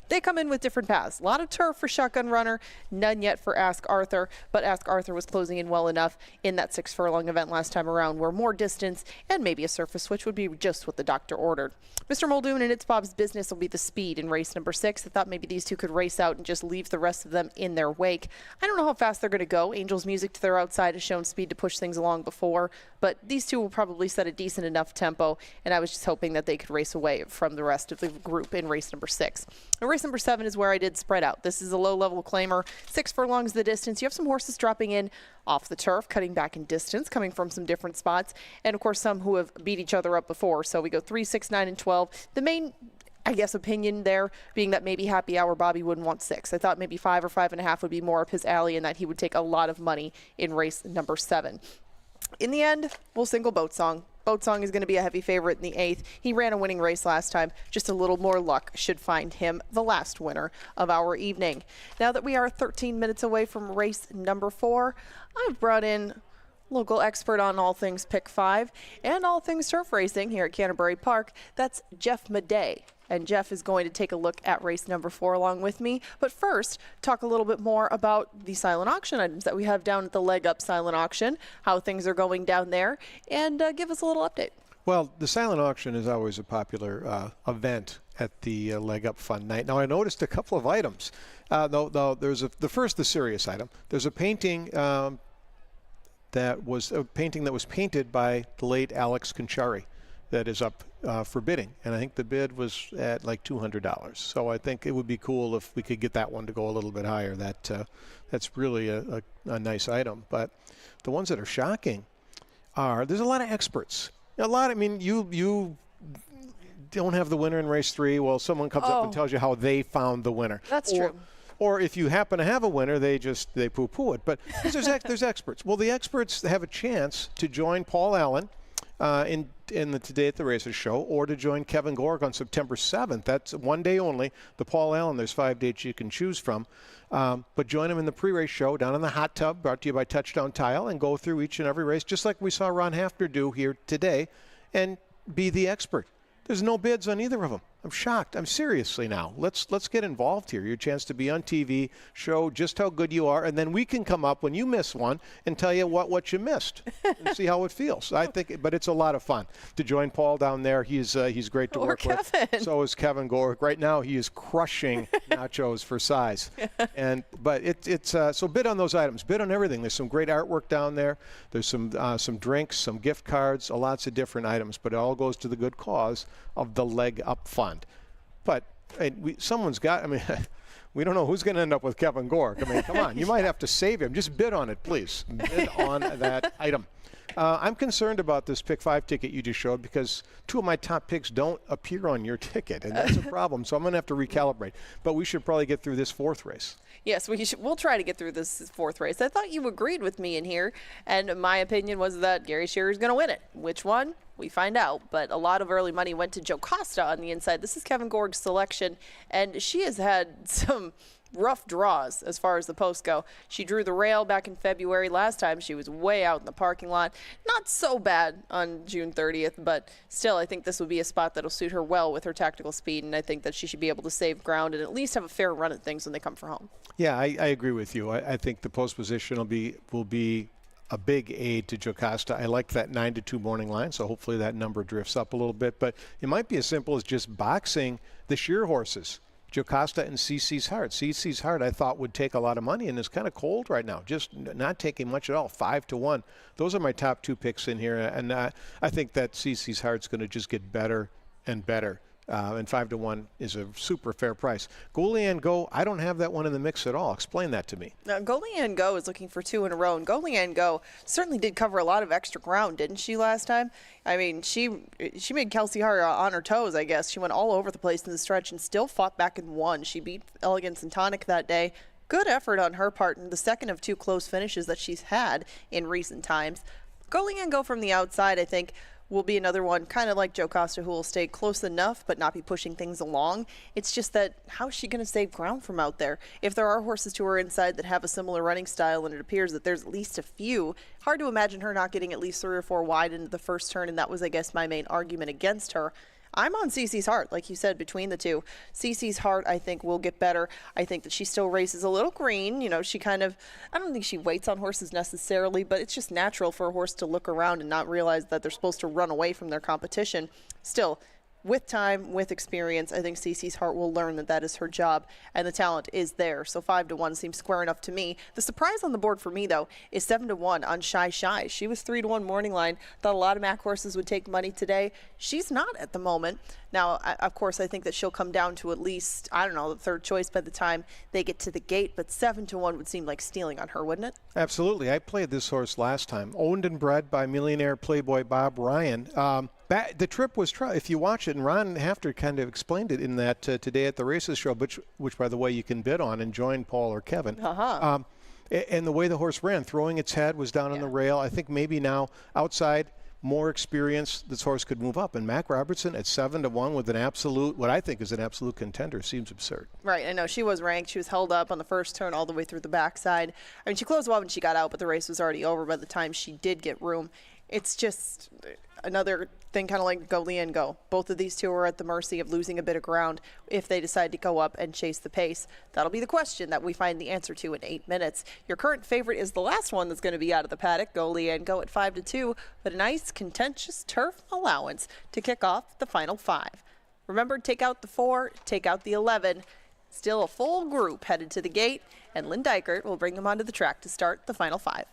They come in with different paths. A lot of turf for Shotgun Runner, none yet for Ask Arthur, but Ask Arthur was closing in well enough in that 6 furlong event last time around where more distance and maybe a surface switch would be just what the doctor ordered. Mr. Muldoon and It's Bob's Business will be the speed in race number 6. I thought maybe these two could race out and just leave the rest of them in their wake. I don't know how fast they're going to go. Angel's Music to their outside has shown speed to push things along before, but these two will probably set a decent enough tempo, and I was just hoping that they could race away from the rest of the group in race number 6. Now, race number 7 is where I did spread out. This is a low-level claimer. 6 furlongs the distance. You have some horses dropping in off the turf, cutting back in distance, coming from some different spots, and of course some who have beat each other up before. So we go 3, 6, 9, and 12. The main, I guess, opinion there being that maybe Happy Hour Bobby wouldn't want 6. I thought maybe 5 or 5.5 would be more up his alley, and that he would take a lot of money in race number 7. In the end, we'll single Boat Song. Boat Song is going to be a heavy favorite in the 8th. He ran a winning race last time. Just a little more luck should find him the last winner of our evening. Now that we are 13 minutes away from race number 4, I've brought in local expert on all things Pick 5 and all things turf racing here at Canterbury Park. That's Jeff Madej. And Jeff is going to take a look at race number 4 along with me. But first, talk a little bit more about the silent auction items that we have down at the Leg Up Silent Auction, how things are going down there, and give us a little update. Well, the silent auction is always a popular event at the Leg Up Fun Night. Now, I noticed a couple of items. There's the serious item. There's a painting that was painted by the late Alex Conchari that is up for bidding, and I think the bid was at like $200. So I think it would be cool if we could get that one to go a little bit higher. That's really a nice item. But the ones that are shocking are there's a lot of experts. You don't have the winner in race 3. Well, someone comes up and tells you how they found the winner. That's true. Or if you happen to have a winner, they poo-poo it. But there's experts. Well, the experts have a chance to join Paul Allen in the Today at the Races show, or to join Kevin Gorg on September 7th. That's one day only. The Paul Allen, there's 5 dates you can choose from. But join him in the pre-race show down in the hot tub, brought to you by Touchdown Tile, and go through each and every race, just like we saw Ron Hafner do here today, and be the expert. There's no bids on either of them. I'm shocked. I'm seriously now. Let's get involved here. Your chance to be on TV, show just how good you are, and then we can come up when you miss one and tell you what you missed and see how it feels. I think, but it's a lot of fun to join Paul down there. He's great to work with. So is Kevin Gorg. Right now he is crushing nachos for size. But it's so bid on those items. Bid on everything. There's some great artwork down there. There's some drinks, some gift cards, lots of different items. But it all goes to the good cause of the Leg Up Fund. But someone's got, we don't know who's going to end up with Kevin Gorg. Come on, you might have to save him. Just bid on it, please. Bid on that item. I'm concerned about this Pick 5 ticket you just showed because 2 of my top picks don't appear on your ticket, and that's a problem. So I'm going to have to recalibrate. But we should probably get through this 4th race. Yes, we'll try to get through this 4th race. I thought you agreed with me in here, and my opinion was that Gary Shearer is going to win it. Which one? We find out, but a lot of early money went to Jocasta on the inside. This is Kevin Gorg's selection, and she has had some rough draws as far as the posts go. She drew the rail back in February. Last time she was way out in the parking lot. Not so bad on June 30th, but still I think this will be a spot that'll suit her well with her tactical speed, and I think that she should be able to save ground and at least have a fair run at things when they come for home. Yeah, I agree with you. I think the post position will be a big aid to Jocasta. I like that 9-2 morning line, so hopefully that number drifts up a little bit. But it might be as simple as just boxing the sheer horses Jocasta and CC's Heart. CC's Heart I thought would take a lot of money and is kind of cold right now, just not taking much at all, 5-1. Those are my top 2 picks in here, and I think that CC's Heart's going to just get better and better. And 5-1 is a super fair price. Golean Go, I don't have that one in the mix at all. Explain that to me. Now, Golean Go is looking for 2 in a row, and Golean Go certainly did cover a lot of extra ground, didn't she, last time? I mean, she made Kelsey Hart on her toes, I guess. She went all over the place in the stretch and still fought back and won. She beat Elegance and Tonic that day. Good effort on her part, and the second of 2 close finishes that she's had in recent times. Golean Go from the outside, I think, will be another one, kind of like Jocasta, who will stay close enough but not be pushing things along. It's just that how is she going to save ground from out there? If there are horses to her inside that have a similar running style, and it appears that there's at least a few, hard to imagine her not getting at least 3 or 4 wide into the first turn, and that was, I guess, my main argument against her. I'm on CC's Heart, like you said, between the 2. CC's Heart, I think, will get better. I think that she still races a little green. You know, she kind of, I don't think she waits on horses necessarily, but it's just natural for a horse to look around and not realize that they're supposed to run away from their competition. Still, with time, with experience, I think CC's Heart will learn that that is her job, and the talent is there. So 5-1 seems square enough to me. The surprise on the board for me, though, is 7-1 on Shy Shy. She was 3-1 morning line. Thought a lot of MAC horses would take money today. She's not at the moment. Now, of course, I think that she'll come down to at least, I don't know, the third choice by the time they get to the gate, but 7-1 would seem like stealing on her, wouldn't it? Absolutely. I played this horse last time. Owned and bred by millionaire playboy Bob Ryan. The trip was, if you watch it, and Ron Hafter kind of explained it in that Today at the Races show, which by the way, you can bid on and join Paul or Kevin. And the way the horse ran, throwing its head, was down on the rail. I think maybe now outside, more experience, this horse could move up. And Mac Robertson at 7-1 with an absolute, what I think is an absolute contender, seems absurd. Right, I know. She was ranked. She was held up on the first turn all the way through the backside. I mean, she closed well when she got out, but the race was already over by the time she did get room. It's just another thing, kind of like Golean Go. Both of these 2 are at the mercy of losing a bit of ground if they decide to go up and chase the pace. That'll be the question that we find the answer to in 8 minutes. Your current favorite is the last one that's going to be out of the paddock, Golean Go at 5-2, but a nice contentious turf allowance to kick off the final 5. Remember, take out the 4, take out the 11. Still a full group headed to the gate, and Lynn Dykert will bring them onto the track to start the final 5.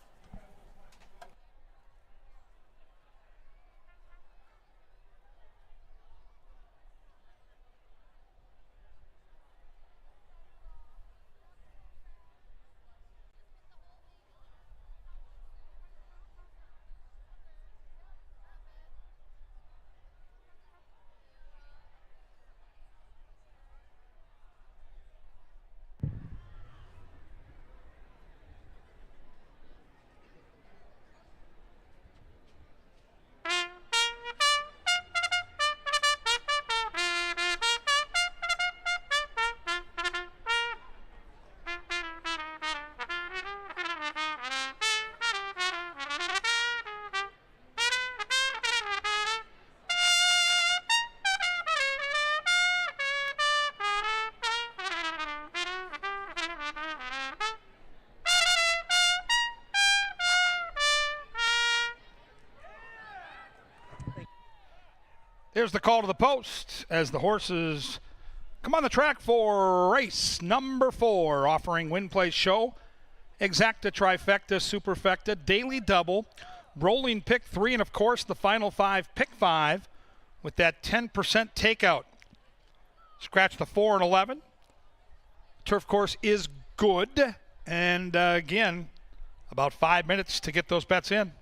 There's the call to the post as the horses come on the track for race number 4, offering win, place, show, exacta, trifecta, superfecta, daily double, rolling pick 3, and of course the final 5, pick 5, with that 10% takeout. Scratch the 4 and 11. Turf course is good, and again, about 5 minutes to get those bets in.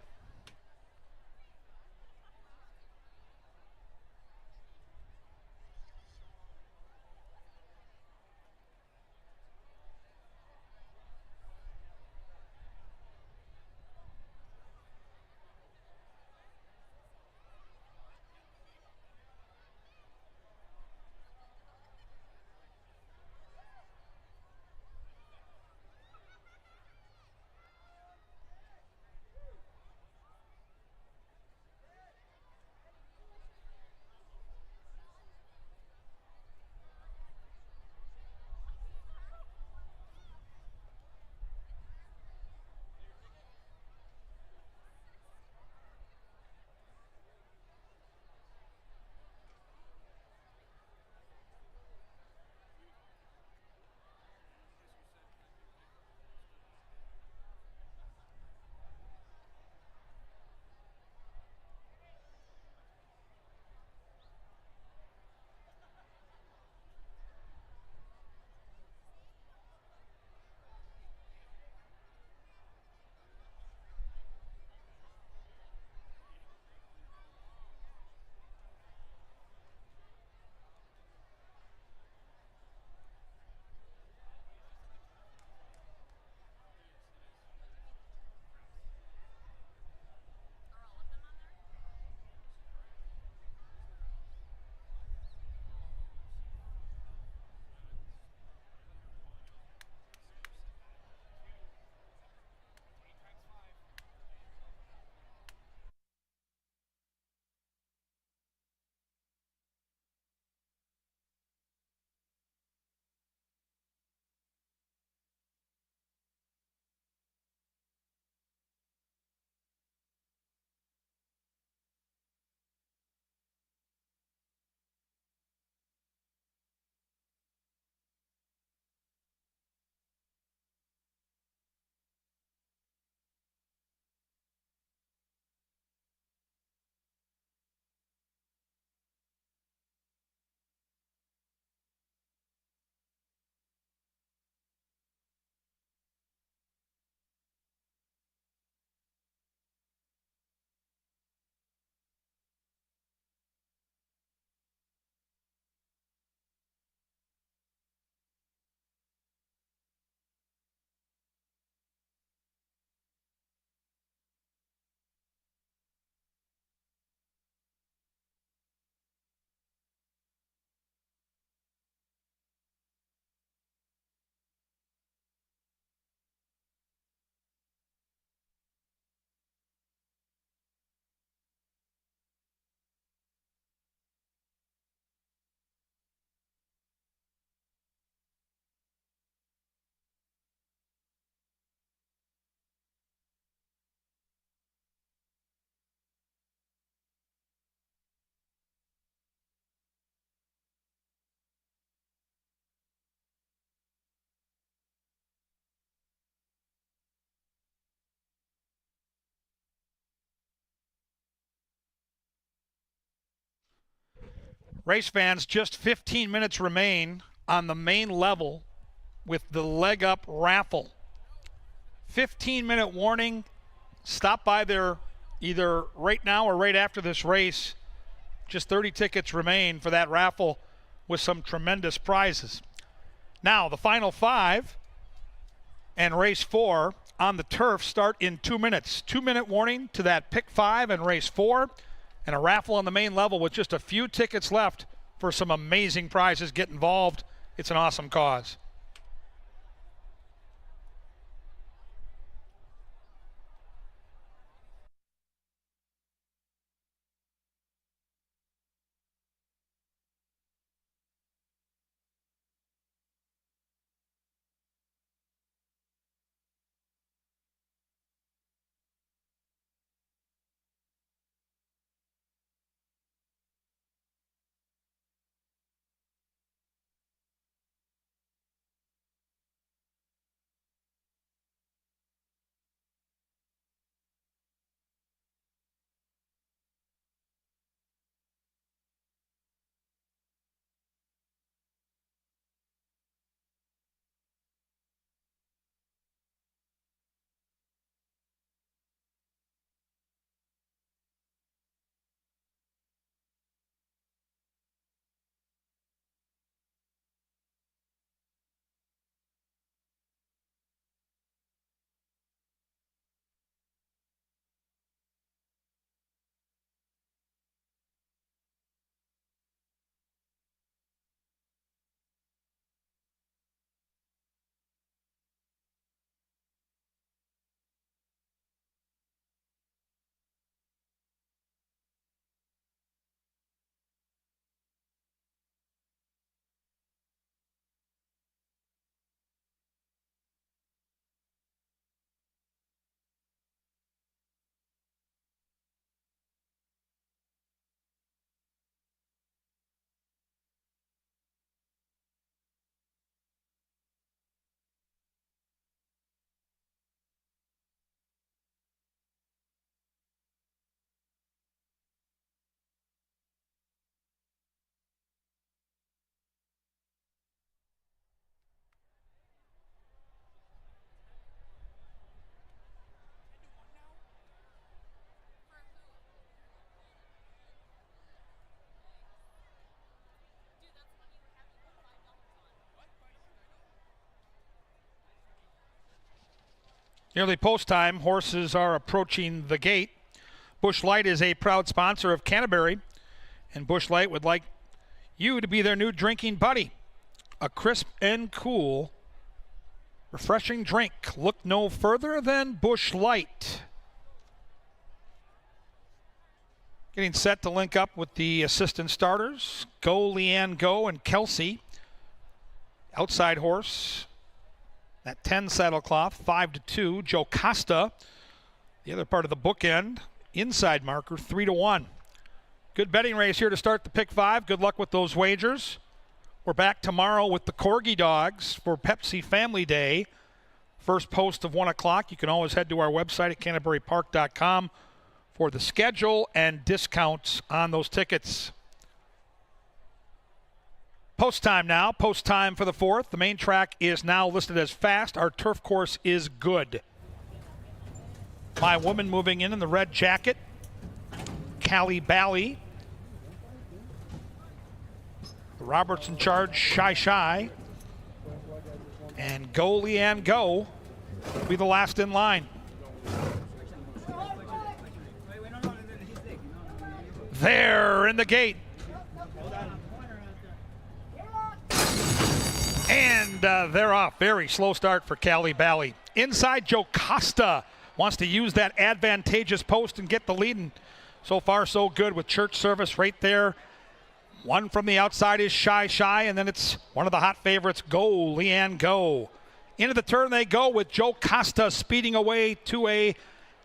Race fans, just 15 minutes remain on the main level with the leg up raffle. 15-minute warning. Stop by there either right now or right after this race. Just 30 tickets remain for that raffle with some tremendous prizes. Now, the final 5 and race 4 on the turf start in 2 minutes. 2-minute warning to that pick 5 and race 4, and a raffle on the main level with just a few tickets left for some amazing prizes. Get involved. It's an awesome cause. Nearly post time, horses are approaching the gate. Busch Light is a proud sponsor of Canterbury, and Busch Light would like you to be their new drinking buddy. A crisp and cool, refreshing drink. Look no further than Busch Light. Getting set to link up with the assistant starters, Go, Leanne Go, and Kelsey. Outside horse. At 10 saddlecloth, 5-2. Joe Costa, the other part of the bookend. Inside marker, 3-1. Good betting race here to start the pick 5. Good luck with those wagers. We're back tomorrow with the Corgi Dogs for Pepsi Family Day. First post of 1 o'clock. You can always head to our website at canterburypark.com for the schedule and discounts on those tickets. Post time now. Post time for the 4th. The main track is now listed as fast. Our turf course is good. My woman moving in the red jacket, Callie Bally. The Roberts in charge, Shy. And Go, Leanne, Go will be the last in line. There in the gate. And they're off. Very slow start for Callie Bally. Inside, Joe Costa wants to use that advantageous post and get the lead. And so far, so good with church service right there. One from the outside is Shy, and then it's one of the hot favorites, Go, Leanne, Go. Into the turn they go with Joe Costa speeding away to a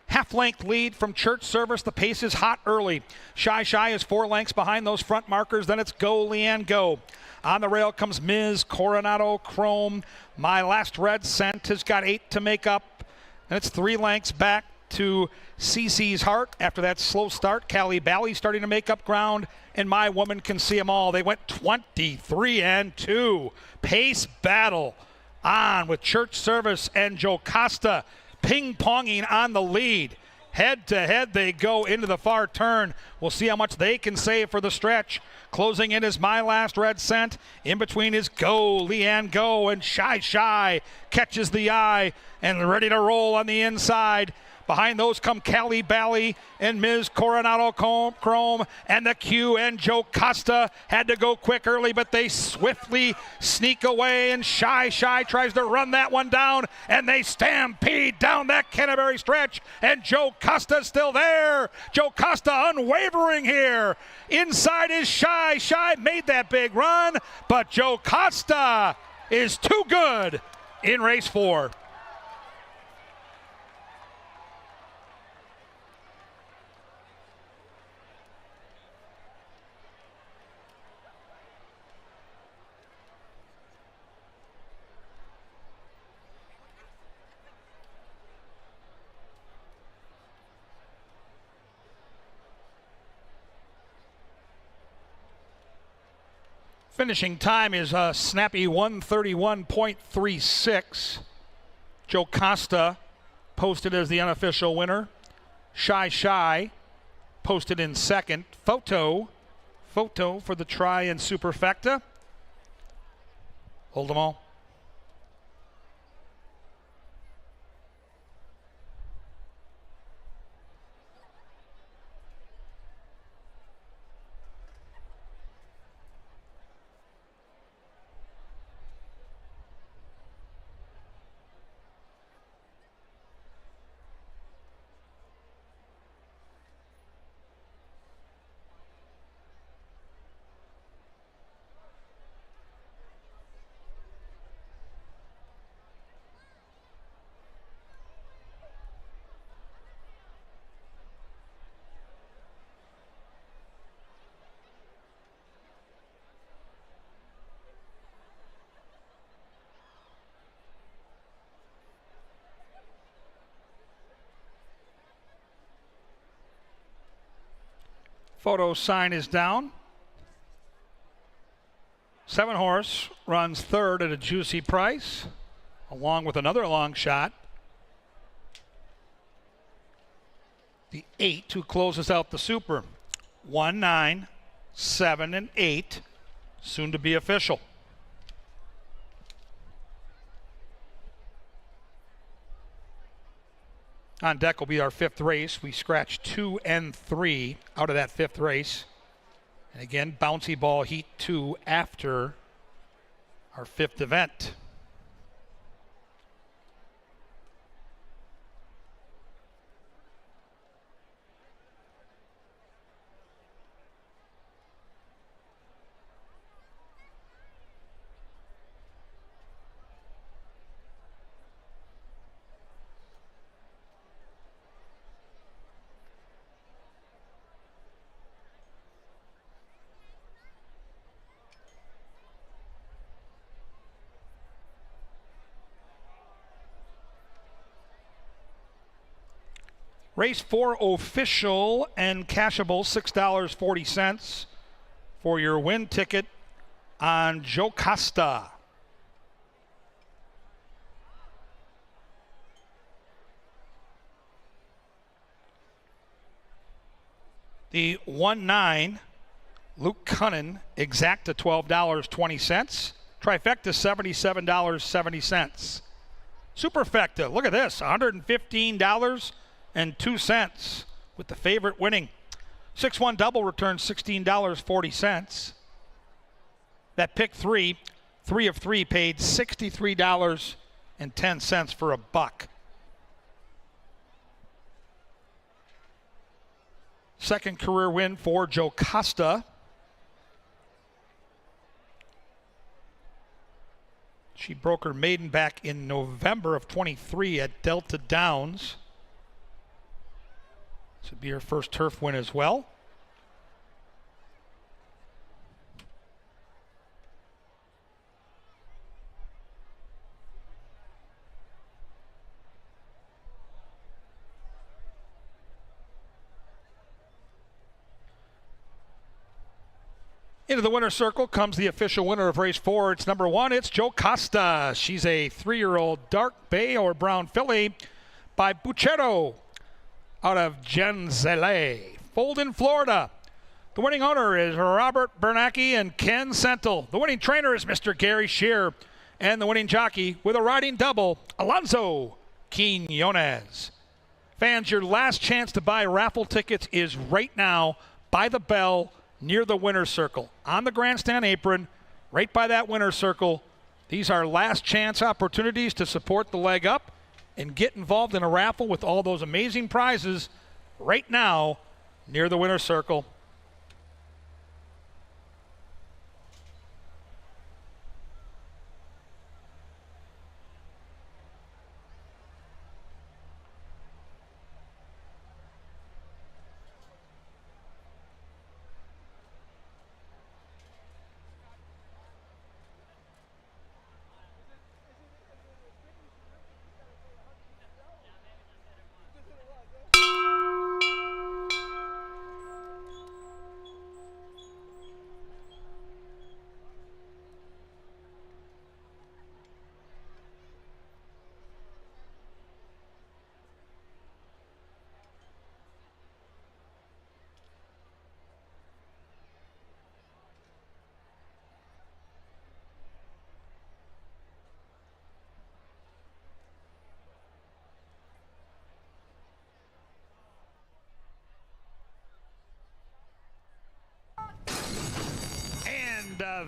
half-length lead from church service. The pace is hot early. Shy is 4 lengths behind those front markers. Then it's Go, Leanne, Go. On the rail comes Ms. Coronado Chrome. My Last Red Scent has got 8 to make up. And it's 3 lengths back to CC's Heart after that slow start. Callie Bally starting to make up ground, and My Woman Can See 'Em All. They went 23-2. Pace battle on with Church Service and Jocasta ping-ponging on the lead. Head to head they go into the far turn. We'll see how much they can save for the stretch. Closing in is My Last Red Cent. In between is Go, Leanne Go, and Shy catches the eye and ready to roll on the inside. Behind those come Callie Bally and Ms. Coronado Chrome, and the Q and Jocasta had to go quick early, but they swiftly sneak away, and Shy tries to run that one down, and they stampede down that Canterbury stretch, and Jocasta's still there. Jocasta unwavering here. Inside is Shy. Shy made that big run, but Jocasta is too good in race 4. Finishing time is a snappy 1:31.36. Jocasta posted as the unofficial winner. Shy posted in second. Photo for the Tri and Superfecta. Hold them all. Photo sign is down. 7 horse runs third at a juicy price, along with another long shot. The 8 who closes out the Super. 1, 9, 7, and 8, soon to be official. On deck will be our 5th race. We scratched 2 and 3 out of that 5th race. And again, bouncy ball heat 2 after our 5th event. Race 4 official and cashable, $6.40 for your win ticket on Jocasta. The 1-9 Luke Cunnin exacta $12.20. Trifecta $77.70. Superfecta, look at this, $115.02 with the favorite winning. 6-1 double returns $16.40. That pick 3 of 3 paid $63.10 for a buck. Second career win for Jocasta. She broke her maiden back in November of 23 at Delta Downs. This would be her first turf win as well. Into the winner's circle comes the official winner of race 4. It's number 1. It's Joe Costa. She's a 3-year-old dark bay or brown filly by Buchero out of Genzele, Fulton, Florida. The winning owner is Robert Bernacki and Ken Sentel. The winning trainer is Mr. Gary Shear. And the winning jockey with a riding double, Alonso Quinones. Fans, your last chance to buy raffle tickets is right now by the bell near the winner's circle. On the grandstand apron, right by that winner's circle. These are last chance opportunities to support the leg up and get involved in a raffle with all those amazing prizes right now near the winner's circle.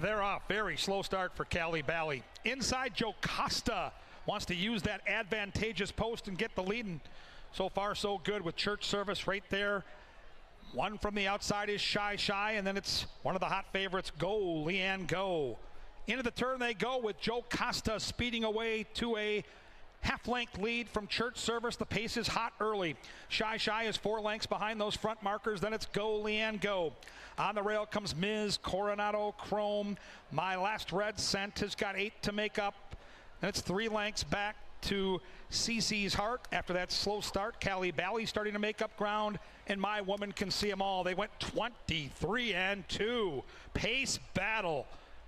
They're off. Very slow start for Cali Bally. Inside, Joe Costa wants to use that advantageous post and get the lead. And so far, so good with church service right there. One from the outside is Shy Shy, and then it's one of the hot favorites, Go, Leanne, Go. Into the turn they go with Joe Costa speeding away to a half-length lead from church service. The pace is hot early. Shy Shy is 4 lengths behind those front markers. Then it's Go, Leanne, Go. On the rail comes Ms. Coronado Chrome. My Last Red Scent has got 8 to make up. And it's 3 lengths back to CC's Heart after that slow start. Cali Bally starting to make up ground. And My Woman Can See 'Em All. They went 23-2. Pace battle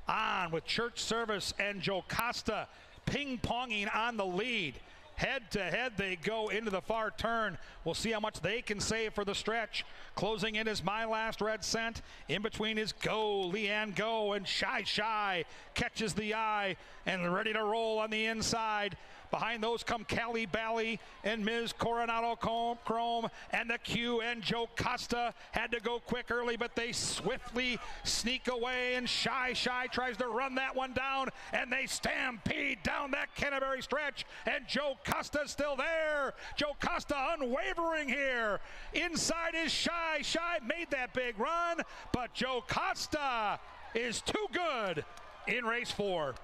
on with church service and Joe Costa ping-ponging on the lead. Head to head they go into the far turn. We'll see how much they can save for the stretch. Closing in is My Last Red Scent. In between is Go, Leanne, Go, and Shy Shy catches the eye and ready to roll on the inside. Behind those come Cali Bally and Ms. Coronado Chrome and the Q, and Joe Costa had to go quick early, but they swiftly sneak away, and Shy Shy tries to run that one down, and they stampede down that Canterbury stretch, and Joe Costa's still there. Joe Costa unwavering here. Inside is Shy Shy, made that big run, but Joe Costa is too good in race 4.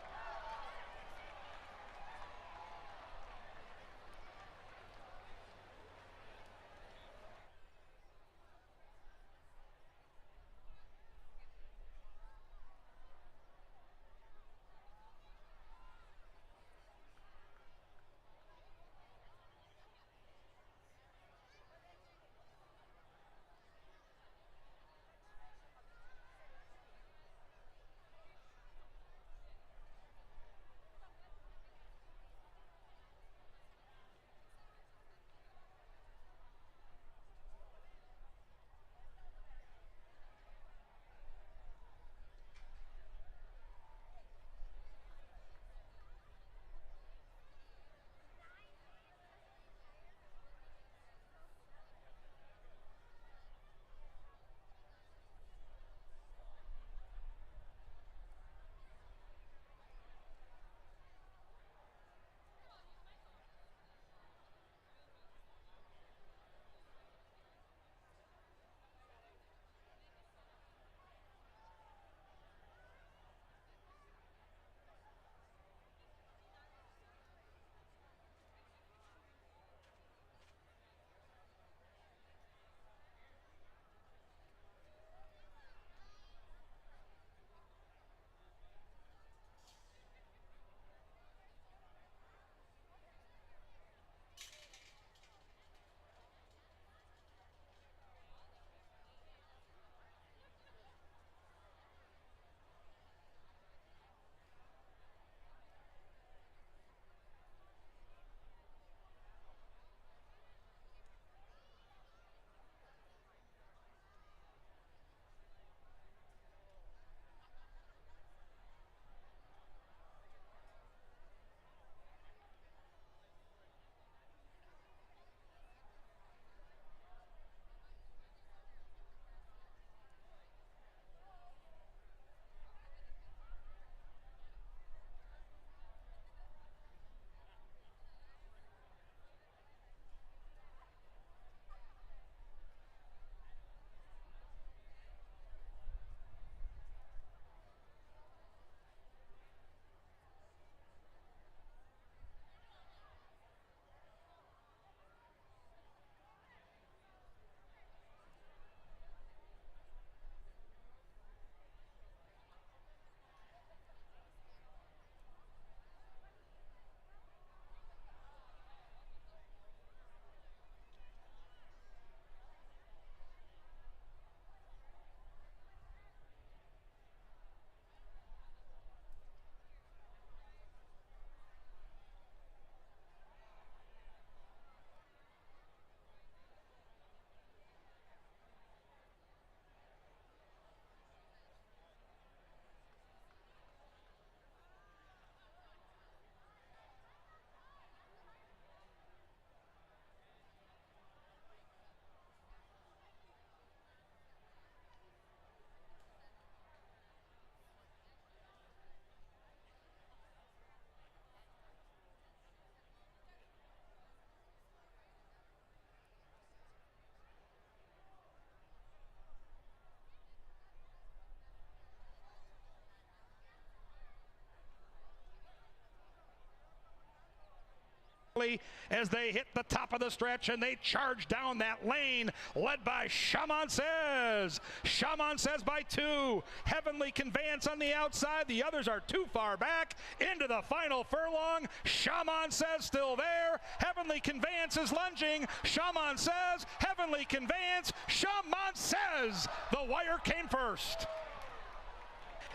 as they hit the top of the stretch and they charge down that lane, led by Shaman Says. Shaman Says by 2. Heavenly Conveyance on the outside. The others are too far back into the final furlong. Shaman Says still there. Heavenly Conveyance is lunging. Shaman Says. Heavenly Conveyance. Shaman Says. The wire came first.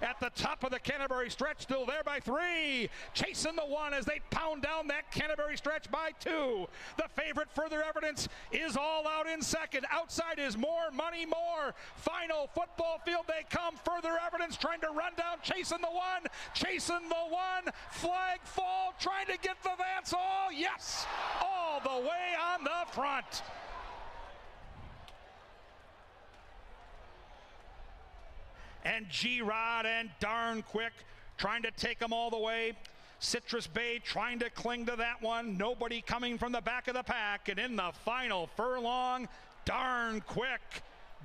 At the top of the Canterbury stretch, still there by 3. Chasing the 1 as they pound down that Canterbury stretch by 2. The favorite, Further Evidence, is all out in second. Outside is More Money More. Final football field they come. Further Evidence trying to run down, chasing the 1. Chasing the 1. Flag fall, trying to get the Vance all. Yes! All the way on the front. And G-Rod and Darn Quick trying to take them all the way. Citrus Bay trying to cling to that one. Nobody coming from the back of the pack. And in the final furlong, Darn Quick,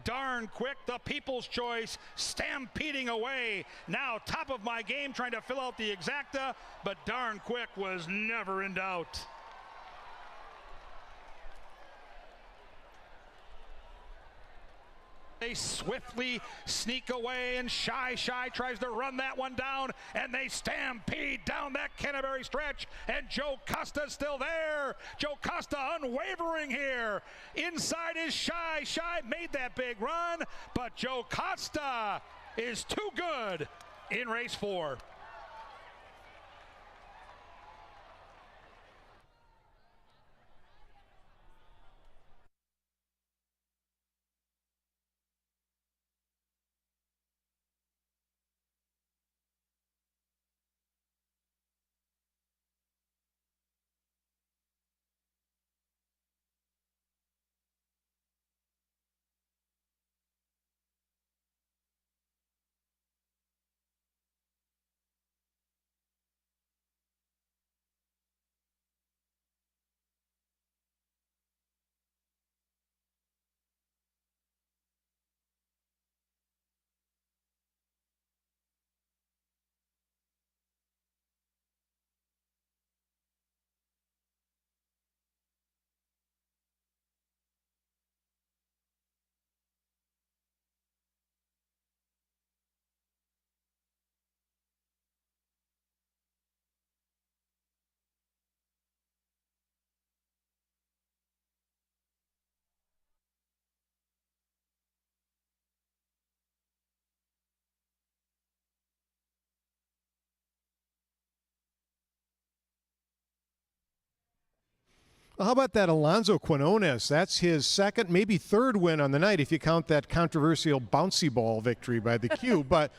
the People's Choice, stampeding away. Now top of my game, trying to fill out the exacta, but Darn Quick was never in doubt. They swiftly sneak away, and Shy tries to run that one down, and they stampede down that Canterbury stretch, and Joe Costa's still there. Joe Costa unwavering here. Inside is Shy. Shy made that big run, but Joe Costa is too good in race 4. Well, how about that Alonso Quinones? That's his second, maybe third win on the night if you count that controversial bouncy ball victory by the Q. But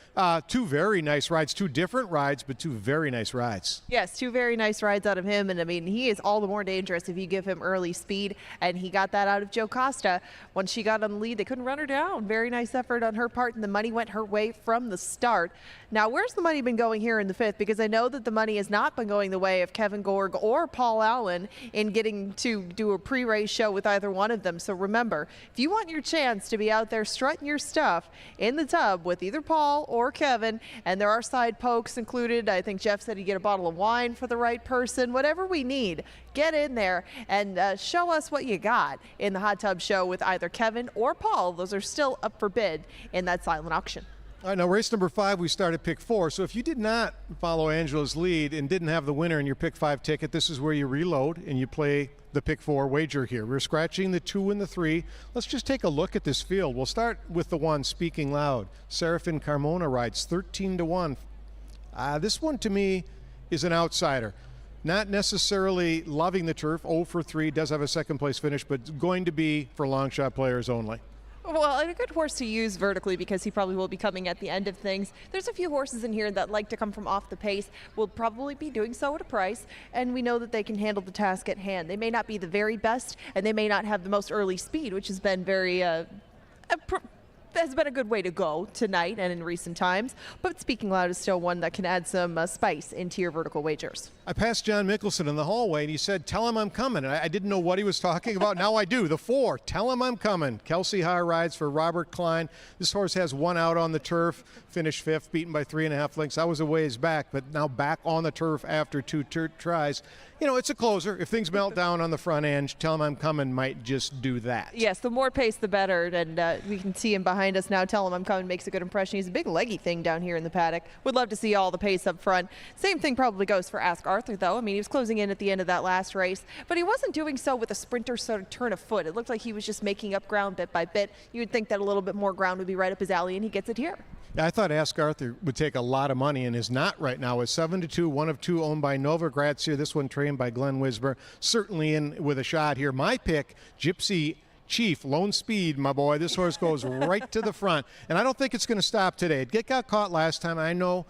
2 very nice rides, 2 different rides, but 2 very nice rides. Yes, 2 very nice rides out of him. And I mean, he is all the more dangerous if you give him early speed. And he got that out of Joe Costa. Once she got on the lead, they couldn't run her down. Very nice effort on her part. And the money went her way from the start. Now, where's the money been going here in the 5th? Because I know that the money has not been going the way of Kevin Gorg or Paul Allen in getting to do a pre-race show with either one of them. So remember, if you want your chance to be out there strutting your stuff in the tub with either Paul or Kevin, and there are side pokes included. I think Jeff said he'd get a bottle of wine for the right person. Whatever we need, get in there and show us what you got in the hot tub show with either Kevin or Paul. Those are still up for bid in that silent auction. All right, now race number 5, we start at pick 4. So if you did not follow Angela's lead and didn't have the winner in your pick 5 ticket, this is where you reload and you play the pick 4 wager here. We're scratching the 2 and the 3. Let's just take a look at this field. We'll start with the 1, Speaking Loud. Serafin Carmona rides 13-1. This one to me is an outsider. Not necessarily loving the turf, 0 for 3, does have a second place finish, but going to be for long shot players only. Well, and a good horse to use vertically because he probably will be coming at the end of things. There's a few horses in here that like to come from off the pace, will probably be doing so at a price, and we know that they can handle the task at hand. They may not be the very best, and they may not have the most early speed, which has been very has been a good way to go tonight and in recent times. But Speaking Loud is still one that can add some spice into your vertical wagers. I passed John Mickelson in the hallway, and he said, "Tell him I'm coming." And I didn't know what he was talking about. Now I do. The 4, "Tell him I'm coming." Kelsey Haar rides for Robert Klein. This horse has 1 out on the turf, finished 5th, beaten by 3.5 lengths. I was a ways back, but now back on the turf after 2 tries. You know, it's a closer. If things melt down on the front end, "Tell him I'm coming" might just do that. Yes, the more pace, the better. And we can see him behind us now. "Tell him I'm coming" makes a good impression. He's a big leggy thing down here in the paddock. Would love to see all the pace up front. Same thing probably goes for Ask Arthur, though. I mean, he was closing in at the end of that last race, but he wasn't doing so with a sprinter sort of turn of foot. It looked like he was just making up ground bit by bit. You would think that a little bit more ground would be right up his alley, and he gets it here. Yeah, I thought Ask Arthur would take a lot of money and is not right now. It's 7-2, 1 of 2 owned by Nova Grazia. This one trained by Glenn Wisber. Certainly in with a shot here. My pick, Gypsy Chief, Lone Speed, my boy. This horse goes right to the front, and I don't think it's going to stop today. It got caught last time. I know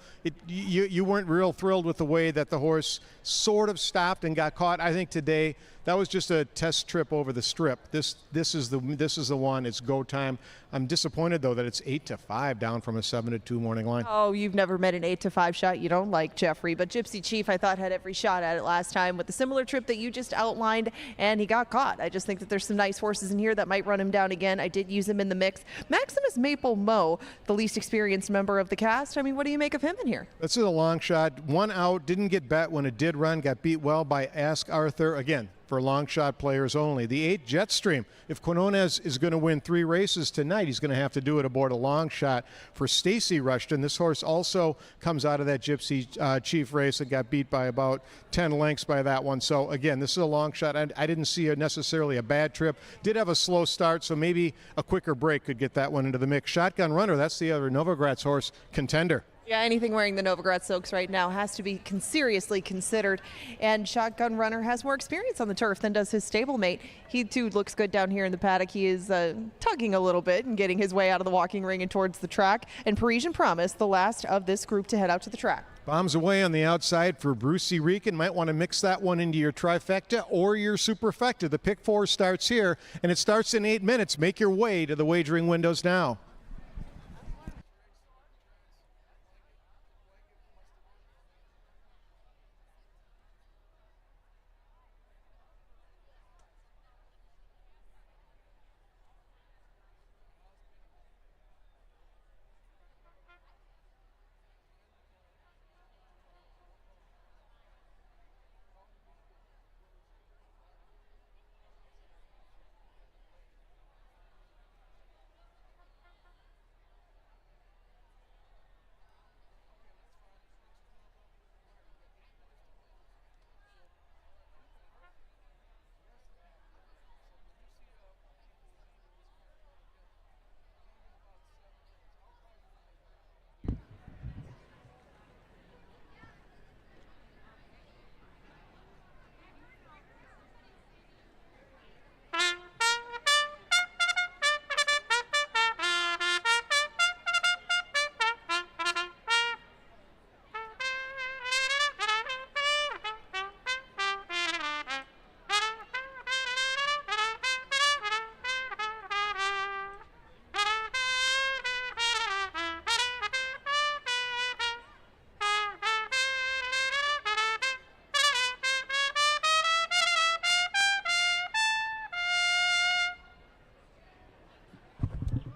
you weren't real thrilled with the way that the horse sort of stopped and got caught. I think today that was just a test trip over the strip. This is the one. It's go time. I'm disappointed though that it's 8-5 down from a 7-2 morning line. Oh, you've never met an 8-5 shot you don't like, Jeffrey. But Gypsy Chief, I thought, had every shot at it last time with a similar trip that you just outlined, and he got caught. I just think that there's some nice horses in here that might run him down again. I did use him in the mix. Maximus Maple Mo, the least experienced member of the cast. I mean, what do you make of him in here? This is a long shot. 1 out, didn't get bet when it did run, got beat well by Ask Arthur. Again, for long shot players only. The 8 Jetstream. If Quinones is going to win 3 races tonight, he's going to have to do it aboard a long shot for Stacy Rushton. This horse also comes out of that Gypsy Chief race and got beat by about 10 lengths by that one. So again, this is a long shot. I didn't see necessarily a bad trip. Did have a slow start, so maybe a quicker break could get that one into the mix. Shotgun Runner, that's the other Novogratz horse contender. Yeah, anything wearing the Novogratz Silks right now has to be seriously considered. And Shotgun Runner has more experience on the turf than does his stablemate. He, too, looks good down here in the paddock. He is tugging a little bit and getting his way out of the walking ring and towards the track. And Parisian Promise, the last of this group to head out to the track. Bombs away on the outside for Brucey Rican. Might want to mix that one into your trifecta or your superfecta. The pick 4 starts here, and it starts in 8 minutes. Make your way to the wagering windows now.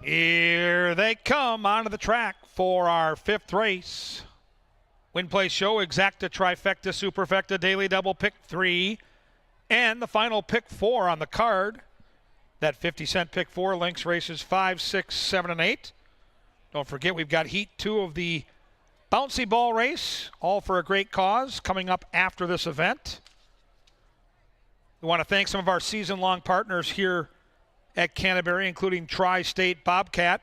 Here they come onto the track for our 5th race. Win, Play, Show, Exacta, Trifecta, Superfecta, Daily Double, Pick 3, and the final Pick 4 on the card. That 50-cent Pick 4 links races 5, 6, 7, and 8. Don't forget we've got Heat 2 of the Bouncy Ball race, all for a great cause, coming up after this event. We want to thank some of our season-long partners here at Canterbury, including Tri-State Bobcat,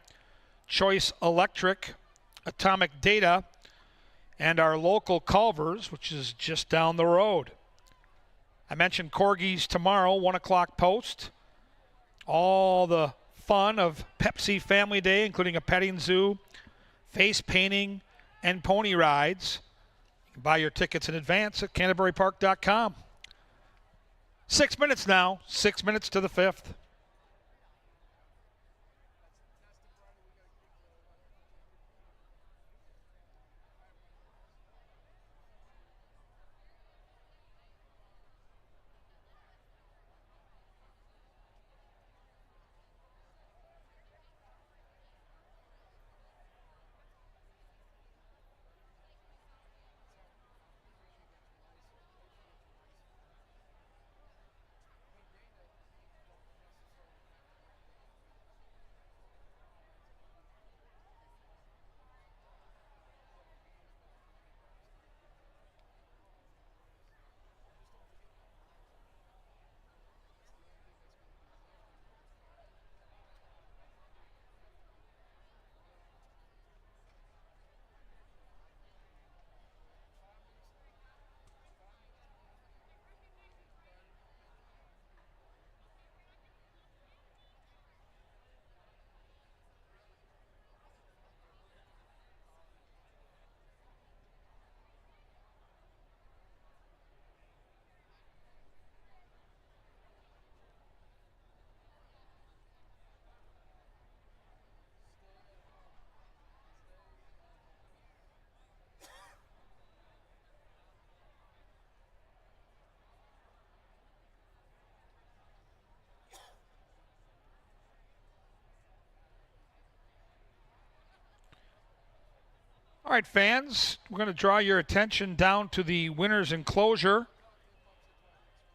Choice Electric, Atomic Data, and our local Culvers, which is just down the road. I mentioned Corgis tomorrow, 1 o'clock post. All the fun of Pepsi Family Day, including a petting zoo, face painting, and pony rides. You can buy your tickets in advance at CanterburyPark.com. 6 minutes now, 6 minutes to the 5th. All right, fans, we're going to draw your attention down to the winner's enclosure.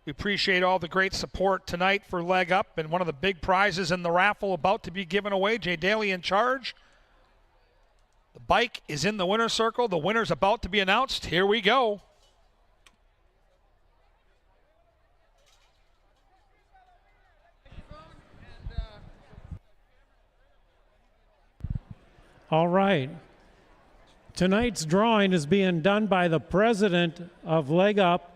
We appreciate all the great support tonight for Leg Up, and one of the big prizes in the raffle about to be given away. Jay Daly in charge. The bike is in the winner's circle. The winner's about to be announced. Here we go. All right. Tonight's drawing is being done by the president of Leg Up.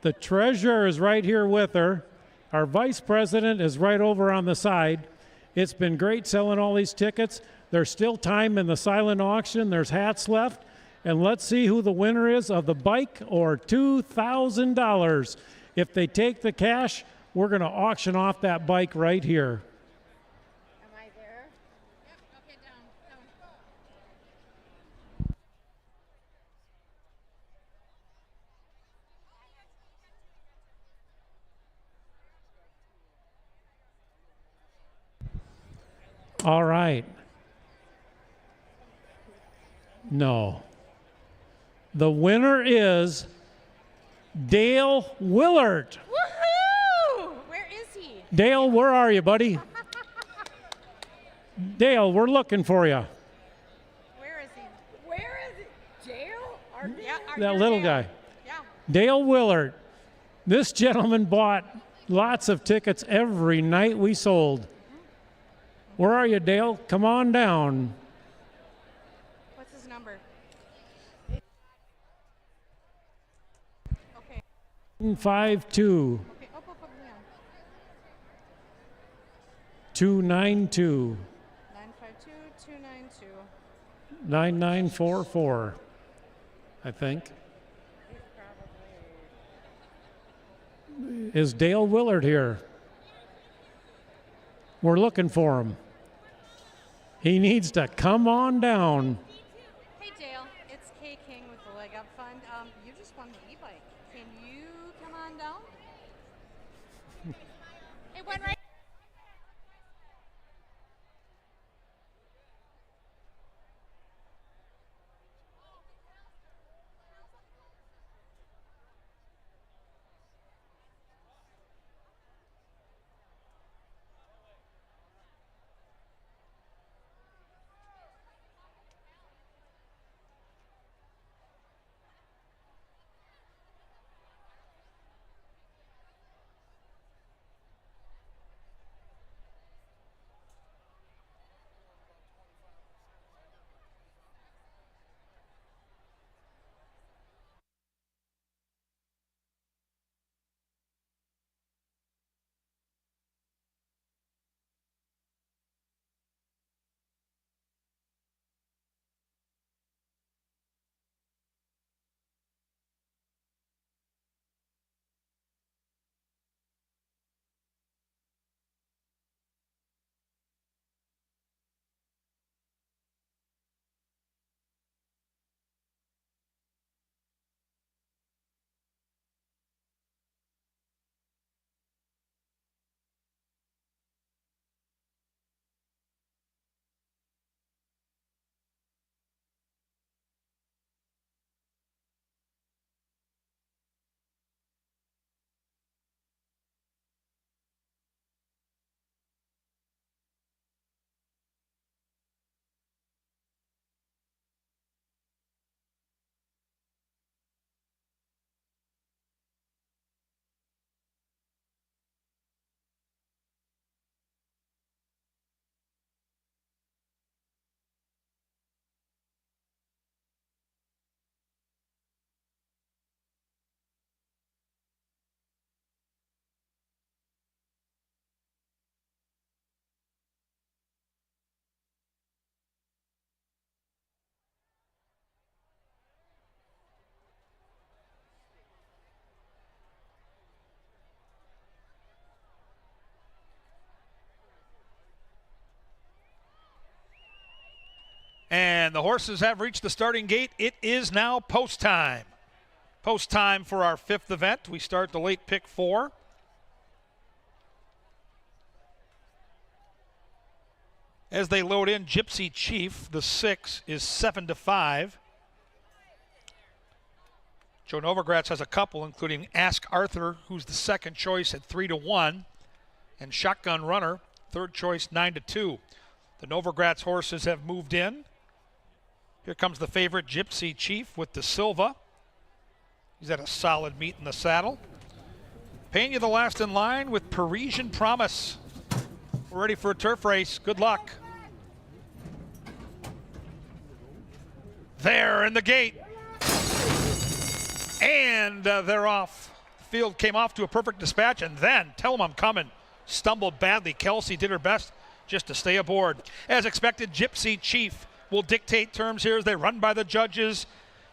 The treasurer is right here with her. Our vice president is right over on the side. It's been great selling all these tickets. There's still time in the silent auction. There's hats left. And let's see who the winner is of the bike or $2,000. If they take the cash, we're going to auction off that bike right here. Am I there? Yep, okay, down. All right. No. The winner is Dale Willard. Woohoo! Where is he? Dale, where are you, buddy? Dale, we're looking for you. Where is he? Where is it? Dale? That little Dale. guy. Yeah. Dale Willard. This gentleman bought lots of tickets every night we sold. Where are you, Dale? Come on down. What's his number? Okay. 52 Okay. Up, yeah. 292 952 292. 9944, I think. Is Dale Willard here? We're looking for him. He needs to come on down. Hey Dale, it's Kay King with the Leg Up Fund. You just won the e-bike. Can you come on down? It went right. And the horses have reached the starting gate. It is now post time. Post time for our fifth event. We start the late pick 4. As they load in, Gypsy Chief, the 6, is 7-5. Joe Novogratz has a couple, including Ask Arthur, who's the second choice at 3-1, and Shotgun Runner, third choice, 9-2. The Novogratz horses have moved in. Here comes the favorite, Gypsy Chief, with the Silva. He's at a solid meet in the saddle. Paying you the last in line with Parisian Promise. We're ready for a turf race. Good luck. There in the gate. And they're off. Field came off to a perfect dispatch, and then Tell 'em I'm coming. Stumbled badly. Kelsey did her best just to stay aboard. As expected, Gypsy Chief will dictate terms here as they run by the judges.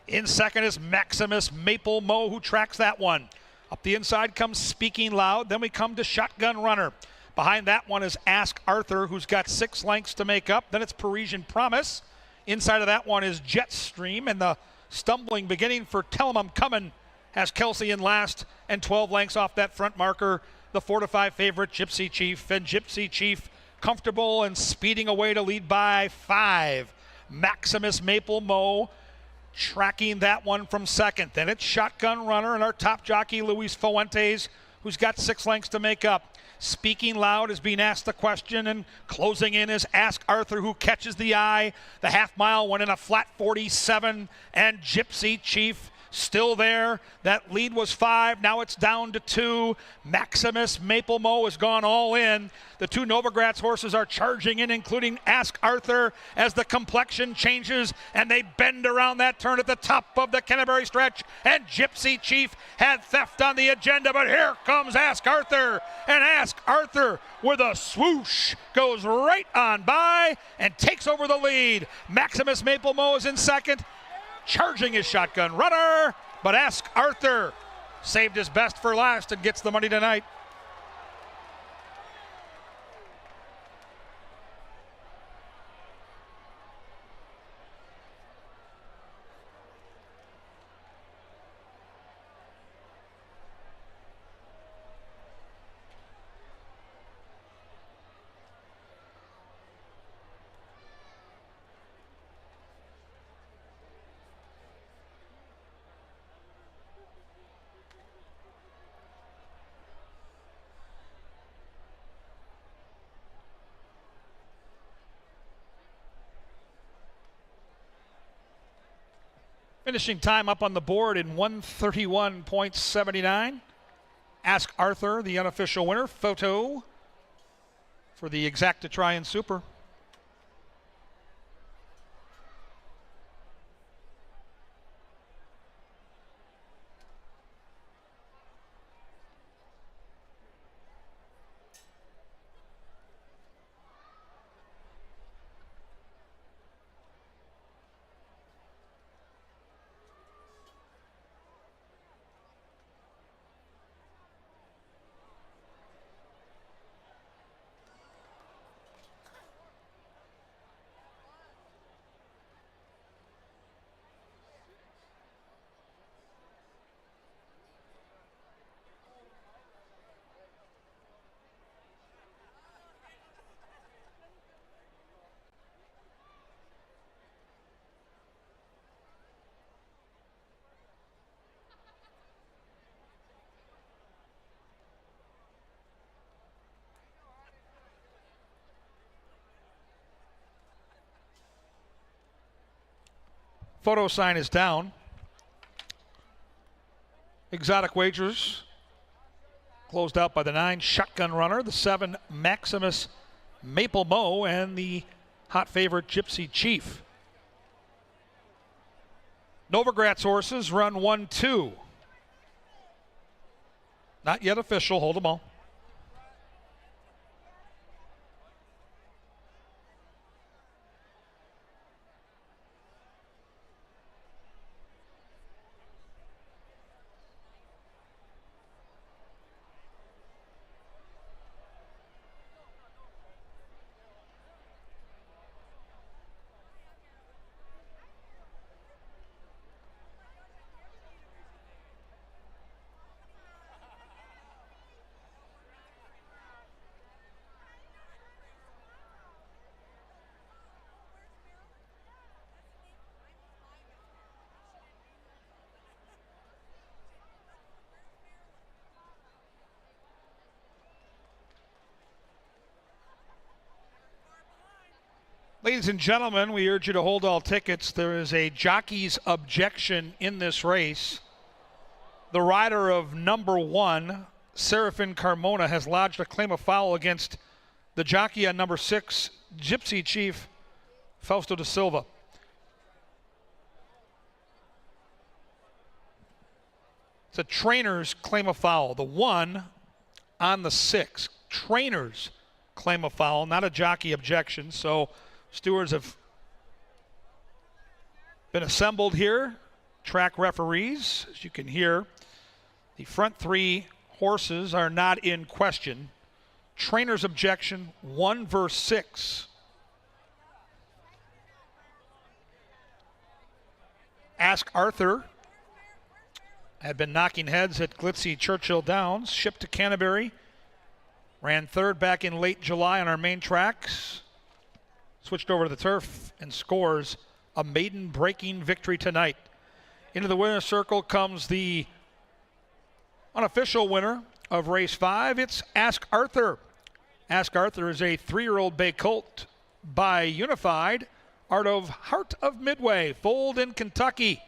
In second is Maximus Maple Mo, who tracks that one. Up the inside comes Speaking Loud. Then we come to Shotgun Runner. Behind that one is Ask Arthur, who's got 6 lengths to make up. Then it's Parisian Promise. Inside of that one is Jetstream, and the stumbling beginning for Tell 'em I'm Coming has Kelsey in last and 12 lengths off that front marker. The 4-5 favorite, Gypsy Chief, and Gypsy Chief comfortable and speeding away to lead by 5. Maximus Maple Mo tracking that one from second. Then it's Shotgun Runner and our top jockey, Luis Fuentes, who's got 6 lengths to make up. Speaking Loud is being asked the question, and closing in is Ask Arthur, who catches the eye. The half mile went in a flat 47, and Gypsy Chief still there. That lead was 5. Now it's down to 2. Maximus Maple Mo has gone all in. The 2 Novogratz horses are charging in, including Ask Arthur, as the complexion changes and they bend around that turn at the top of the Canterbury stretch. And Gypsy Chief had theft on the agenda, but here comes Ask Arthur. And Ask Arthur, with a swoosh, goes right on by and takes over the lead. Maximus Maple Mo is in second. Charging his Shotgun Runner, but Ask Arthur saved his best for last and gets the money tonight. Finishing time up on the board in 1:31.79. Ask Arthur, the unofficial winner. Photo for the Exactatron Super. Photo sign is down. Exotic Wagers closed out by the 9 Shotgun Runner, the 7 Maximus Maple Mo, and the hot favorite Gypsy Chief. Novogratz horses run 1-2. Not yet official, hold them all. Ladies and gentlemen, we urge you to hold all tickets. There is a jockey's objection in this race. The rider of number 1, Serafin Carmona, has lodged a claim of foul against the jockey on number 6, Gypsy Chief Fausto da Silva. It's a trainer's claim of foul. The 1 on the 6. Trainer's claim of foul, not a jockey objection. So stewards have been assembled here. Track referees, as you can hear. The front 3 horses are not in question. Trainer's objection, 1 versus 6. Ask Arthur had been knocking heads at glitzy Churchill Downs, shipped to Canterbury, ran 3rd back in late July on our main tracks, switched over to the turf and scores a maiden breaking victory tonight. Into the winner's circle comes the unofficial winner of race 5. It's Ask Arthur. Ask Arthur is a 3-year-old bay colt by Unified, out of Heart of Midway, foaled in Kentucky.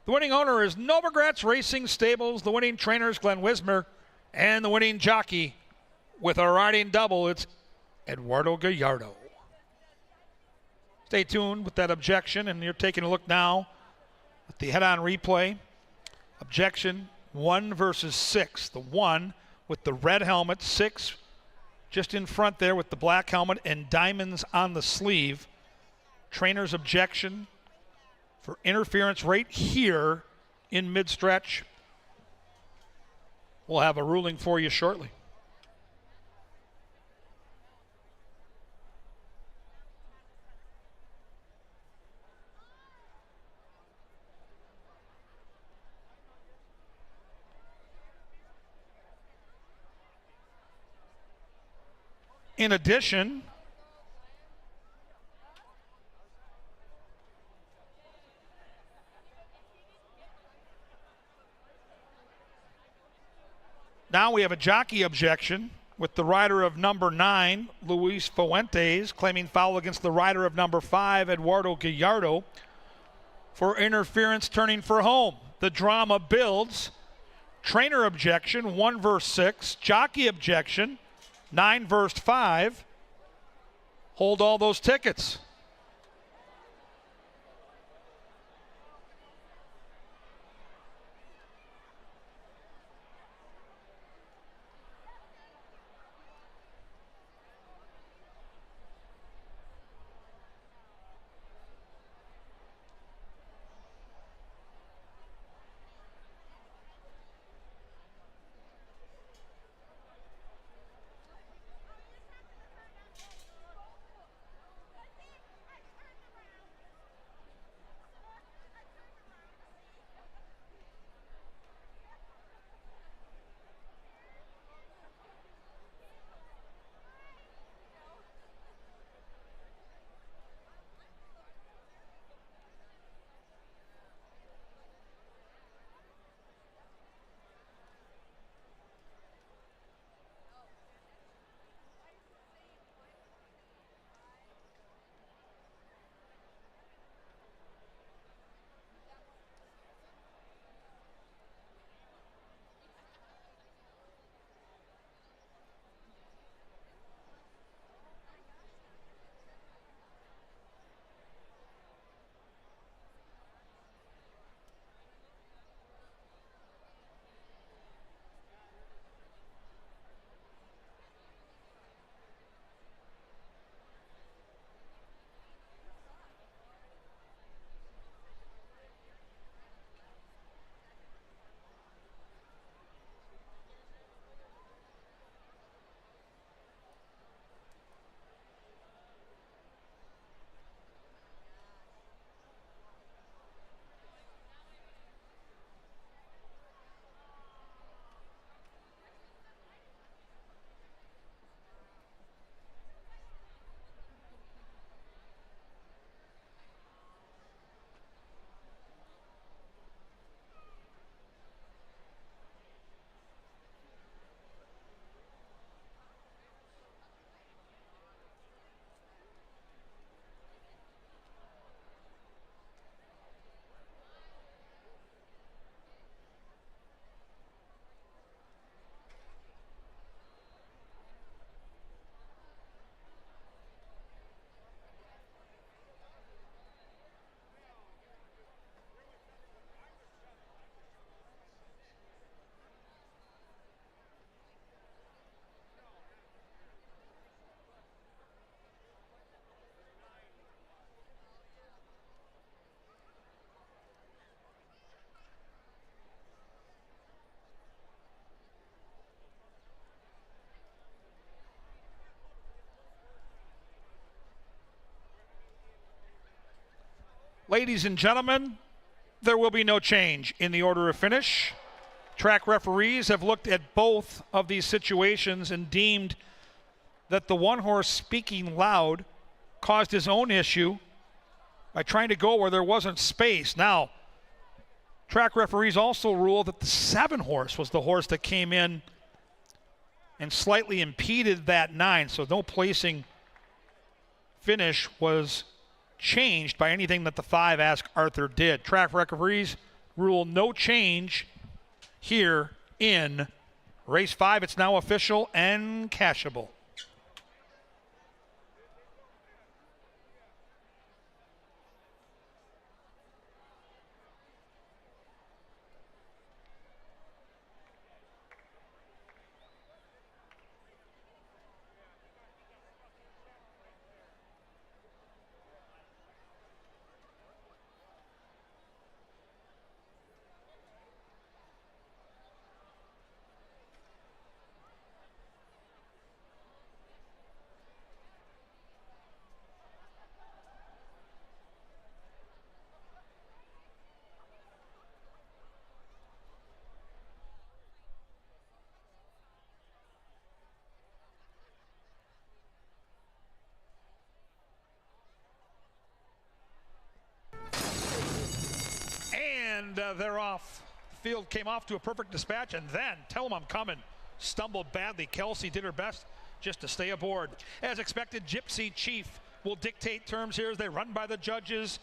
The winning owner is Novogratz Racing Stables. The winning trainer is Glenn Wismer. And the winning jockey with a riding double, it's Eduardo Gallardo. Stay tuned with that objection, and you're taking a look now at the head-on replay. Objection 1 versus 6. The 1 with the red helmet, 6 just in front there with the black helmet and diamonds on the sleeve. Trainer's objection for interference right here in mid-stretch. We'll have a ruling for you shortly. In addition, now we have a jockey objection with the rider of number 9, Luis Fuentes, claiming foul against the rider of number 5, Eduardo Gallardo, for interference turning for home. The drama builds. Trainer objection, 1 versus 6. Jockey objection, 9 versus 5. Hold all those tickets. Ladies and gentlemen, there will be no change in the order of finish. Track referees have looked at both of these situations and deemed that the one horse Speaking Loud caused his own issue by trying to go where there wasn't space. Now, track referees also ruled that the 7 horse was the horse that came in and slightly impeded that 9, so no placing finish was changed by anything that the 5 Ask Arthur did. Track referees rule no change here in race 5. It's now official and cashable. They're off. Field came off to a perfect dispatch, and then Tell 'em I'm coming stumbled badly. Kelsey did her best just to stay aboard. As expected, Gypsy Chief will dictate terms here as they run by the judges.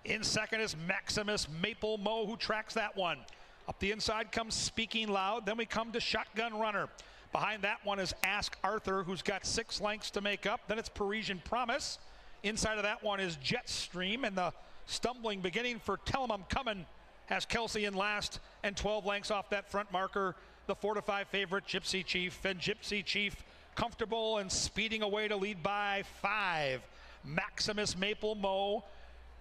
In second is Maximus Maple Mo, who tracks that one. Up the inside comes Speaking Loud. Then we come to Shotgun Runner. Behind that one is Ask Arthur, who's got 6 lengths to make up. Then it's Parisian Promise. Inside of that one is Jetstream, and the stumbling beginning for Tell 'em I'm coming has Kelsey in last and 12 lengths off that front marker. The 4 to 5 favorite, Gypsy Chief, and Gypsy Chief comfortable and speeding away to lead by 5. Maximus Maple Mo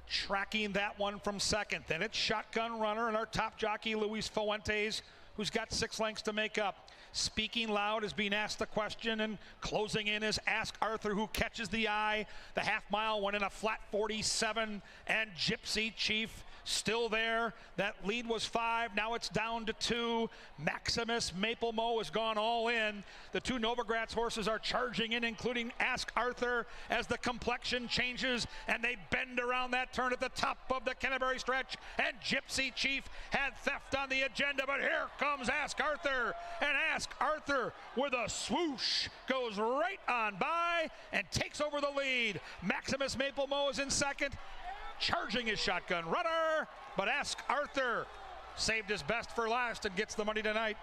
tracking that one from second. Then it's Shotgun Runner and our top jockey, Luis Fuentes, who's got 6 lengths to make up. Speaking Loud is being asked the question, and closing in is Ask Arthur, who catches the eye. The half mile went in a flat 47, and Gypsy Chief still there. That lead was 5. Now it's down to 2. Maximus Maple Mo has gone all in. The 2 Novogratz horses are charging in, including Ask Arthur, as the complexion changes and they bend around that turn at the top of the Canterbury stretch. And Gypsy Chief had theft on the agenda, but here comes Ask Arthur. And Ask Arthur, with a swoosh, goes right on by and takes over the lead. Maximus Maple Mo is in second, charging his Shotgun Runner, but Ask Arthur saved his best for last and gets the money tonight.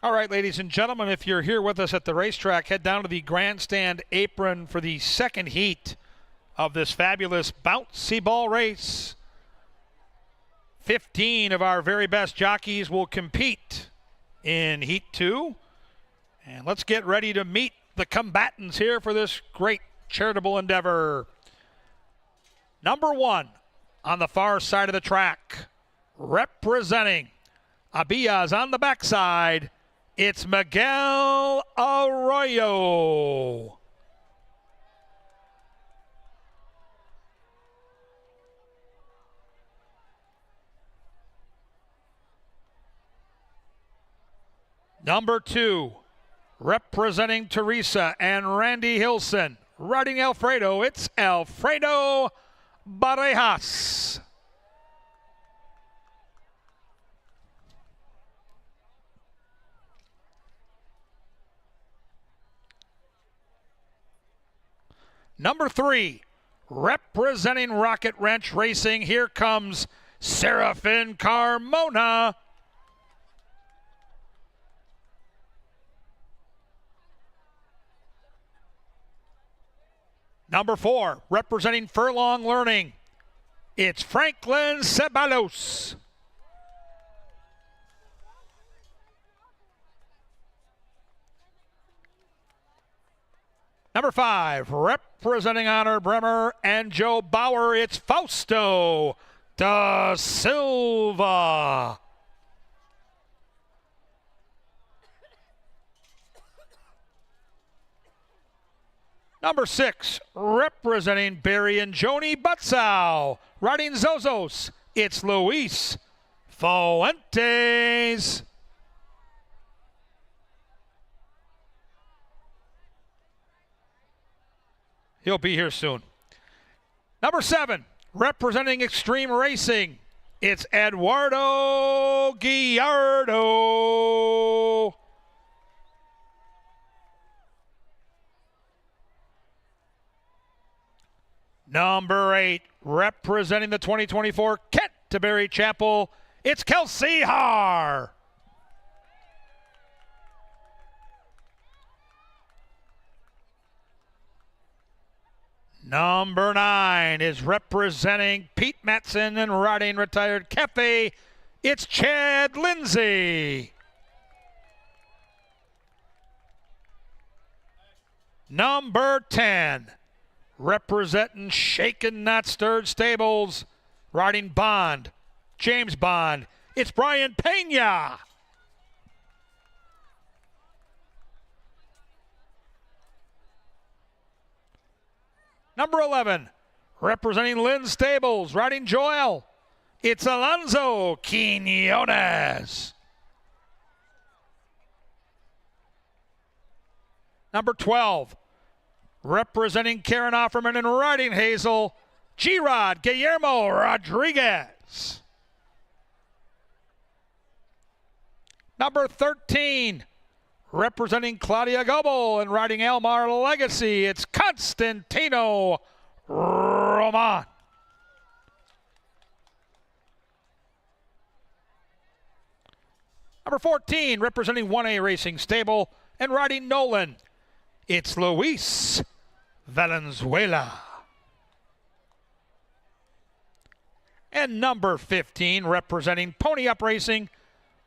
All right, ladies and gentlemen, if you're here with us at the racetrack, head down to the grandstand apron for the second heat of this fabulous bouncy ball race. 15 of our very best jockeys will compete in Heat 2. And let's get ready to meet the combatants here for this great charitable endeavor. Number 1 on the far side of the track, representing Abillas on the backside, it's Miguel Arroyo. Number 2, representing Teresa and Randy Hilson, riding Alfredo, it's Alfredo Barejas. Number 3, representing Rocket Wrench Racing, here comes Serafin Carmona. Number 4, representing Furlong Learning, it's Franklin Ceballos. Number 5, representing Honor Bremer and Joe Bauer, it's Fausto da Silva. Number 6, representing Barry and Joni Butzow, riding Zozos, it's Luis Fuentes. He'll be here soon. Number 7, representing Extreme Racing, it's Eduardo Gallardo. Number 8, representing the 2024 Canterbury Chapel, it's Kelsey Haar. Number 9 is representing Pete Matson and riding Retired Cafe, it's Chad Lindsay. Number 10, representing Shaken Not Stirred Stables, riding Bond, James Bond, it's Brian Pena. Number 11, representing Lynn Stables, riding Joel, it's Alonso Quinones. Number 12, representing Karen Offerman and riding Hazel, G-Rod Guillermo Rodriguez. Number 13, representing Claudia Goebel and riding Elmar Legacy, it's Constantino Roman. Number 14, representing 1A Racing Stable and riding Nolan, it's Luis Valenzuela. And number 15, representing Pony Up Racing,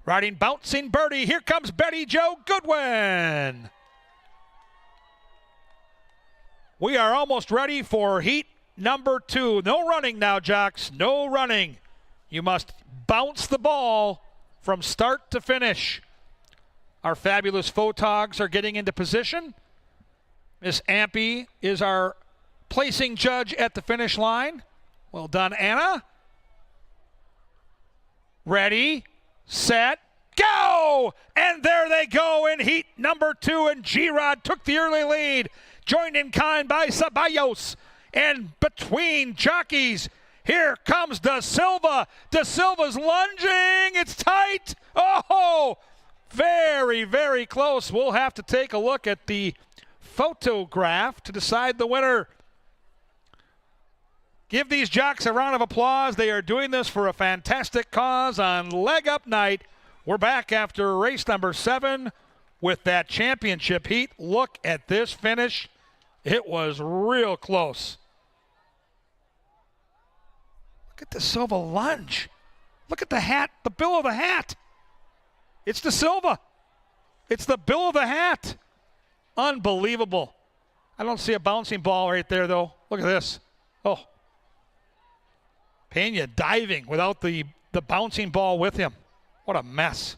riding Bouncing Birdie, here comes Betty Jo Goodwin. We are almost ready for heat number 2. No running now, jocks, no running. You must bounce the ball from start to finish. Our fabulous photogs are getting into position. Miss Ampey is our placing judge at the finish line. Well done, Anna. Ready, set, go! And there they go in heat number 2, and G-Rod took the early lead, joined in kind by Ceballos. And between jockeys, here comes Da Silva. Da Silva's lunging, it's tight. Oh, very, very close. We'll have to take a look at the photograph to decide the winner. Give these jocks a round of applause. They are doing this for a fantastic cause on Leg Up Night. We're back after race number 7 with that championship heat. Look at this finish. It was real close. Look at the Silva lunge. Look at the hat, the bill of the hat. It's the Silva. It's the bill of the hat. Unbelievable. I don't see a bouncing ball right there, though. Look at this. Oh. Pena diving without the bouncing ball with him. What a mess.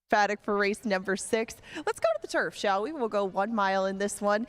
paddock for race number 6. Let's go to the turf, shall we? We'll go 1 mile in this one.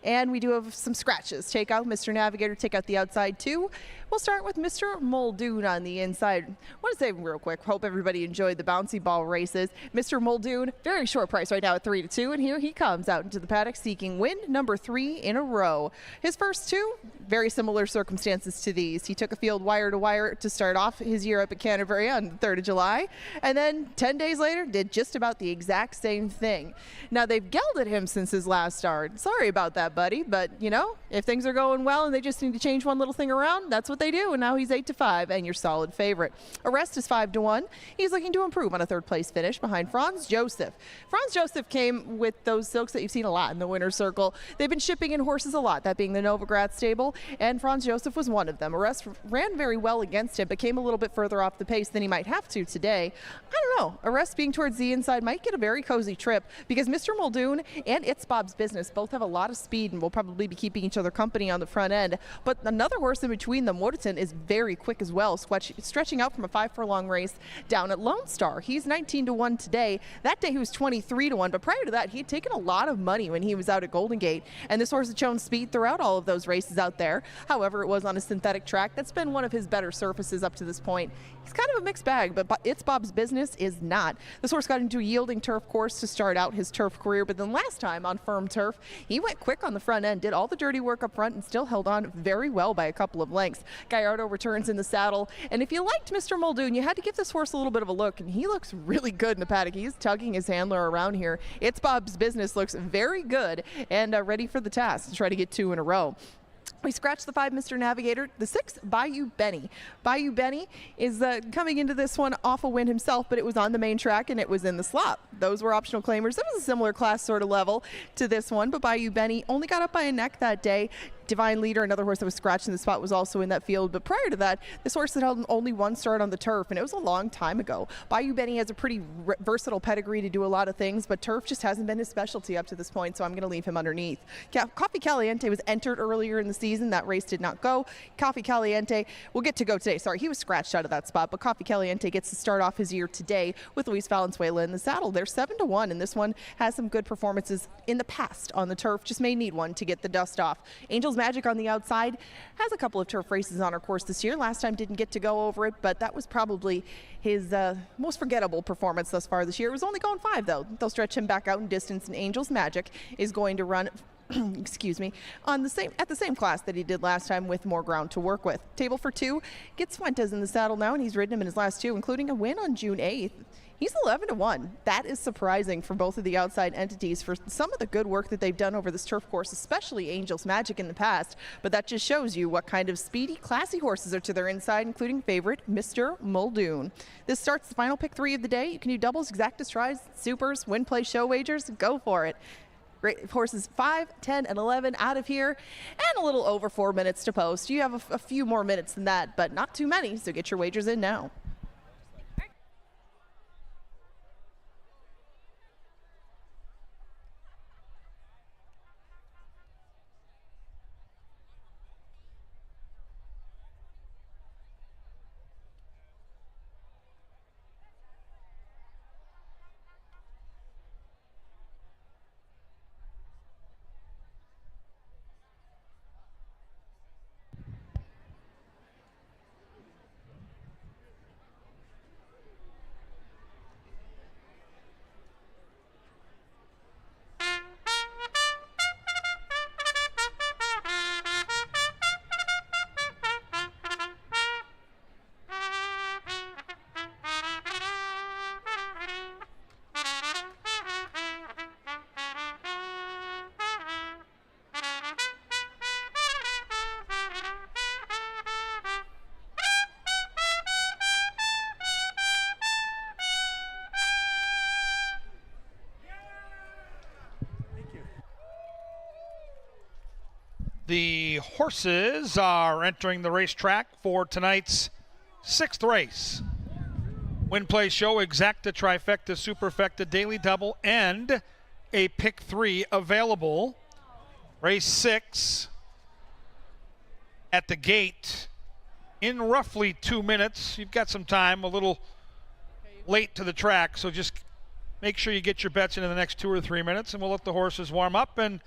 And we do have some scratches. Take out Mr. Navigator, take out the outside 2. We'll start with Mr. Muldoon on the inside. I want to say real quick, hope everybody enjoyed the bouncy ball races. Mr. Muldoon, very short price right now at 3-2, and here he comes out into the paddock seeking win number 3 in a row. His first 2, very similar circumstances to these. He took a field wire to wire to start off his year up at Canterbury on the 3rd of July, and then 10 days later did just about the exact same thing. Now they've gelded him since his last start. Sorry about that, buddy, but you know, if things are going well and they just need to change one little thing around, that's what they do, and now he's 8-5 and your solid favorite. Arrest is 5-1. He's looking to improve on a 3rd place finish behind Franz Joseph. Franz Joseph came with those silks that you've seen a lot in the winner's circle. They've been shipping in horses a lot, that being the Novogratz stable, and Franz Joseph was one of them. Arrest ran very well against him, but came a little bit further off the pace than he might have to today. I don't know. Arrest being towards the inside might get a very cozy trip because Mr. Muldoon and It's Bob's Business both have a lot of speed and will probably be keeping each other company on the front end. But another horse in between them, Woodton, is very quick as well, stretching out from a 5-furlong race down at Lone Star. He's 19-1 today. That day he was 23-1, but prior to that he had taken a lot of money when he was out at Golden Gate, and this horse had shown speed throughout all of those races out there. However, it was on a synthetic track. That's been one of his better surfaces up to this point. He's kind of a mixed bag, but It's Bob's Business is not. This horse got into a yielding turf course to start out his turf career, but then last time on firm turf, he went quick on the front end, did all the dirty work up front, and still held on very well by a couple of lengths. Gallardo returns in the saddle, and if you liked Mr. Muldoon, you had to give this horse a little bit of a look, and he looks really good in the paddock. He's tugging his handler around here. It's Bob's Business looks very good and ready for the task to try to get 2 in a row. We scratched the 5, Mr. Navigator. The 6, Bayou Benny. Bayou Benny is coming into this one off a win himself, but it was on the main track and it was in the slop. Those were optional claimers. It was a similar class sort of level to this one, but Bayou Benny only got up by a neck that day. Divine Leader, another horse that was scratched in the spot, was also in that field. But prior to that, this horse had held only 1 start on the turf, and it was a long time ago. Bayou Benny has a pretty versatile pedigree to do a lot of things, but turf just hasn't been his specialty up to this point, so I'm going to leave him underneath. Coffee Caliente was entered earlier in the season. That race did not go. Coffee Caliente will get to go today. Sorry, he was scratched out of that spot, but Coffee Caliente gets to start off his year today with Luis Valenzuela in the saddle. They're 7-1, and this one has some good performances in the past on the turf. Just may need one to get the dust off. Angel's Magic on the outside has a couple of turf races on her course this year. Last time didn't get to go over it, but that was probably his most forgettable performance thus far this year. It was only going 5 though. They'll stretch him back out in distance, and Angel's Magic is going to run excuse me, on the same class that he did last time with more ground to work with. Table for 2 gets Fuentes in the saddle now, and he's ridden him in his last 2, including a win on June 8th. He's 11-1. That is surprising for both of the outside entities for some of the good work that they've done over this turf course, especially Angel's Magic in the past. But that just shows you what kind of speedy, classy horses are to their inside, including favorite Mr. Muldoon. This starts the final pick 3 of the day. You can do doubles, exacta strides, supers, win, play, show wagers. Go for it. Great horses 5, 10, and 11 out of here, and a little over 4 minutes to post. You have a few more minutes than that, but not too many, so get your wagers in now. The horses are entering the racetrack for tonight's 6th race. Win, play, show, exacta, trifecta, superfecta, daily double, and a pick 3 available. Race 6 at the gate in roughly 2 minutes. You've got some time, a little late to the track, so just make sure you get your bets in the next 2 or 3 minutes, and we'll let the horses warm up. And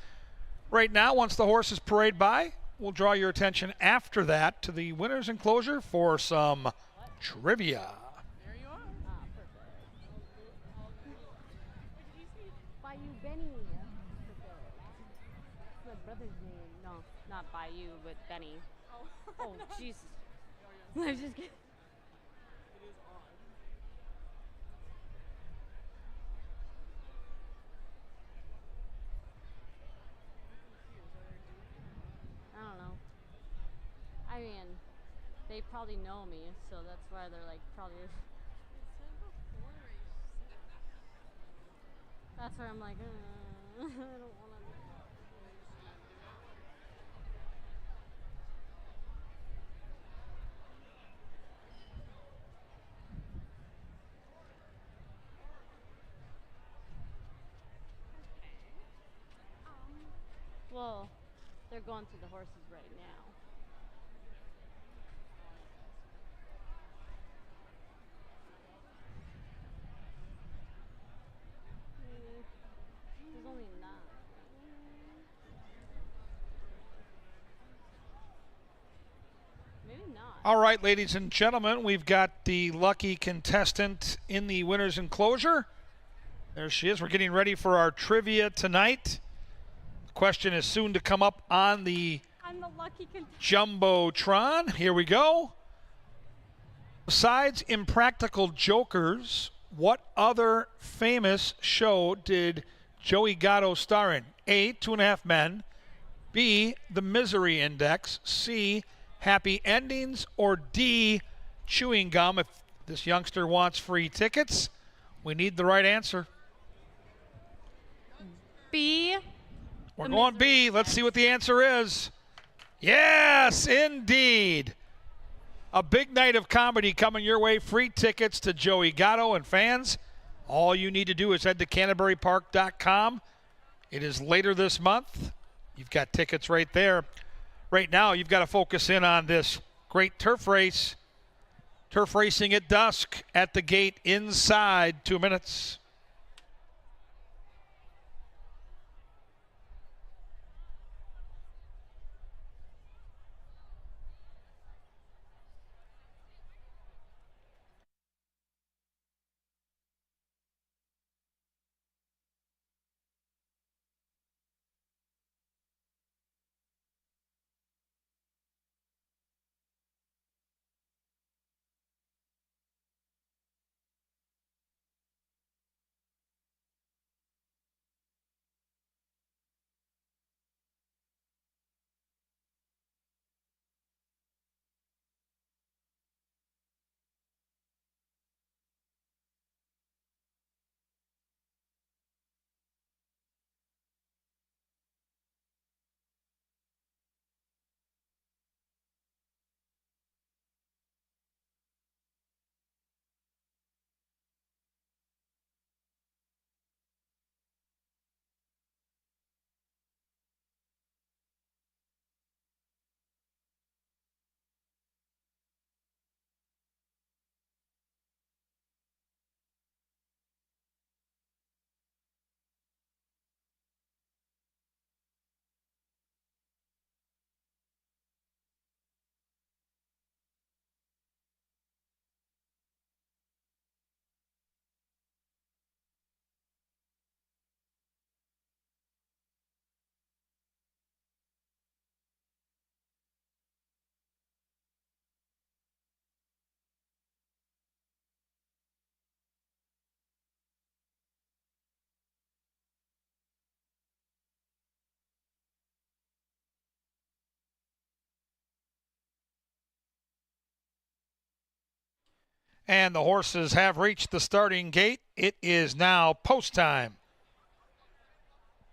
right now, once the horses parade by, we'll draw your attention after that to the winner's enclosure for some trivia. There you are. Bayou Benny. My brother's name. No, not Bayou, but Benny. Oh, Jesus. I'm just kidding. I don't know. I mean, they probably know me, so that's why they're like probably. That's where I'm like, I don't want to. Well, they're going through the horses right now. There's only 9. Maybe not. All right, ladies and gentlemen, we've got the lucky contestant in the winner's enclosure. There she is. We're getting ready for our trivia tonight. The question is soon to come up on the I'm the lucky contestant. Jumbotron. Here we go. Besides Impractical Jokers, what other famous show did Joey Gatto star in? A, 2.5 Men, B, The Misery Index, C, Happy Endings, or D, Chewing Gum? If this youngster wants free tickets, we need the right answer. B. We're going B. Let's see what the answer is. Yes, indeed. A big night of comedy coming your way. Free tickets to Joey Gatto, and fans, all you need to do is head to CanterburyPark.com. It is later this month. You've got tickets right there. Right now, you've got to focus in on this great turf race. Turf racing at dusk at the gate inside 2 minutes. And the horses have reached the starting gate. It is now post time.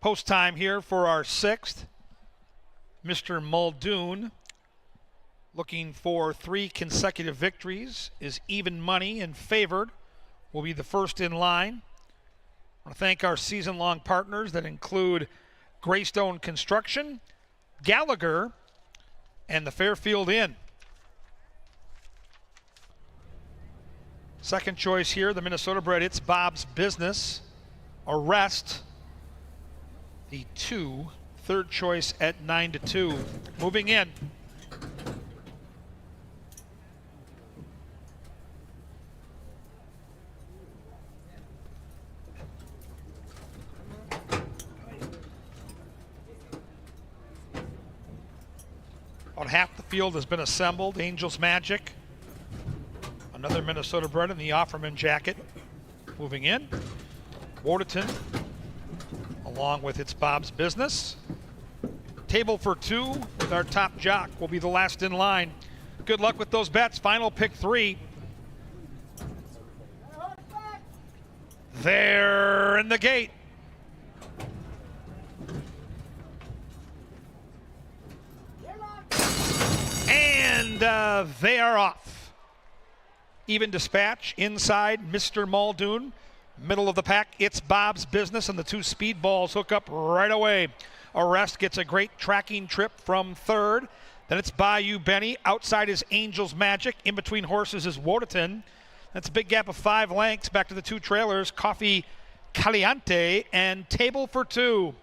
Post time here for our 6th. Mr. Muldoon, looking for 3 consecutive victories, is even money and favored. Will be the first in line. I want to thank our season-long partners that include Greystone Construction, Gallagher, and the Fairfield Inn. Second choice here, the Minnesota bred It's Bob's Business. Arrest, the 2, third choice at 9-2. Moving in. About half the field has been assembled. Angels Magic, another Minnesota bred in the Offerman jacket. Moving in. Waterton, along with It's Bob's Business. Table for 2 with our top jock will be the last in line. Good luck with those bets. Final pick 3. There in the gate. And they are off. Even dispatch inside Mr. Muldoon. Middle of the pack, It's Bob's Business, and the 2 speedballs hook up right away. Arrest gets a great tracking trip from third. Then it's Bayou Benny. Outside is Angels Magic. In between horses is Waterton. That's a big gap of 5 lengths. Back to the 2 trailers, Coffee Caliente and Table for 2.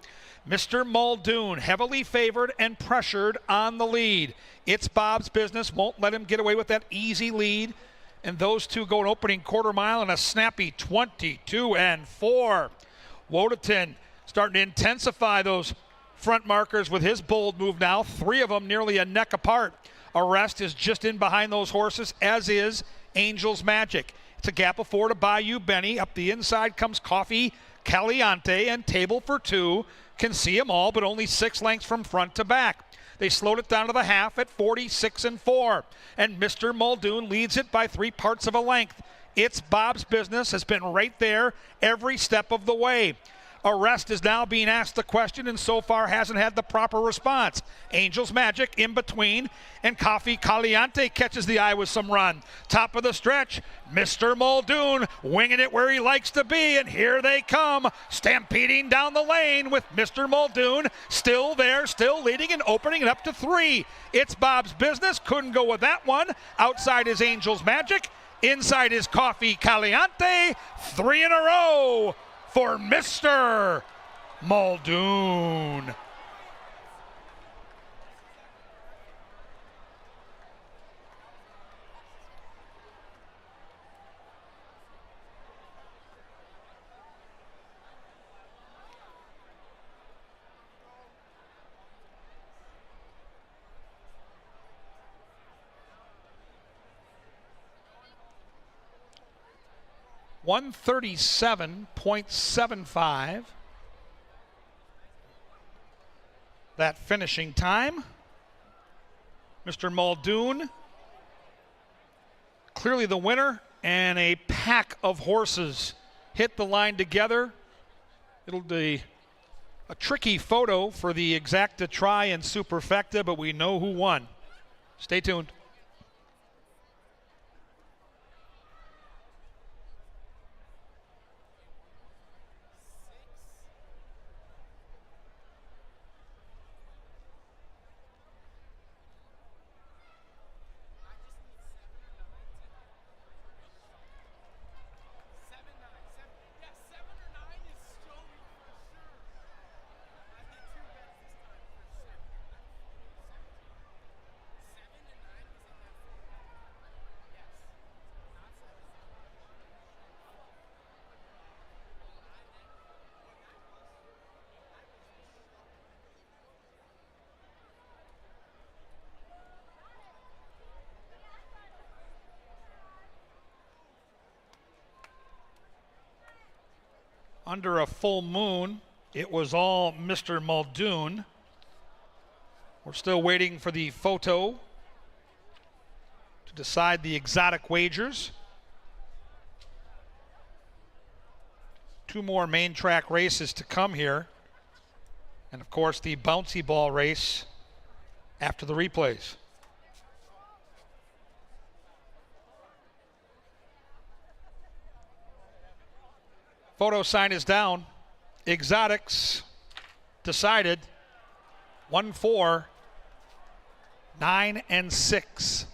Mr. Muldoon, heavily favored and pressured on the lead. It's Bob's Business, won't let him get away with that easy lead. And those 2 go an opening quarter mile and a snappy 22-4. Waterton starting to intensify those front markers with his bold move now. 3 of them nearly a neck apart. Arrest is just in behind those horses, as is Angels Magic. It's a gap of 4 to Bayou Benny. Up the inside comes Coffee Caliente, and Table for 2 can see them all, but only 6 lengths from front to back. They slowed it down to the half at 46-4. And Mr. Muldoon leads it by 3 parts of a length. It's Bob's Business has been right there every step of the way. Arrest is now being asked the question and so far hasn't had the proper response. Angels Magic in between, and Coffee Caliente catches the eye with some run. Top of the stretch, Mr. Muldoon winging it where he likes to be, and here they come, stampeding down the lane with Mr. Muldoon still there, still leading and opening it up to 3. It's Bob's Business, couldn't go with that one. Outside is Angels Magic, inside is Coffee Caliente. 3 in a row for Mr. Muldoon. $137.75. That finishing time. Mr. Muldoon, clearly the winner, and a pack of horses hit the line together. It'll be a tricky photo for the Exacta Tri and Superfecta, but we know who won. Stay tuned. Under a full moon, it was all Mr. Muldoon. We're still waiting for the photo to decide the exotic wagers. 2 more main track races to come here. And of course the bouncy ball race after the replays. Photo sign is down. Exotics decided 1-4, 9 and 6.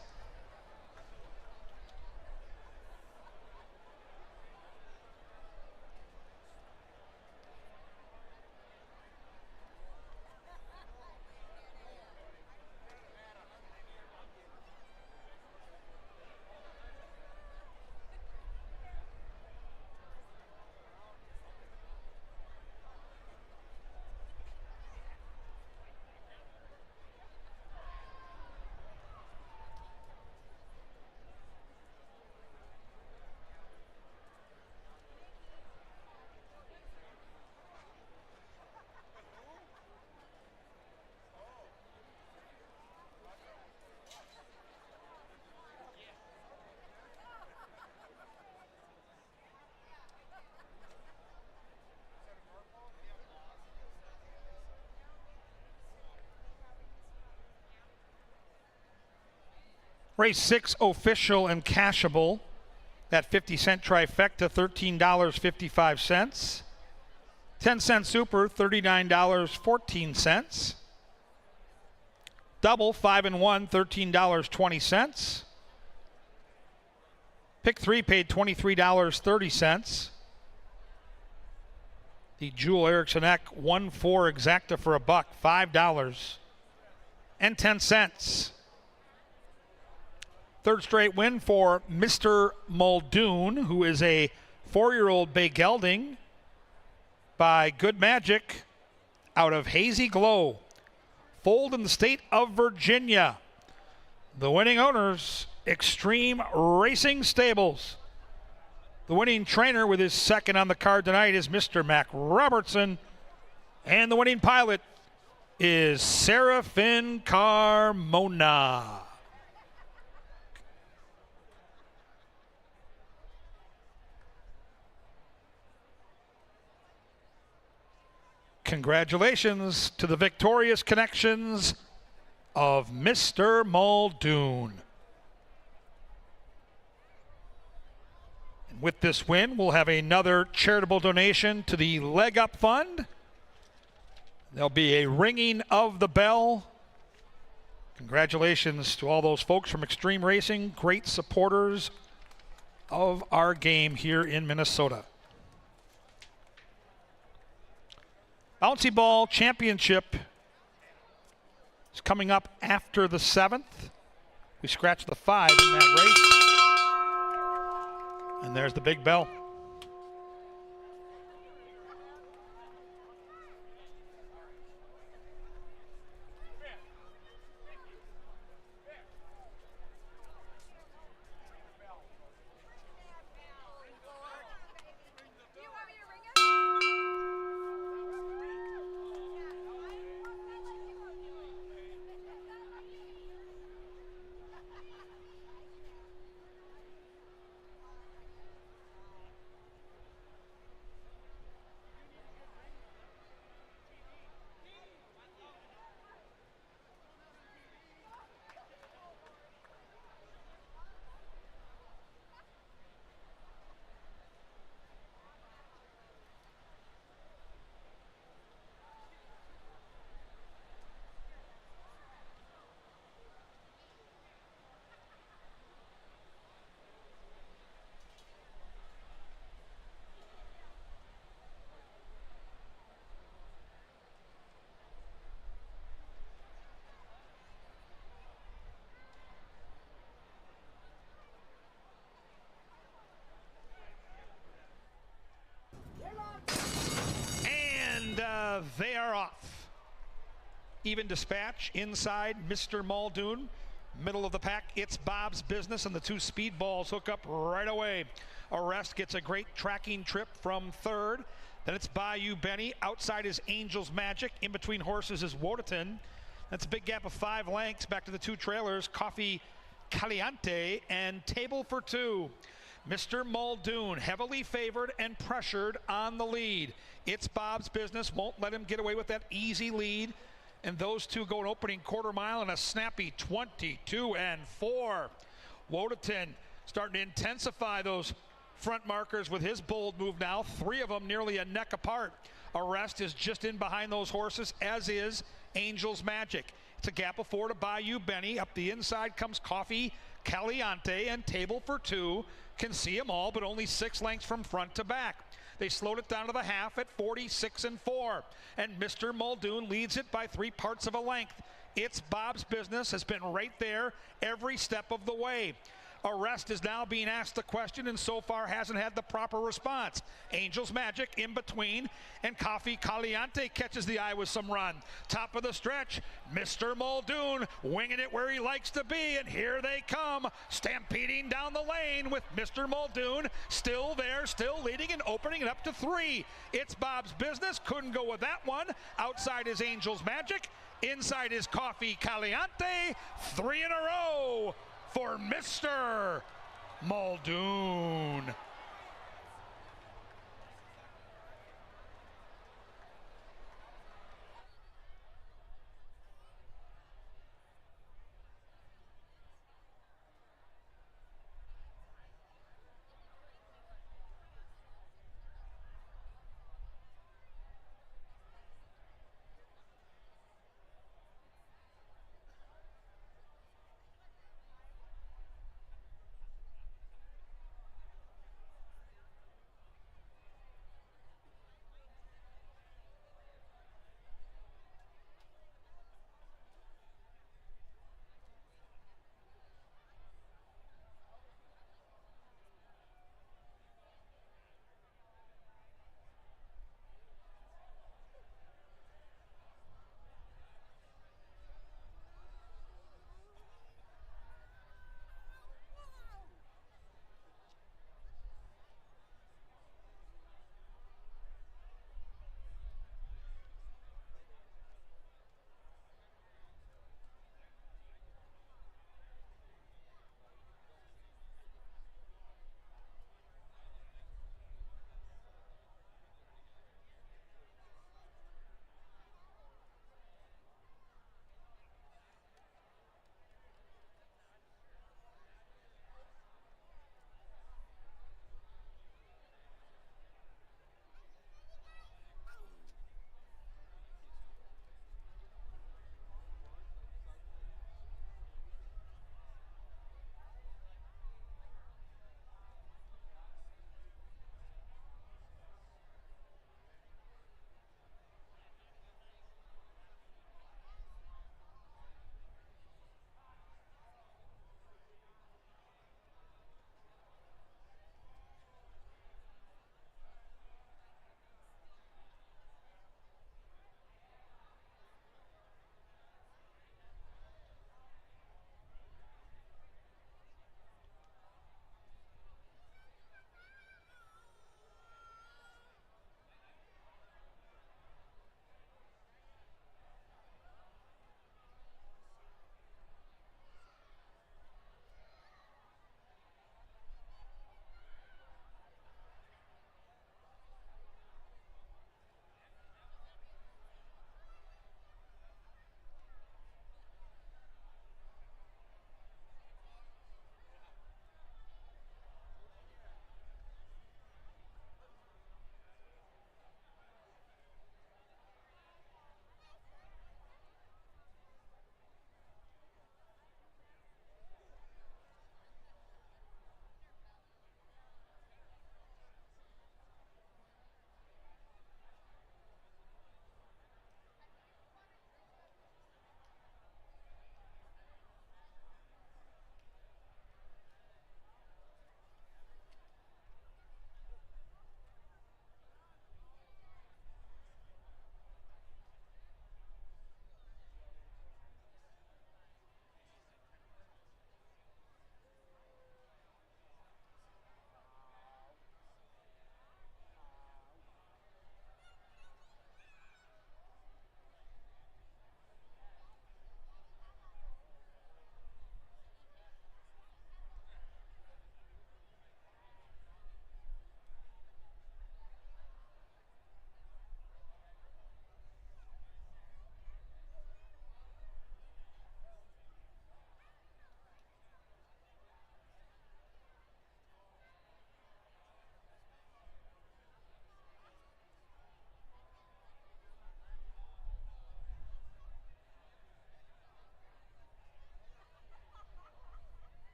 Race 6, official and cashable. That 50-cent trifecta, $13.55. 10-cent super, $39.14. Double, 5 and 1, $13.20. Pick 3 paid $23.30. The Jewel Erickson Eck 1-4 exacta for $1, $5.10. Third straight win for Mr. Muldoon, who is a 4-year-old bay gelding by Good Magic out of Hazy Glow. Foaled in the state of Virginia. The winning owners, Extreme Racing Stables. The winning trainer with his second on the card tonight is Mr. Mac Robertson. And the winning pilot is Serafin Carmona. Congratulations to the victorious connections of Mr. Muldoon. And with this win, we'll have another charitable donation to the Leg Up Fund. There'll be a ringing of the bell. Congratulations to all those folks from Extreme Racing, great supporters of our game here in Minnesota. Bouncy Ball Championship is coming up after the 7th. We scratched the 5 in that race. And there's the big bell. They are off. Even dispatch inside Mr. Muldoon. Middle of the pack, it's Bob's Business, and the two speedballs hook up right away. Arrest gets a great tracking trip from third. Then it's Bayou Benny. Outside is Angel's Magic. In between horses is Wodaton. That's a big gap of 5 lengths. Back to the two trailers, Coffee Caliente and Table for Two. Mr. Muldoon, heavily favored and pressured on the lead. It's Bob's Business, won't let him get away with that easy lead. And those two go an opening quarter mile and a snappy 22-4. Wodaton starting to intensify those front markers with his bold move now. 3 of them nearly a neck apart. Arrest is just in behind those horses, as is Angel's Magic. It's a gap of 4 to Bayou Benny. Up the inside comes Coffee Caliente, and Table for Two can see them all, but only 6 lengths from front to back. They slowed it down to the half at 46-4, and Mr. Muldoon leads it by 3 parts of a length. It's Bob's Business has been right there every step of the way. Arrest is now being asked the question and so far hasn't had the proper response. Angel's Magic in between, and Coffee Caliente catches the eye with some run. Top of the stretch, Mr. Muldoon winging it where he likes to be, and here they come, stampeding down the lane with Mr. Muldoon still there, still leading and opening it up to 3. It's Bob's Business, couldn't go with that one. Outside is Angel's Magic, inside is Coffee Caliente. 3 in a row for Mr. Muldoon.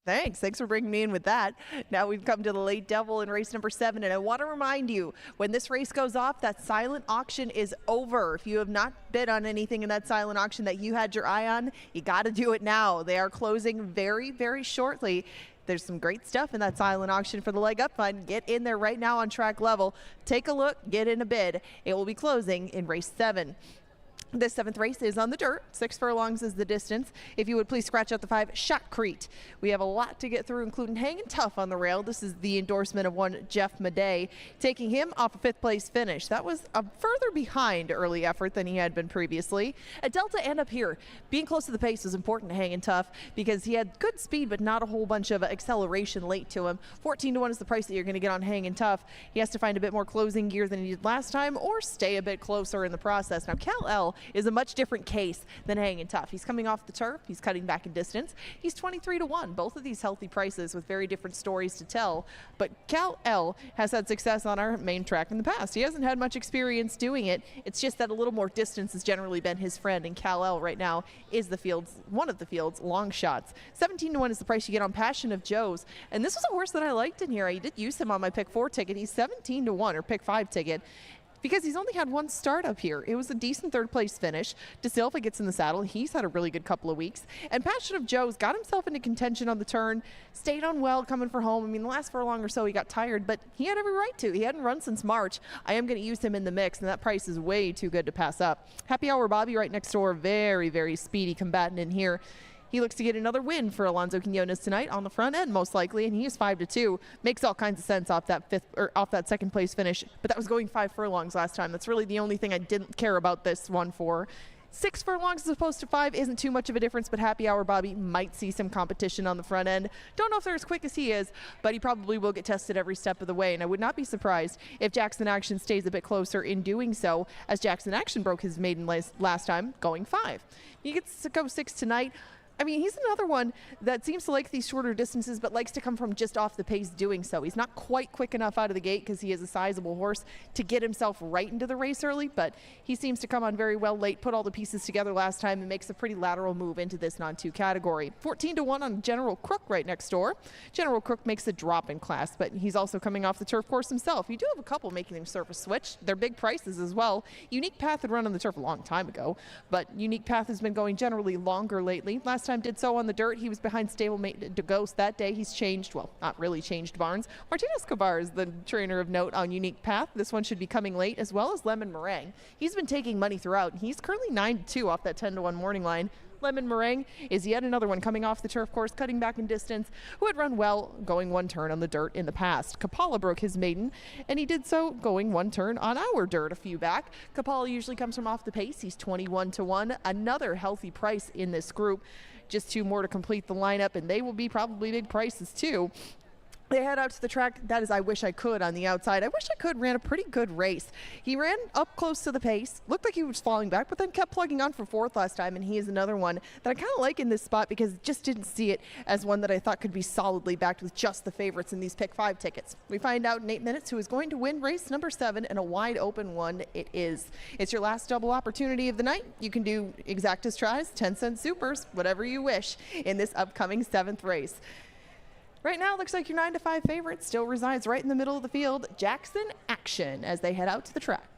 Thanks for bringing me in with that. Now we've come to the late devil in race number 7, and I want to remind you, when this race goes off, that silent auction is over. If you have not bid on anything in that silent auction that you had your eye on, you got to do it now. They are closing very, very shortly. There's some great stuff in that silent auction for the Leg Up Fund. Get in there right now on track level. Take a look, get in a bid. It will be closing in race 7. This 7th race is on the dirt. 6 furlongs is the distance. If you would please scratch out the 5, Shotcrete. We have a lot to get through, including Hanging Tough on the rail. This is the endorsement of one Jeff Madey, taking him off a 5th place finish. That was a further behind early effort than he had been previously. At Delta and up here, being close to the pace was important to Hanging Tough because he had good speed, but not a whole bunch of acceleration late to him. 14-1 is the price that you're going to get on Hanging Tough. He has to find a bit more closing gear than he did last time or stay a bit closer in the process. Now, Cal-El is a much different case than Hanging Tough. He's coming off the turf. He's cutting back in distance. He's 23-1. Both of these healthy prices with very different stories to tell. But Cal-El has had success on our main track in the past. He hasn't had much experience doing it. It's just that a little more distance has generally been his friend, and Cal-El right now is one of the field's long shots. 17-1 is the price you get on Passion of Joe's. And this was a horse that I liked in here. I did use him on my pick 4 ticket. He's 17-1, or pick 5 ticket, because he's only had one start up here. It was a decent 3rd place finish. De Silva gets in the saddle. He's had a really good couple of weeks. And Passion of Joe's got himself into contention on the turn, stayed on well coming for home. I mean, the last furlong or so he got tired, but he had every right to. He hadn't run since March. I am going to use him in the mix, and that price is way too good to pass up. Happy Hour Bobby right next door. Very, very speedy combatant in here. He looks to get another win for Alonso Quinones tonight on the front end, most likely, and he is 5-2. Makes all kinds of sense off that 2nd place finish, but that was going 5 furlongs last time. That's really the only thing I didn't care about this one for. 6 furlongs as opposed to 5 isn't too much of a difference, but Happy Hour Bobby might see some competition on the front end. Don't know if they're as quick as he is, but he probably will get tested every step of the way, and I would not be surprised if Jackson Action stays a bit closer in doing so, as Jackson Action broke his maiden last time, going 5. He gets to go 6 tonight. I mean, he's another one that seems to like these shorter distances, but likes to come from just off the pace doing so. He's not quite quick enough out of the gate because he is a sizable horse to get himself right into the race early, but he seems to come on very well late, put all the pieces together last time, and makes a pretty lateral move into this non-2 category. 14-1 on General Crook right next door. General Crook makes a drop in class, but he's also coming off the turf course himself. You do have a couple making them surface switch. They're big prices as well. Unique Path had run on the turf a long time ago, but Unique Path has been going generally longer lately. Last time did so on the dirt. He was behind stablemate De Ghost that day. He's changed, well, not really changed barns. Martin Escobar is the trainer of note on Unique Path. This one should be coming late, as well as Lemon Meringue. He's been taking money throughout. He's currently 9-2 off that 10-1 morning line. Lemon Meringue is yet another one coming off the turf course, cutting back in distance, who had run well going 1 turn on the dirt in the past. Kapala broke his maiden, and he did so going 1 turn on our dirt a few back. Kapala usually comes from off the pace. He's 21-1, another healthy price in this group. Just 2 more to complete the lineup, and they will be probably big prices too. They head out to the track. That is I Wish I Could on the outside. I Wish I Could ran a pretty good race. He ran up close to the pace, looked like he was falling back, but then kept plugging on for 4th last time, and he is another one that I kind of like in this spot because just didn't see it as one that I thought could be solidly backed with just the favorites in these pick 5 tickets. We find out in 8 minutes who is going to win race number 7, and a wide open one it is. It's your last double opportunity of the night. You can do exactas tries, 10-cent supers, whatever you wish in this upcoming 7th race. Right now, it looks like your 9-5 favorite still resides right in the middle of the field, Jackson Action, as they head out to the track.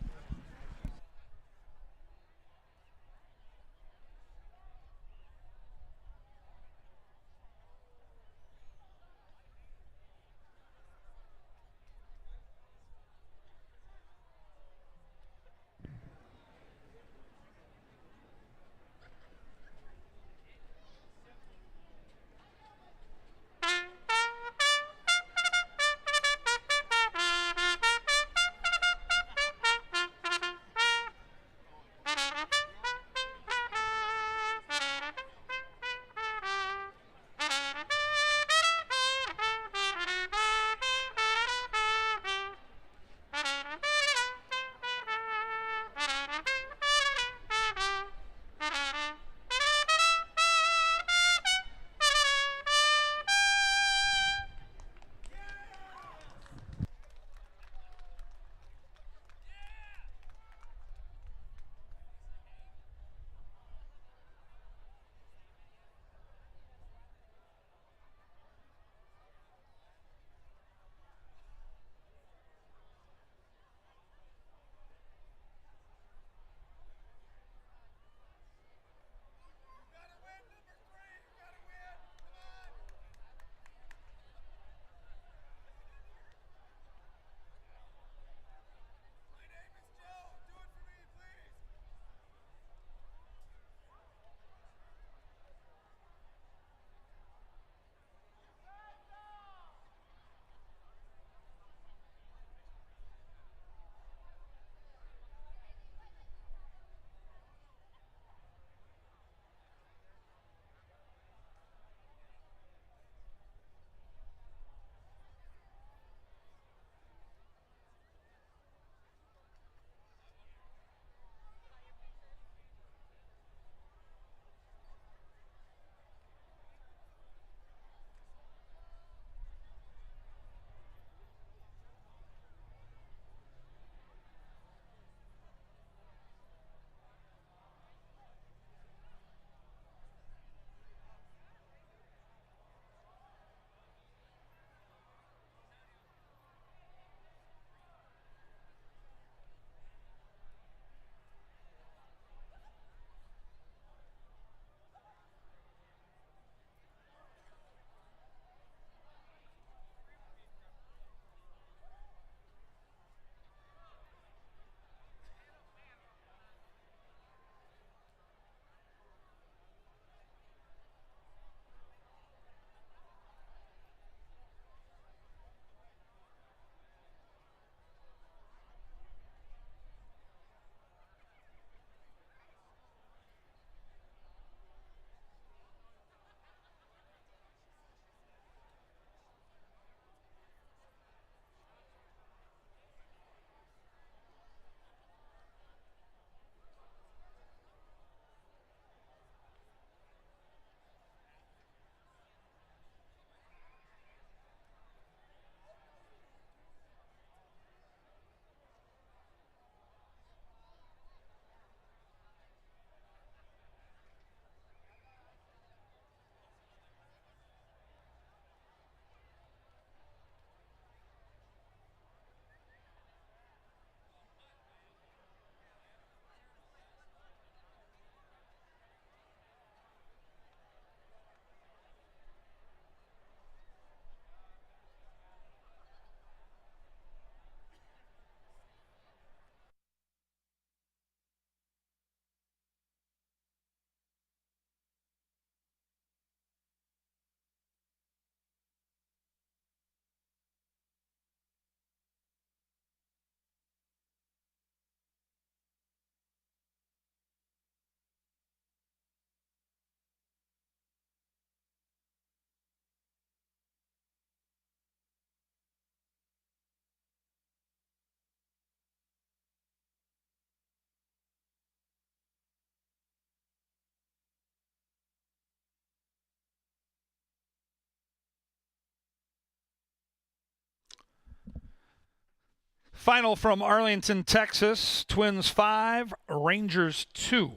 Final from Arlington, Texas. Twins 5, Rangers 2.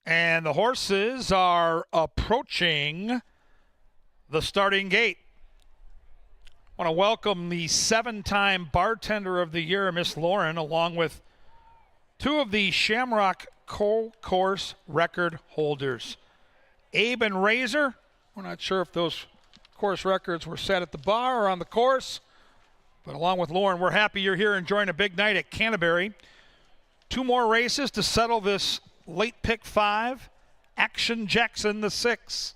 And the horses are approaching the starting gate. I want to welcome the 7-time Bartender of the Year, Miss Lauren, along with 2 of the Shamrock course record holders. Abe and Razor, we're not sure if those course records were set at the bar or on the course, but along with Lauren, we're happy you're here enjoying a big night at Canterbury. 2 more races to settle this late pick 5. Action Jackson, the 6.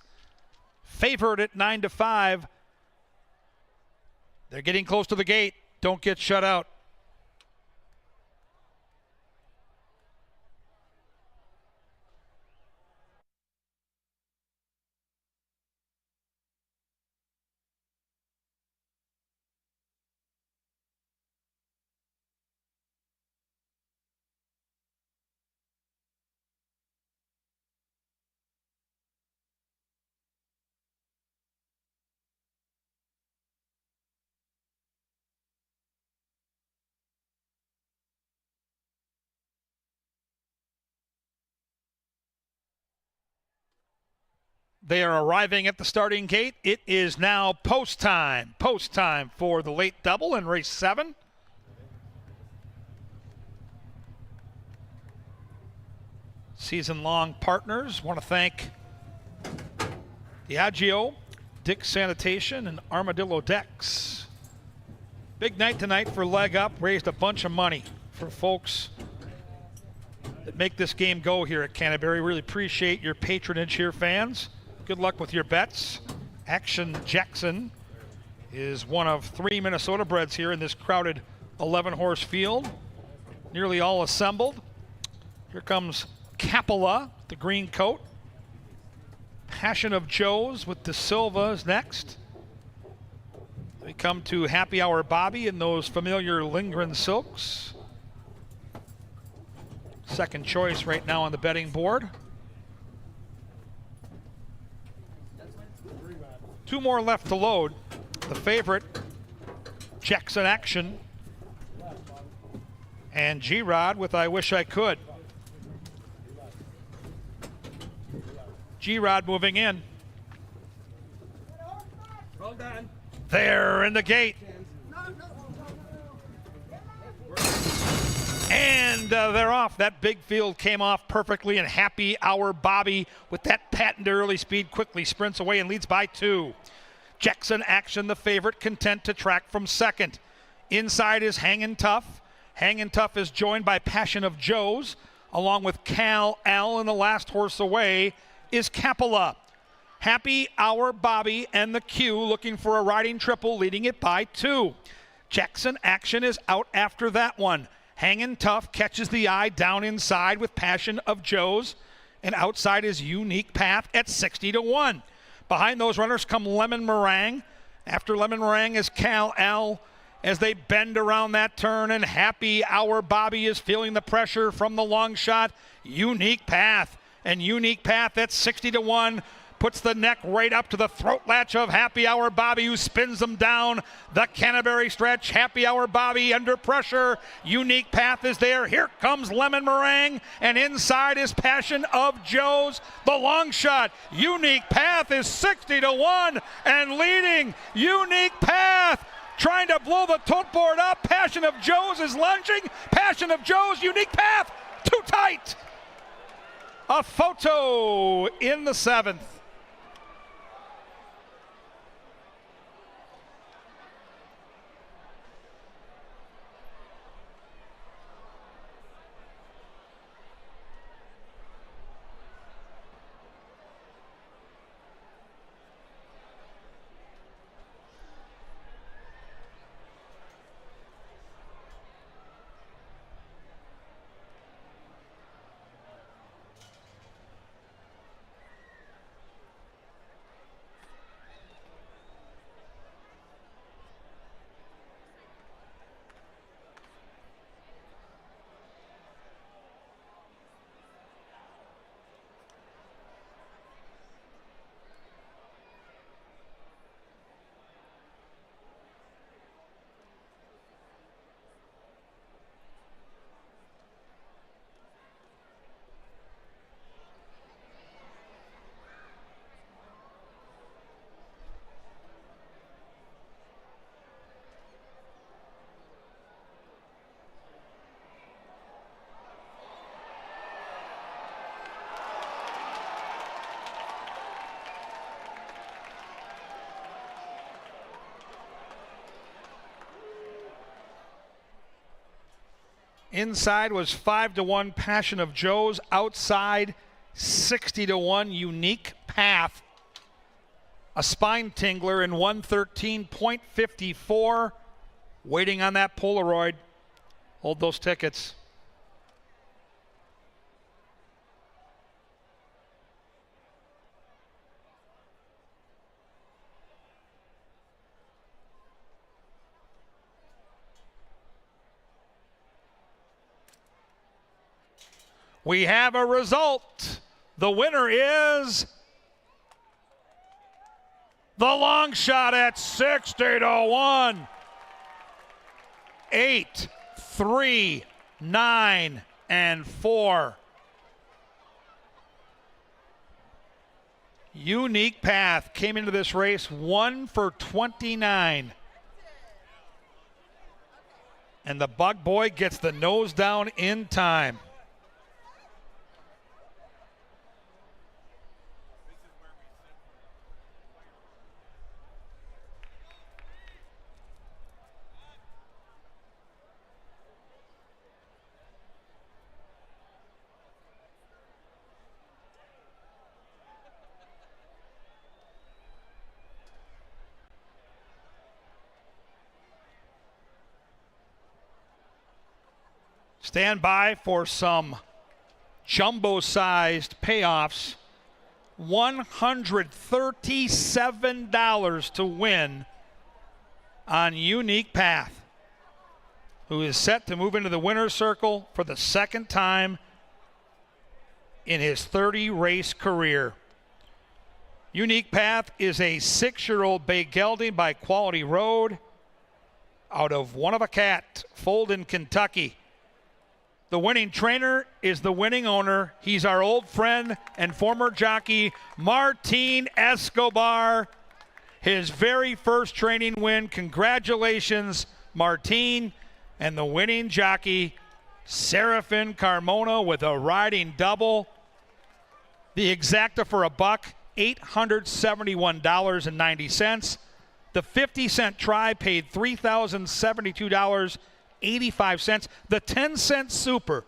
Favored at 9-5. They're getting close to the gate. Don't get shut out. They are arriving at the starting gate. It is now post time. Post time for the late double in race 7. Season-long partners. Want to thank Diageo, Dick Sanitation, and Armadillo Decks. Big night tonight for Leg Up. Raised a bunch of money for folks that make this game go here at Canterbury. Really appreciate your patronage here, fans. Good luck with your bets. Action Jackson is one of 3 Minnesota breds here in this crowded 11-horse field. Nearly all assembled. Here comes Capella, the green coat. Passion of Joe's with De Silva's next. We come to Happy Hour Bobby in those familiar Lindgren silks. Second choice right now on the betting board. 2 more left to load. The favorite, Jackson Action, and G-Rod with I Wish I Could. G-Rod moving in. Well done. There in the gate. And they're off. That big field came off perfectly, and Happy Hour Bobby with that patented early speed quickly sprints away and leads by 2. Jackson Action, the favorite, content to track from second. Inside is Hangin' Tough. Hangin' Tough is joined by Passion of Joe's, along with Cal L, and the last horse away is Capella. Happy Hour Bobby and the Q looking for a riding triple, leading it by 2. Jackson Action is out after that one. Hangin' Tough catches the eye down inside with Passion of Joe's, and outside is Unique Path at 60-1. Behind those runners come Lemon Meringue. After Lemon Meringue is Cal L as they bend around that turn, and Happy Hour Bobby is feeling the pressure from the long shot. Unique Path, and Unique Path at 60-1 puts the neck right up to the throat latch of Happy Hour Bobby, who spins them down the Canterbury stretch. Happy Hour Bobby under pressure. Unique Path is there. Here comes Lemon Meringue, and inside is Passion of Joe's. The long shot. Unique Path is 60-1 and leading. Unique Path trying to blow the tote board up. Passion of Joe's is lunging. Passion of Joe's, Unique Path, too tight. A photo in the 7th. Inside was 5-1 Passion of Joe's. Outside 60-1 Unique Path. A spine tingler in 113.54. Waiting on that Polaroid. Hold those tickets. We have a result. The winner is the long shot at 60-1. 8, 3, 9, and 4. Unique Path came into this race 1 for 29. And the Bug Boy gets the nose down in time. Stand by for some jumbo-sized payoffs. $137 to win on Unique Path, who is set to move into the winner's circle for the second time in his 30-race career. Unique Path is a 6-year-old bay gelding by Quality Road out of One of a Cat, Folden, Kentucky. The winning trainer is the winning owner. He's our old friend and former jockey, Martin Escobar. His very first training win. Congratulations, Martin. And the winning jockey, Serafin Carmona, with a riding double. The exacta for $1, $871.90. The 50-cent try paid $3,072.85. The 10-cent super,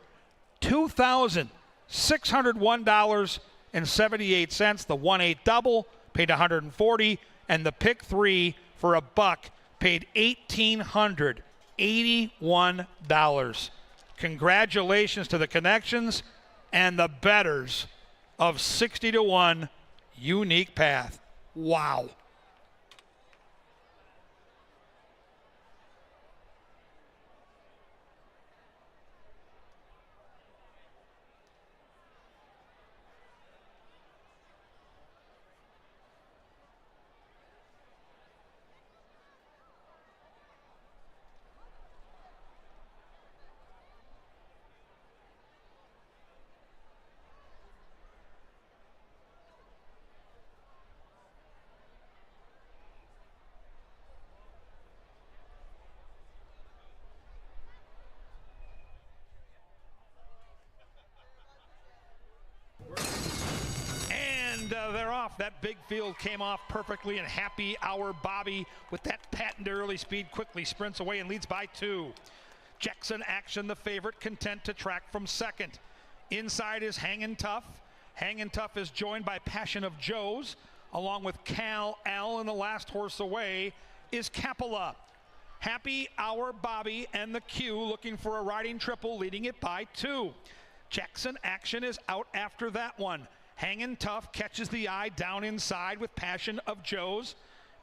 $2,601.78. The 1/8 double paid $140, and the pick 3 for $1 paid $1,881. Congratulations to the connections and the bettors of 60-1 Unique Path. Wow. They're off. That big field came off perfectly, and Happy Hour Bobby, with that patented early speed, quickly sprints away and leads by 2. Jackson Action, the favorite, content to track from second. Inside is Hangin' Tough. Hangin' Tough is joined by Passion of Joe's, along with Cal L, and the last horse away is Capella. Happy Hour Bobby and the Q looking for a riding triple, leading it by 2. Jackson Action is out after that one. Hangin' Tough catches the eye down inside with Passion of Joe's,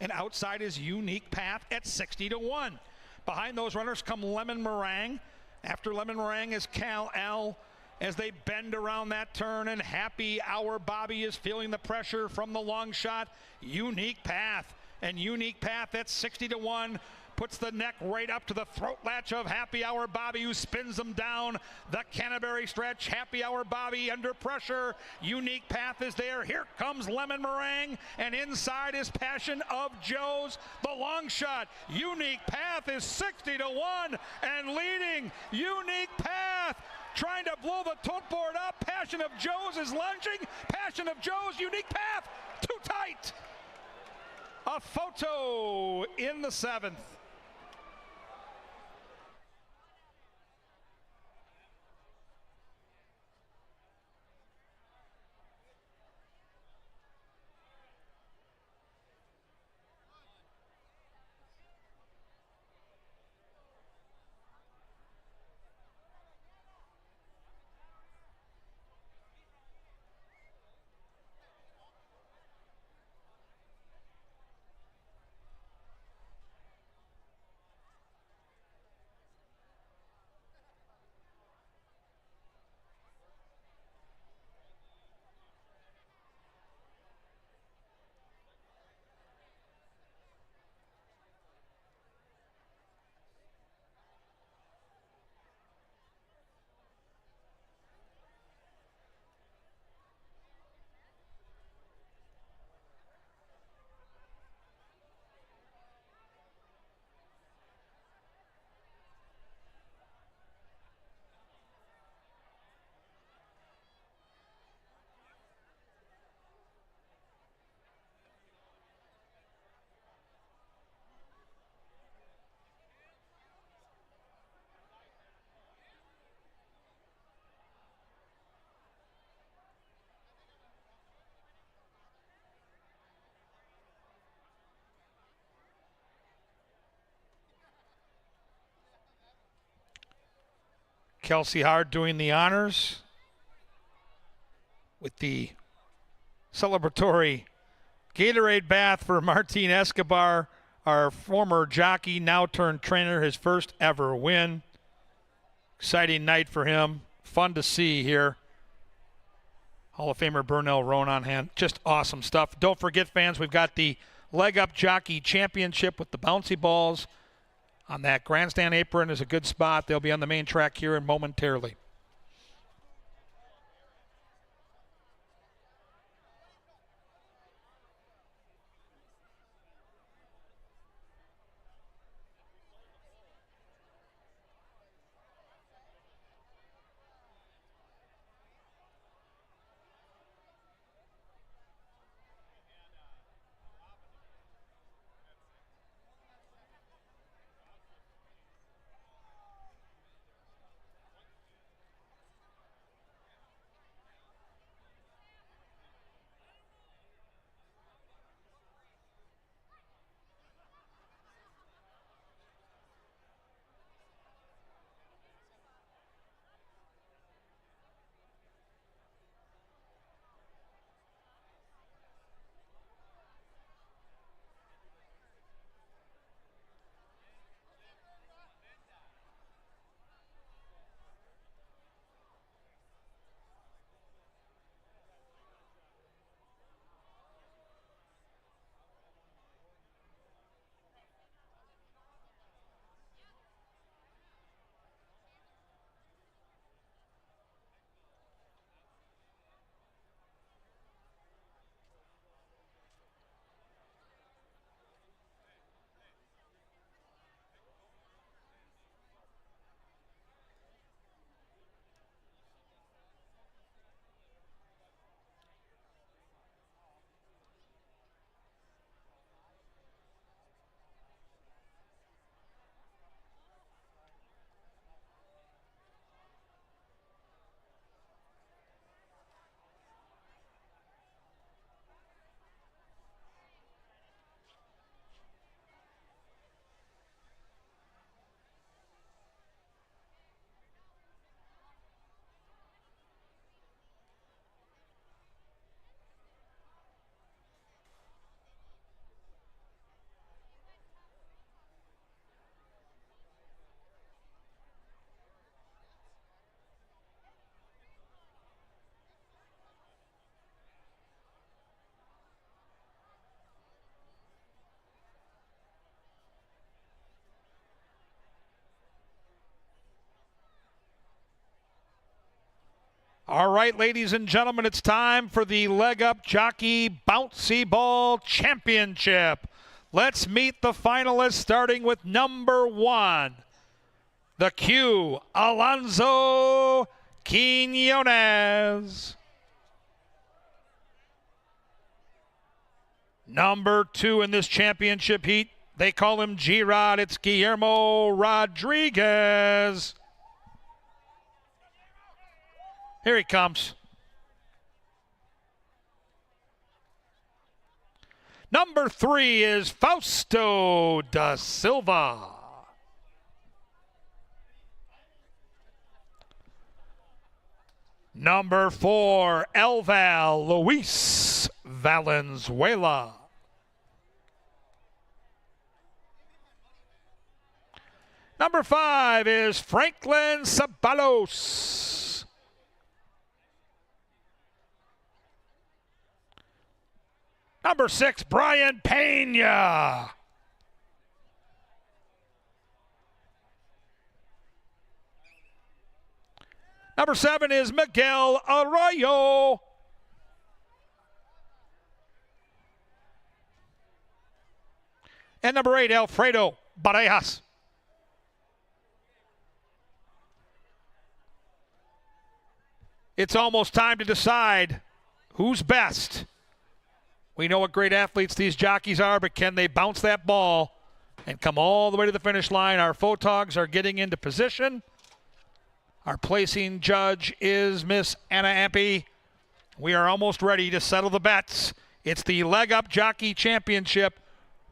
and outside is Unique Path at 60-1. Behind those runners come Lemon Meringue. After Lemon Meringue is Cal L as they bend around that turn, and Happy Hour Bobby is feeling the pressure from the long shot, Unique Path. And Unique Path at 60-1 puts the neck right up to the throat latch of Happy Hour Bobby, who spins them down the Canterbury stretch. Happy Hour Bobby under pressure. Unique Path is there. Here comes Lemon Meringue, and inside is Passion of Joe's. The long shot. Unique Path is 60-1 and leading. Unique Path trying to blow the tote board up. Passion of Joe's is lunging. Passion of Joe's. Unique Path too tight. A photo in the 7th. Kelsey Hard doing the honors with the celebratory Gatorade bath for Martin Escobar, our former jockey, now turned trainer, his first ever win. Exciting night for him. Fun to see here. Hall of Famer Burnell Roan on hand. Just awesome stuff. Don't forget, fans, we've got the Leg Up Jockey Championship with the bouncy balls. On that grandstand apron is a good spot. They'll be on the main track here in momentarily. All right, ladies and gentlemen, it's time for the Leg Up Jockey Bouncy Ball Championship. Let's meet the finalists, starting with number 1, the Q, Alonso Quinones. Number 2 in this championship heat, they call him G-Rod. It's Guillermo Rodriguez. Here he comes. Number 3 is Fausto da Silva. Number 4, Elval Luis Valenzuela. Number 5 is Franklin Sabalos. Number 6, Brian Pena. Number 7 is Miguel Arroyo. And number 8, Alfredo Barajas. It's almost time to decide who's best. We know what great athletes these jockeys are, but can they bounce that ball and come all the way to the finish line? Our photogs are getting into position. Our placing judge is Miss Anna Ampe. We are almost ready to settle the bets. It's the Leg Up Jockey Championship.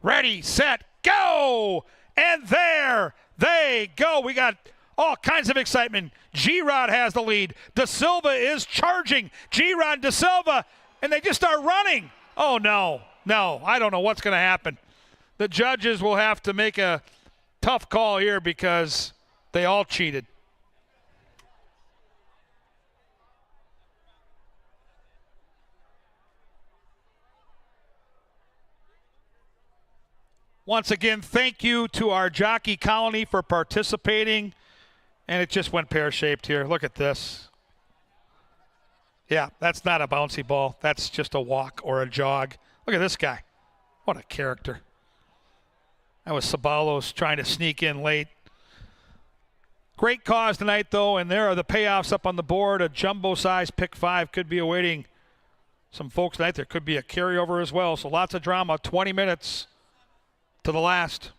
Ready, set, go! And there they go. We got all kinds of excitement. G-Rod has the lead. Da Silva is charging. G-Rod, Da Silva, and they just start running. Oh, no, I don't know what's going to happen. The judges will have to make a tough call here because they all cheated. Once again, thank you to our jockey colony for participating. And it just went pear-shaped here. Look at this. Yeah, that's not a bouncy ball. That's just a walk or a jog. Look at this guy. What a character. That was Sabalos trying to sneak in late. Great cause tonight, though, and there are the payoffs up on the board. A jumbo-size pick 5 could be awaiting some folks tonight. There could be a carryover as well. So lots of drama. 20 minutes to the last.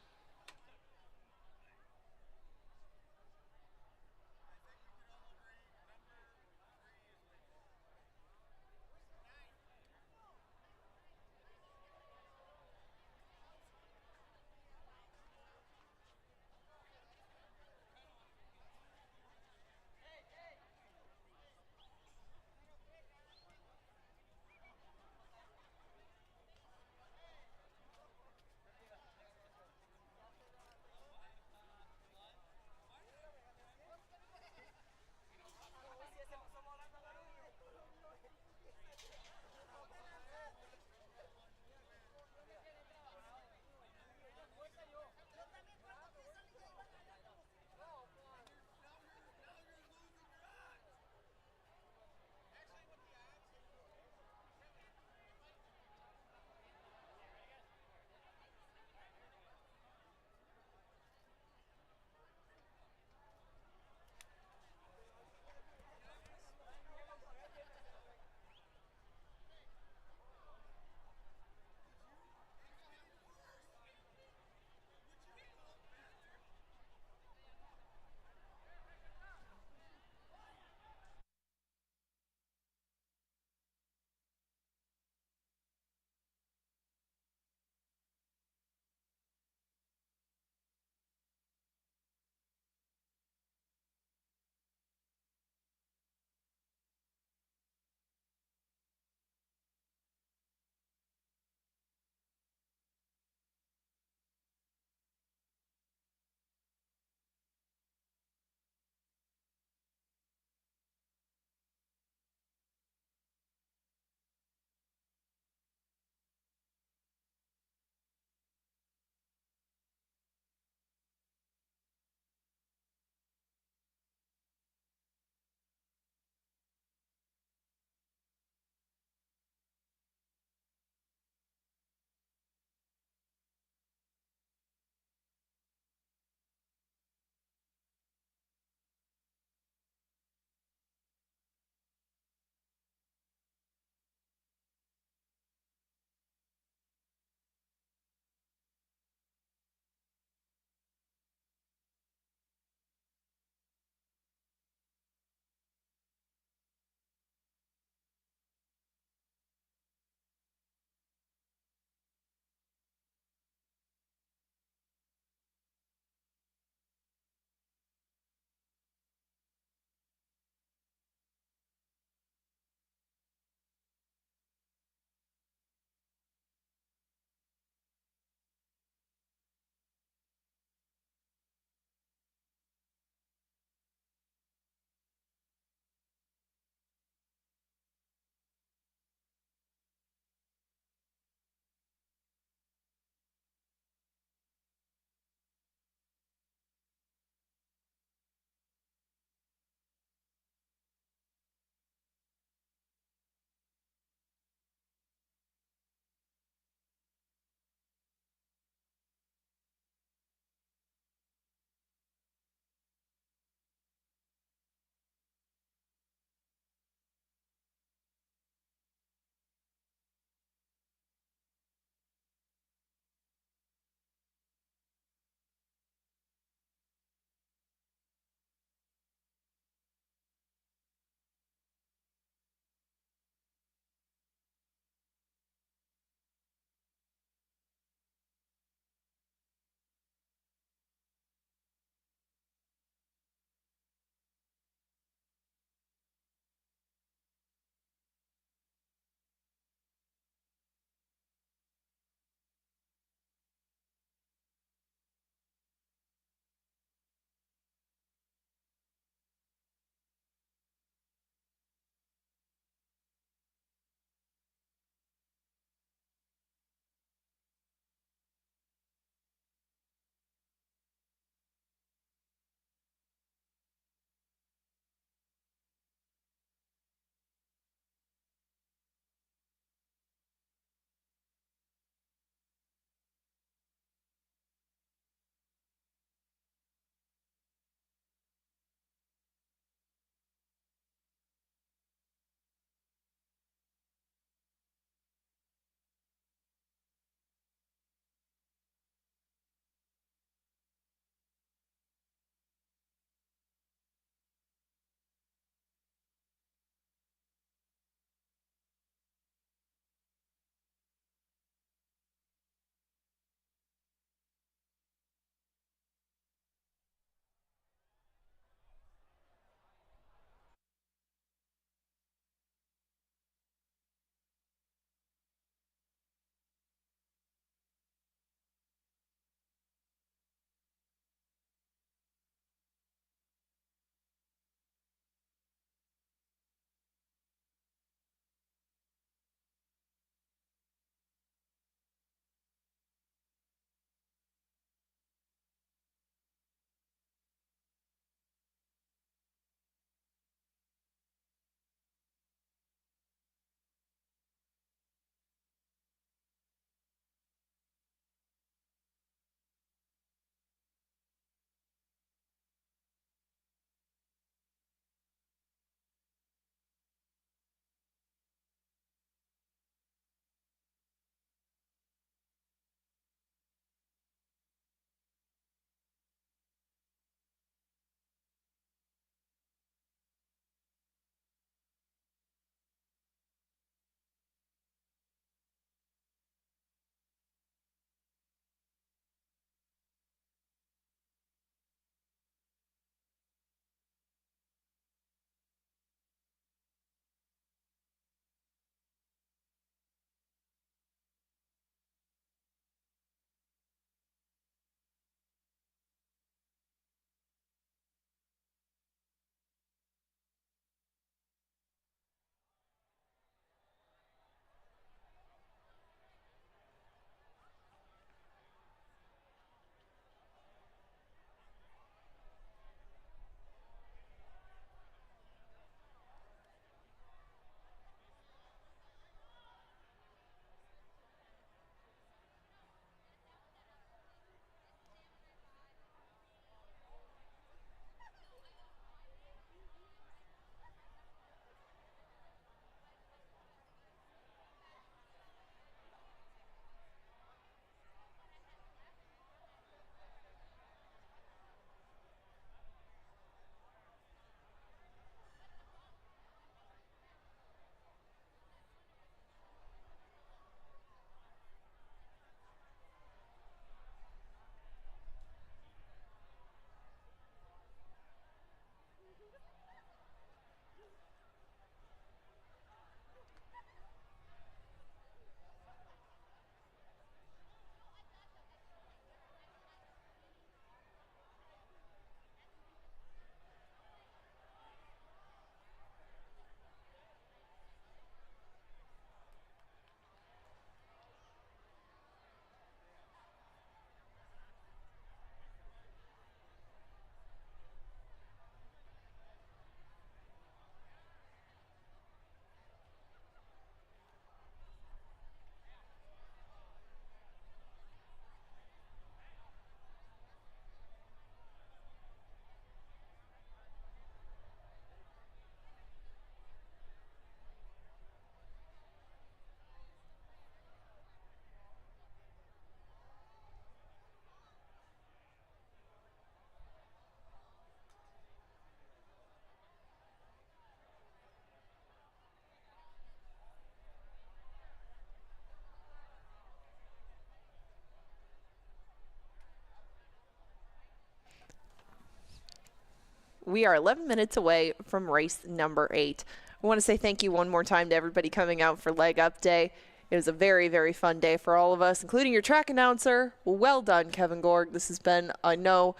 we are 11 minutes away from race number 8. I want to say thank you one more time to everybody coming out for Leg Up Day. It was a very, very fun day for all of us, including your track announcer. Well done, Kevin Gorg. This has been, I know,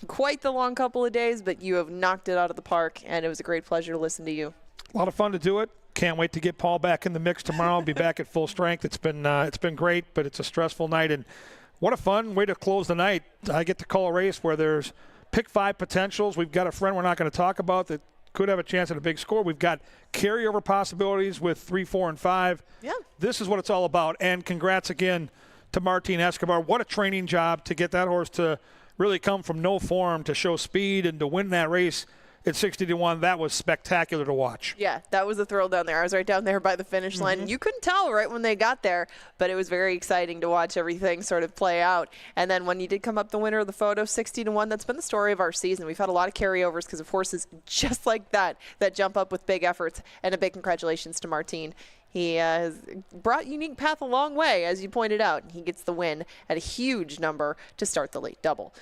quite the long couple of days, but you have knocked it out of the park, and it was a great pleasure to listen to you. A lot of fun to do it. Can't wait to get Paul back in the mix tomorrow and be back at full strength. It's been great, but it's a stressful night, and what a fun way to close the night. I get to call a race where there's pick 5 potentials. We've got a friend we're not going to talk about that could have a chance at a big score. We've got carryover possibilities with 3, 4, and 5. Yeah. This is what it's all about. And congrats again to Martin Escobar. What a training job to get that horse to really come from no form to show speed and to win that race at 60-1. That was spectacular to watch. Yeah, that was a thrill down there. I was right down there by the finish line. And you couldn't tell right when they got there, but it was very exciting to watch everything sort of play out. And then when you did come up the winner of the photo, 60-1, that's been the story of our season. We've had a lot of carryovers because of horses just like that jump up with big efforts. And a big congratulations to Martin. He has brought Unique Path a long way, as you pointed out. He gets the win at a huge number to start the late double.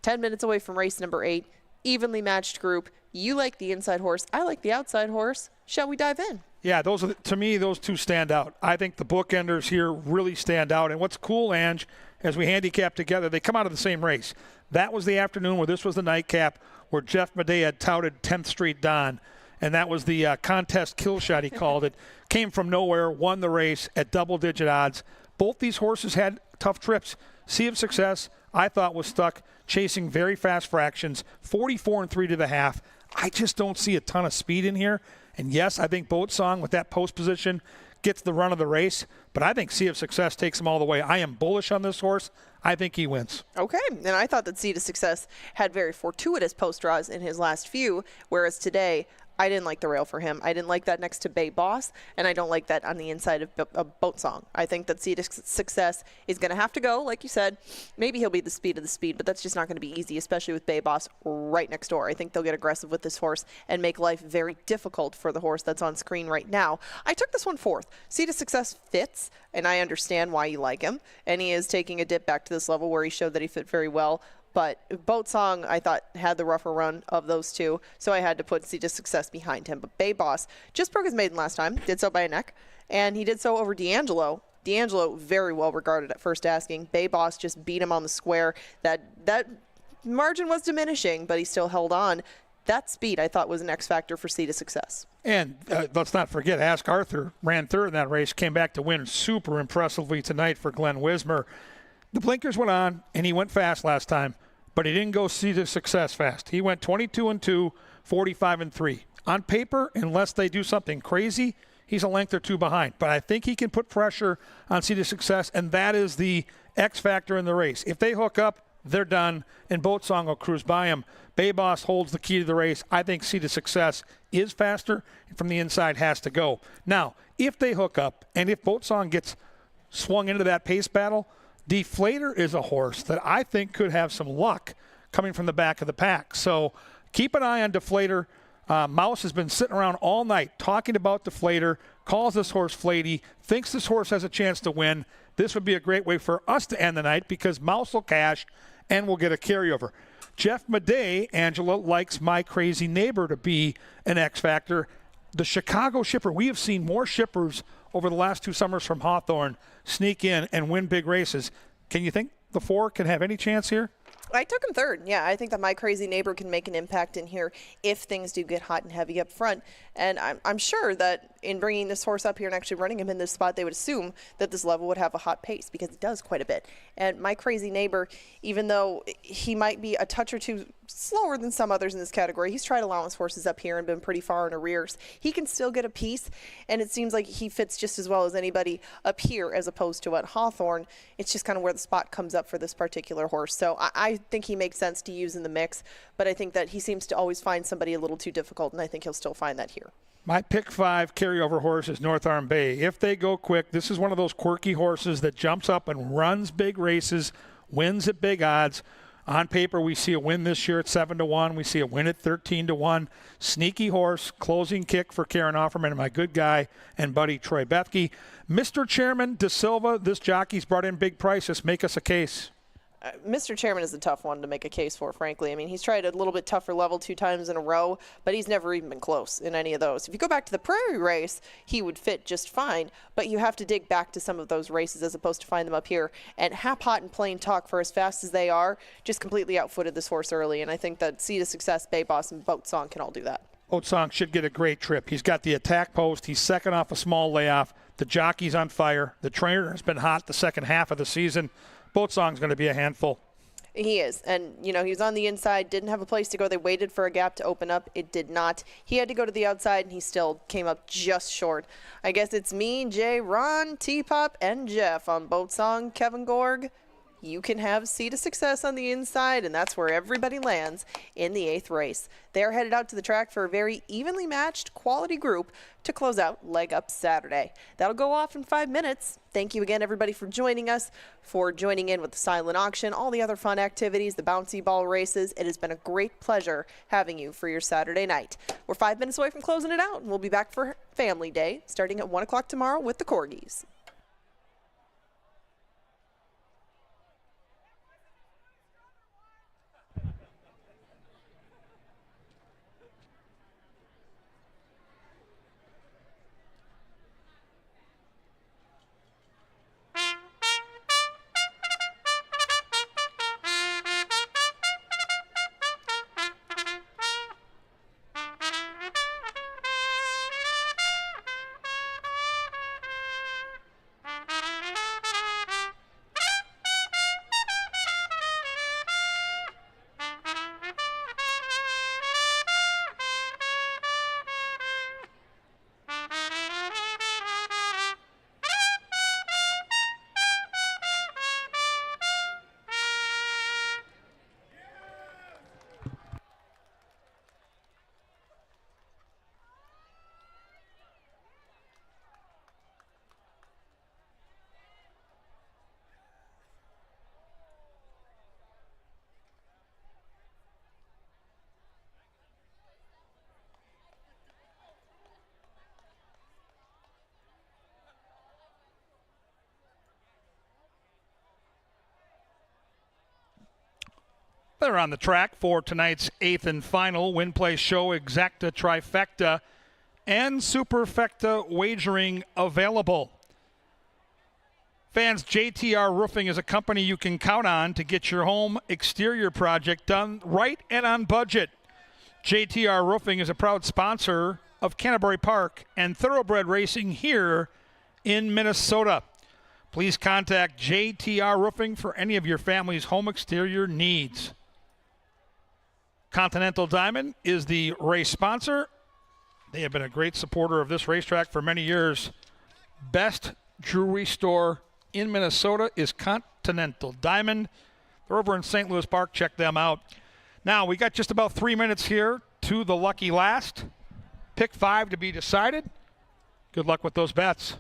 10 minutes away from race number 8, evenly matched group. You like the inside horse. I like the outside horse. Shall we dive in? Yeah, to me, those two stand out. I think the bookenders here really stand out. And what's cool, Ange, as we handicap together, they come out of the same race. That was the afternoon where this was the nightcap where Jeff Madej had touted 10th Street Don. And that was the contest kill shot, he called it. Came from nowhere, won the race at double-digit odds. Both these horses had tough trips. Sea of Success, I thought, was stuck chasing very fast fractions, 44 and 3 to the half. I just don't see a ton of speed in here. And yes, I think Boat Song with that post position gets the run of the race, but I think Sea of Success takes him all the way. I am bullish on this horse. I think he wins. Okay, and I thought that Sea of Success had very fortuitous post draws in his last few, whereas today I didn't like the rail for him. I didn't like that next to Bay Boss, and I don't like that on the inside of Boat Song. I think that Sea of Success is going to have to go, like you said. Maybe he'll be the speed of the speed, but that's just not going to be easy, especially with Bay Boss right next door. I think they'll get aggressive with this horse and make life very difficult for the horse that's on screen right now. I took this one 4th. Sea of Success fits, and I understand why you like him, and he is taking a dip back to this level where he showed that he fit very well. But Boat Song, I thought, had the rougher run of those two, so I had to put Sea of Success behind him. But Bay Boss just broke his maiden last time, did so by a neck, and he did so over D'Angelo. D'Angelo, very well regarded at first asking. Bay Boss just beat him on the square. That margin was diminishing, but he still held on. That speed, I thought, was an X factor for Sea of Success. And let's not forget, Ask Arthur ran third in that race, came back to win super impressively tonight for Glenn Wismer. The blinkers went on, and he went fast last time, but he didn't go Sea of Success fast. He went 22-2, 45-3. On paper, unless they do something crazy, he's a length or two behind. But I think he can put pressure on Sea of Success, and that is the X factor in the race. If they hook up, they're done, and Boat Song will cruise by him. Bay Boss holds the key to the race. I think Sea of Success is faster, and from the inside has to go. Now, if they hook up, and if Boat Song gets swung into that pace battle, Deflator is a horse that I think could have some luck coming from the back of the pack. So keep an eye on Deflator. Mouse has been sitting around all night talking about Deflator, calls this horse Flatey, thinks this horse has a chance to win. This would be a great way for us to end the night because Mouse will cash and we'll get a carryover. Jeff Madej, Angela, likes My Crazy Neighbor to be an X factor. The Chicago shipper, we have seen more shippers over the last 2 summers from Hawthorne sneak in and win big races. Can you think the 4 can have any chance here? I took him 3rd. Yeah, I think that My Crazy Neighbor can make an impact in here if things do get hot and heavy up front. And I'm sure that in bringing this horse up here and actually running him in this spot, they would assume that this level would have a hot pace because it does quite a bit. And My Crazy Neighbor, even though he might be a touch or two slower than some others in this category, he's tried allowance horses up here and been pretty far in arrears. He can still get a piece, and it seems like he fits just as well as anybody up here as opposed to at Hawthorne. It's just kind of where the spot comes up for this particular horse. So I think he makes sense to use in the mix, but I think that he seems to always find somebody a little too difficult, and I think he'll still find that here. My pick 5 carryover horse is North Arm Bay. If they go quick, this is one of those quirky horses that jumps up and runs big races, wins at big odds. On paper, we see a win this year at 7-1. We see a win at 13-1. Sneaky horse, closing kick for Karen Offerman and my good guy and buddy Troy Bethke. Mr. Chairman De Silva, this jockey's brought in big prices. Make us a case. Mr. Chairman is a tough one to make a case for, frankly. I mean, he's tried a little bit tougher level 2 times in a row, but he's never even been close in any of those. If you go back to the Prairie race, he would fit just fine, but you have to dig back to some of those races as opposed to find them up here. And Hap Hot and Plain Talk, for as fast as they are, just completely outfooted this horse early, and I think that Seed of Success, Bay Boss, and Boat Song can all do that. Boat Song should get a great trip. He's got the attack post. He's second off a small layoff. The jockey's on fire. The trainer has been hot the second half of the season. Boat Song's going to be a handful. He is. And, he was on the inside, didn't have a place to go. They waited for a gap to open up. It did not. He had to go to the outside, and he still came up just short. I guess it's me, Jay, Ron, T-Pop, and Jeff on Boat Song. Kevin Gorg, you can have Seed of Success on the inside, and that's where everybody lands in the 8th race. They're headed out to the track for a very evenly matched quality group to close out Leg Up Saturday. That'll go off in 5 minutes. Thank you again, everybody, for joining us, for joining in with the silent auction, all the other fun activities, the bouncy ball races. It has been a great pleasure having you for your Saturday night. We're 5 minutes away from closing it out, and we'll be back for Family Day starting at 1 o'clock tomorrow with the Corgis. They're on the track for tonight's 8th and final Win Play Show Exacta Trifecta and Superfecta wagering available. Fans, JTR Roofing is a company you can count on to get your home exterior project done right and on budget. JTR Roofing is a proud sponsor of Canterbury Park and Thoroughbred Racing here in Minnesota. Please contact JTR Roofing for any of your family's home exterior needs. Continental Diamond is the race sponsor. They have been a great supporter of this racetrack for many years. Best jewelry store in Minnesota is Continental Diamond. They're over in St. Louis Park. Check them out. Now, we got just about 3 minutes here to the lucky last. Pick 5 to be decided. Good luck with those bets.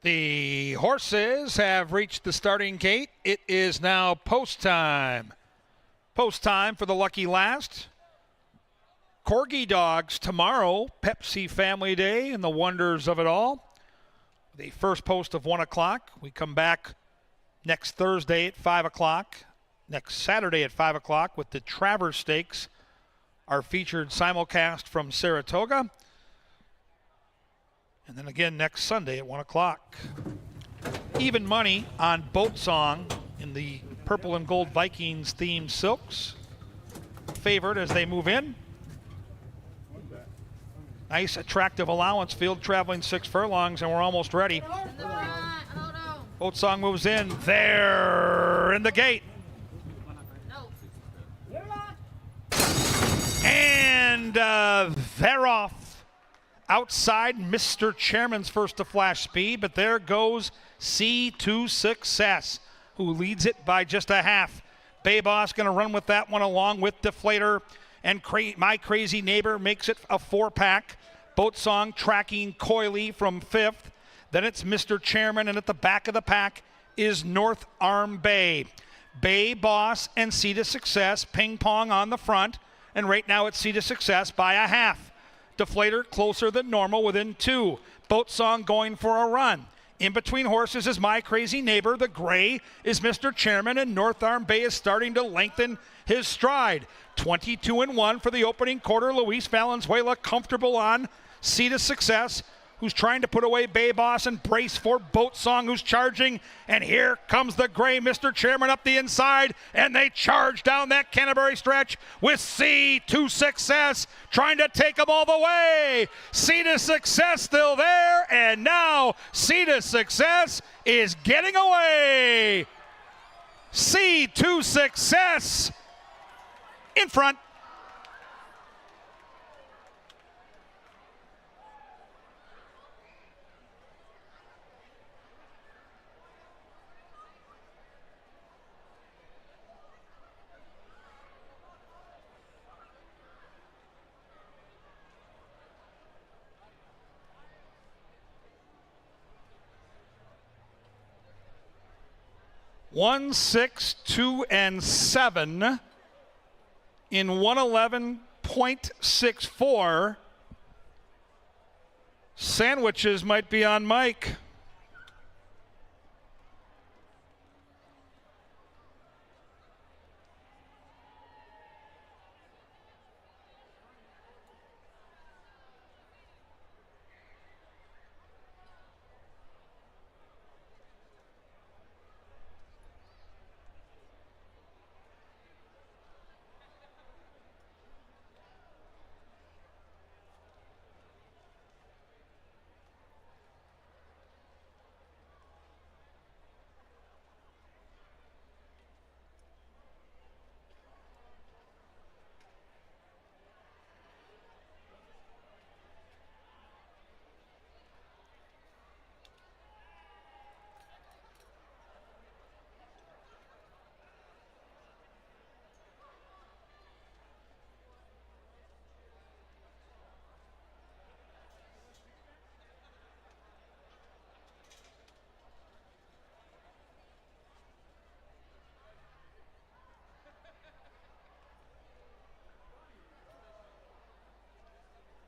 The horses have reached the starting gate. It is now post time. Post time for the lucky last. Corgi dogs tomorrow, Pepsi Family Day and the wonders of it all. The first post of 1 o'clock. We come back next Thursday at 5 o'clock. Next Saturday at 5 o'clock with the Travers Stakes, our featured simulcast from Saratoga. And then again next Sunday at 1 o'clock. Even money on Boat Song in the purple and gold Vikings themed silks. Favored as they move in. Nice attractive allowance field traveling 6 furlongs, and we're almost ready. Boat Song moves in. There in the gate. And they're off. Outside, Mr. Chairman's first to flash speed, but there goes C2 Success, who leads it by just a half. Bay Boss going to run with that one along with Deflator, and My Crazy Neighbor makes it a 4-pack. Boat Song tracking coyly from 5th. Then it's Mr. Chairman, and at the back of the pack is North Arm Bay. Bay Boss and C to Success ping pong on the front, and right now it's C to Success by a half. Deflator closer than normal within 2. Boat Song going for a run. In between horses is My Crazy Neighbor. The gray is Mr. Chairman, and North Arm Bay is starting to lengthen his stride. 22-1 for the opening quarter. Luis Valenzuela comfortable on C to Success, who's trying to put away Bay Boss and brace for Boat Song, who's charging. And here comes the gray Mr. Chairman up the inside, and they charge down that Canterbury stretch with C to Success, trying to take them all the way. C to Success still there, and now C to Success is getting away. C to Success in front. One, 6, 2, and 7 in 111.64. Sandwiches might be on Mike.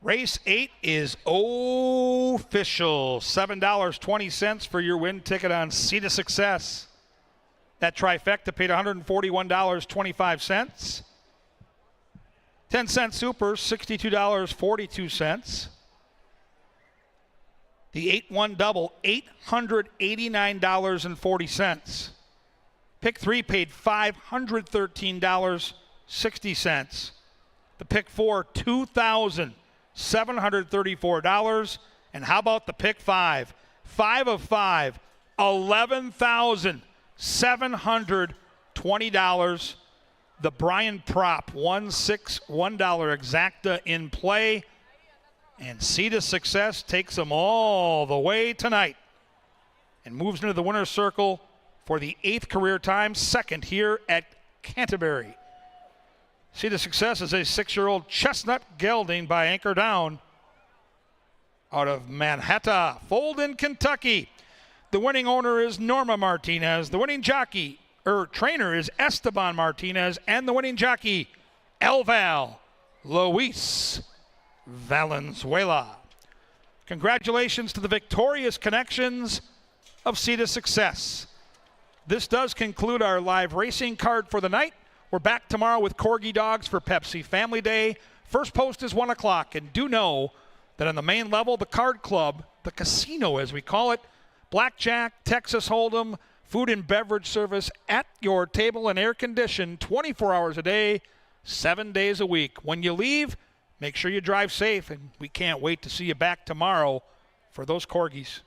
Race 8 is official. $7.20 for your win ticket on C to Success. That trifecta paid $141.25. 10-cent supers, $62.42. The 8-1 double, $889.40. Pick 3 paid $513.60. The pick 4, $2,734. And how about the pick 5? 5 of 5, $11,720. The Brian prop, $161 exacta in play. And C to Success takes them all the way tonight and moves into the winner's circle for the 8th career time, second here at Canterbury. C to Success is a 6-year-old chestnut gelding by Anchor Down out of Manhattan, Fold in Kentucky. The winning owner is Norma Martinez. The winning jockey, trainer is Esteban Martinez. And the winning jockey, Elval Luis Valenzuela. Congratulations to the victorious connections of Sea to Success. This does conclude our live racing card for the night. We're back tomorrow with Corgi Dogs for Pepsi Family Day. First post is 1 o'clock. And do know that on the main level, the card club, the casino as we call it, blackjack, Texas Hold'em, food and beverage service at your table and air conditioned 24 hours a day, 7 days a week. When you leave, make sure you drive safe, and we can't wait to see you back tomorrow for those Corgis.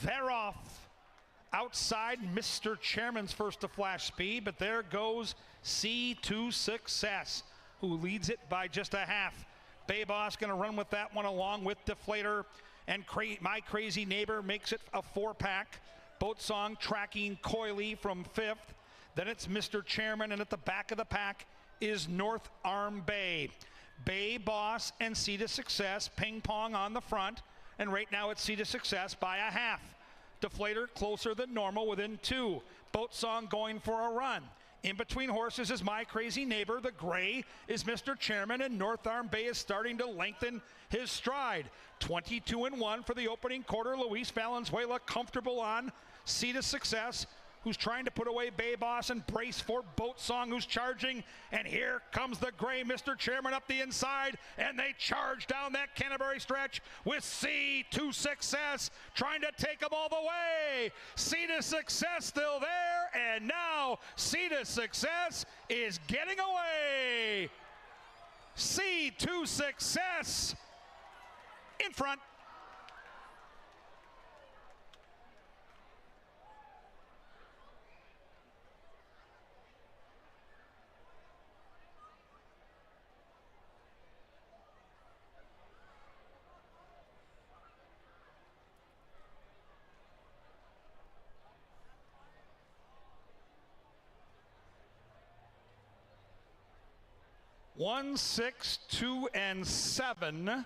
They're off outside Mr. Chairman's first to flash speed, but there goes Sea to Success, who leads it by just a half. Bay Boss going to run with that one along with Deflator, and My Crazy Neighbor makes it a 4-pack. Boat Song tracking coyly from 5th. Then it's Mr. Chairman, and at the back of the pack is North Arm Bay. Bay Boss and Sea to Success ping pong on the front. And right now it's Sea to Success by a half. Deflator closer than normal within 2. Boat Song going for a run. In between horses is My Crazy Neighbor. The gray is Mr. Chairman, and North Arm Bay is starting to lengthen his stride. 22-1 for the opening quarter. Luis Valenzuela comfortable on Sea to Success, who's trying to put away Bay Boss and brace for Boat Song, who's charging. And here comes the gray Mr. Chairman up the inside, and they charge down that Canterbury stretch with Sea to Success, trying to take them all the way. Sea to Success still there, and now Sea to Success is getting away. Sea to Success in front. One, 6, 2, and 7.